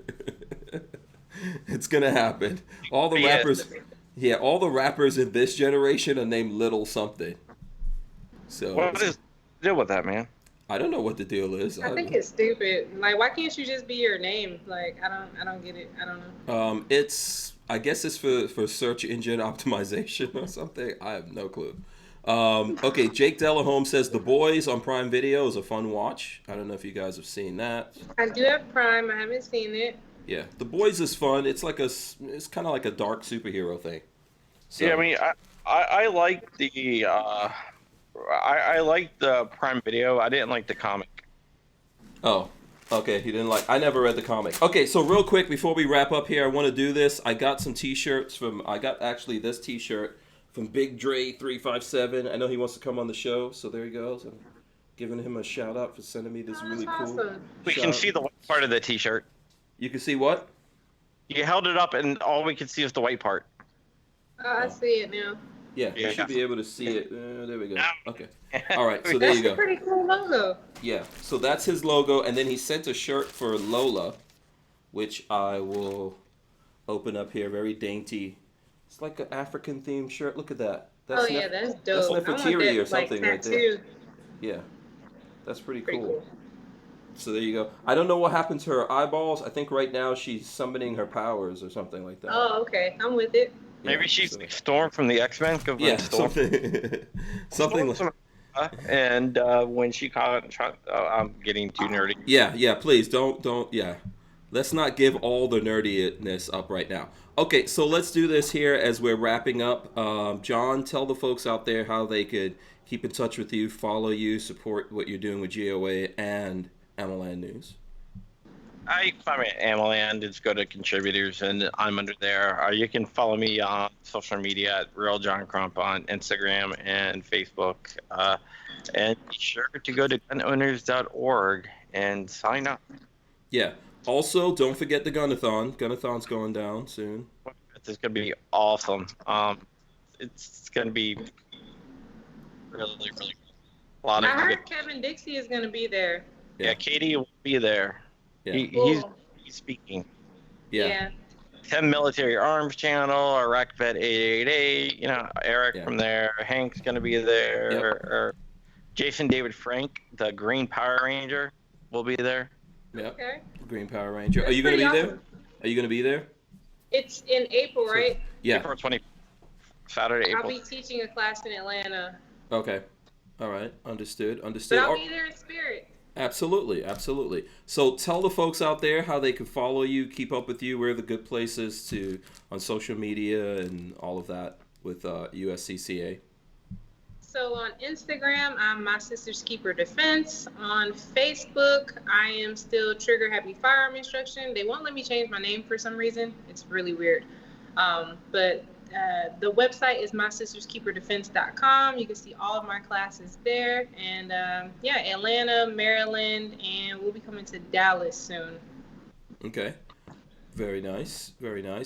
It's gonna happen. All the rappers. Yeah, all the rappers in this generation are named Little something. So what is the deal with that, man? I don't know what the deal is. I think it's stupid. Like, why can't you just be your name? Like, I don't get it. I don't know. I guess it's for search engine optimization or something. I have no clue. Okay, Jake Delahome says The Boys on Prime Video is a fun watch. I don't know if you guys have seen that. I do have Prime. I haven't seen it. Yeah, The Boys is fun. It's kind of like a dark superhero thing. So, Yeah, I mean, I like the I like the Prime Video. I didn't like the comic. Oh, okay. You didn't like. I never read the comic. Okay, so real quick before we wrap up here, I want to do this. I got some T-shirts from. I got actually this T-shirt from Big Dre 357. I know he wants to come on the show, so there he goes. I'm giving him a shout out for sending me this really cool. Awesome. We can see the white part of the T-shirt. You can see what? You held it up, and all we could see is the white part. Oh, I see it now. Yeah, you Yeah. should be able to see it. There we go. Okay. All right, so there That's you go. a pretty cool logo. Yeah, so that's his logo, and then he sent a shirt for Lola, which I will open up here. Very dainty. It's like an African themed shirt. Look at that. Oh yeah, that's dope. That's I want Nefertiti that, or something like, right there. tattoo. Yeah, that's pretty Pretty cool. cool. So there you go. I don't know what happened to her eyeballs. I think right now she's summoning her powers or something like that. Oh, okay. I'm with it. Maybe Yeah, she's so- like Storm from the X-Men. Yeah, Storm. something like. And when she caught, I'm getting too nerdy. Yeah, please don't. Yeah, let's not give all the nerdiness up right now. Okay, so let's do this here as we're wrapping up. John, tell the folks out there how they could keep in touch with you, follow you, support what you're doing with GOA and Amaland News. You can find me at Amaland. Just go to contributors, and I'm under there. You can follow me on social media at Real John Crump on Instagram and Facebook. And be sure to go to gunowners.org and sign up. Yeah. Also, don't forget the Gunathon. Gunathon's going down soon. This is going to be awesome. It's going to be really, really cool. A lot I of heard Kevin Dixie is gonna be there. Yeah, Katie will be there. Yeah. Cool. He's speaking. Yeah. 10 Military Arms Channel, Iraq Vet 888, Eric Yeah. from there. Hank's going to be there. Yep. Or Jason David Frank, the Green Power Ranger, will be there. Yep. Okay. Green Power Ranger. Are That's you going to be pretty there? awesome. Are you going to be there? It's in April, right? Yeah. April 20, Saturday, I'll April. be teaching a class in Atlanta, Okay. All right. Understood. but I'll be there in spirit. Absolutely. So tell the folks out there how they can follow you, keep up with you, where are the good places to on social media and all of that with USCCA. So on Instagram, I'm My Sister's Keeper Defense. On Facebook, I am still Trigger Happy Firearm Instruction. They won't let me change my name for some reason. It's really weird. But the website is mysisterskeeperdefense.com. You can see all of my classes there. And Atlanta, Maryland, and we'll be coming to Dallas soon. Okay. Very nice.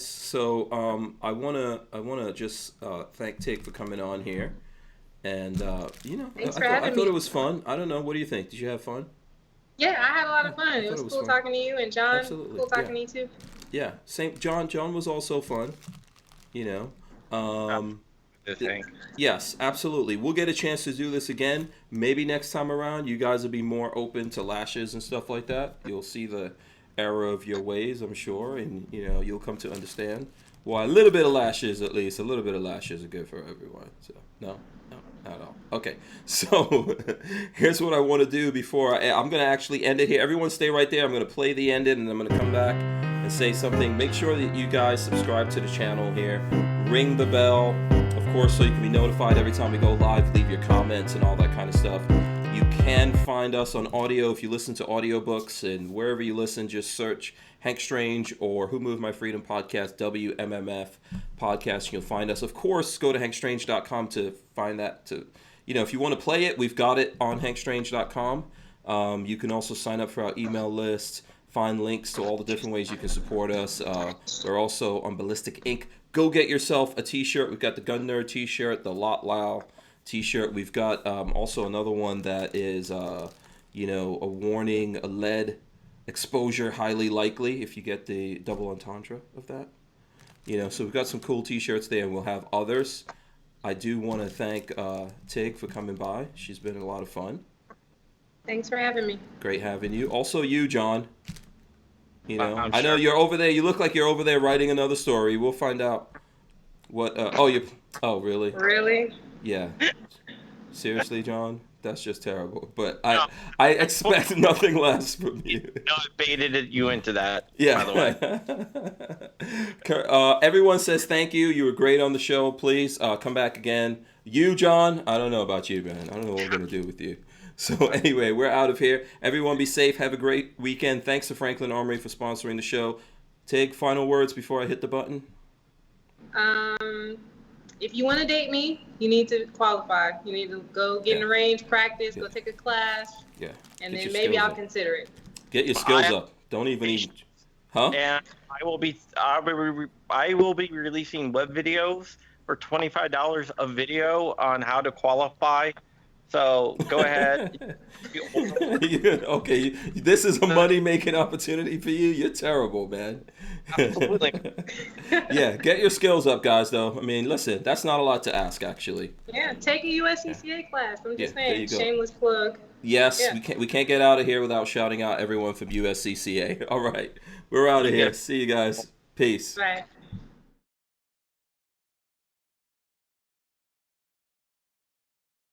So I wanna just thank Tig for coming on here. And Thanks for I having thought me. it was fun. I don't know. What do you think? Did you have fun? Yeah, I had a lot of fun. I It thought was it was cool fun. talking to you, and John, Absolutely, cool talking yeah. to you too. Yeah. Same. John was also fun. The thing. Yes, absolutely. We'll get a chance to do this again. Maybe next time around, you guys will be more open to lashes and stuff like that. You'll see the error of your ways, I'm sure, and you'll come to understand why a little bit of lashes, at least, a little bit of lashes are good for everyone. So no, not at all. Okay, so here's what I want to do before I'm going to actually end it here. Everyone stay right there. I'm going to play the ending, and I'm going to come back and say something. Make sure that you guys subscribe to the channel here. Ring the bell, of course, so you can be notified every time we go live. Leave your comments and all that kind of stuff. You can find us on audio if you listen to audiobooks, and wherever you listen, just search Hank Strange or Who Moved My Freedom podcast, WMMF podcast. You'll find us. Of course, go to hankstrange.com to find that. If you want to play it, we've got it on hankstrange.com. You can also sign up for our email list, find links to all the different ways you can support us. We're also on Ballistic Ink. Go get yourself a t-shirt. We've got the Gun Nerd t-shirt, the Lot Lao t-shirt. We've got also another one that is, a warning, a lead exposure highly likely if you get the double entendre of that. So we've got some cool t-shirts there, and we'll have others. I do want to thank Tig for coming by. She's been a lot of fun. Thanks for having me. Great having you. Also you, John. You know, I'm I know sure. you're over there. You look like you're over there writing another story. We'll find out what. Oh, you. Oh, really? Really? Yeah. Seriously, John? That's just terrible. But No, I expect nothing less from you. No, I baited you into that. Yeah. By the way. Everyone says thank you. You were great on the show. Please come back again. You, John, I don't know about you, man. I don't know what we're going to do with you. So anyway, we're out of here. Everyone be safe. Have a great weekend. Thanks to Franklin Armory for sponsoring the show. Tig, final words before I hit the button? If you want to date me, you need to qualify. You need to go get in the range, practice, go take a class, Yeah. and Get then your maybe skills I'll up. consider it. Get your skills up. Don't even. Huh? And I will be releasing web videos for $25 a video on how to qualify. So go ahead. Okay, this is a money-making opportunity for you. You're terrible, man. Absolutely. Yeah, get your skills up, guys, though. I mean, listen, that's not a lot to ask, actually. Yeah, take a USCCA class. I'm just there you saying, go. shameless plug. Yes, Yeah. we can't get out of here without shouting out everyone from USCCA. All right, we're out of here. See you guys. Peace. Right.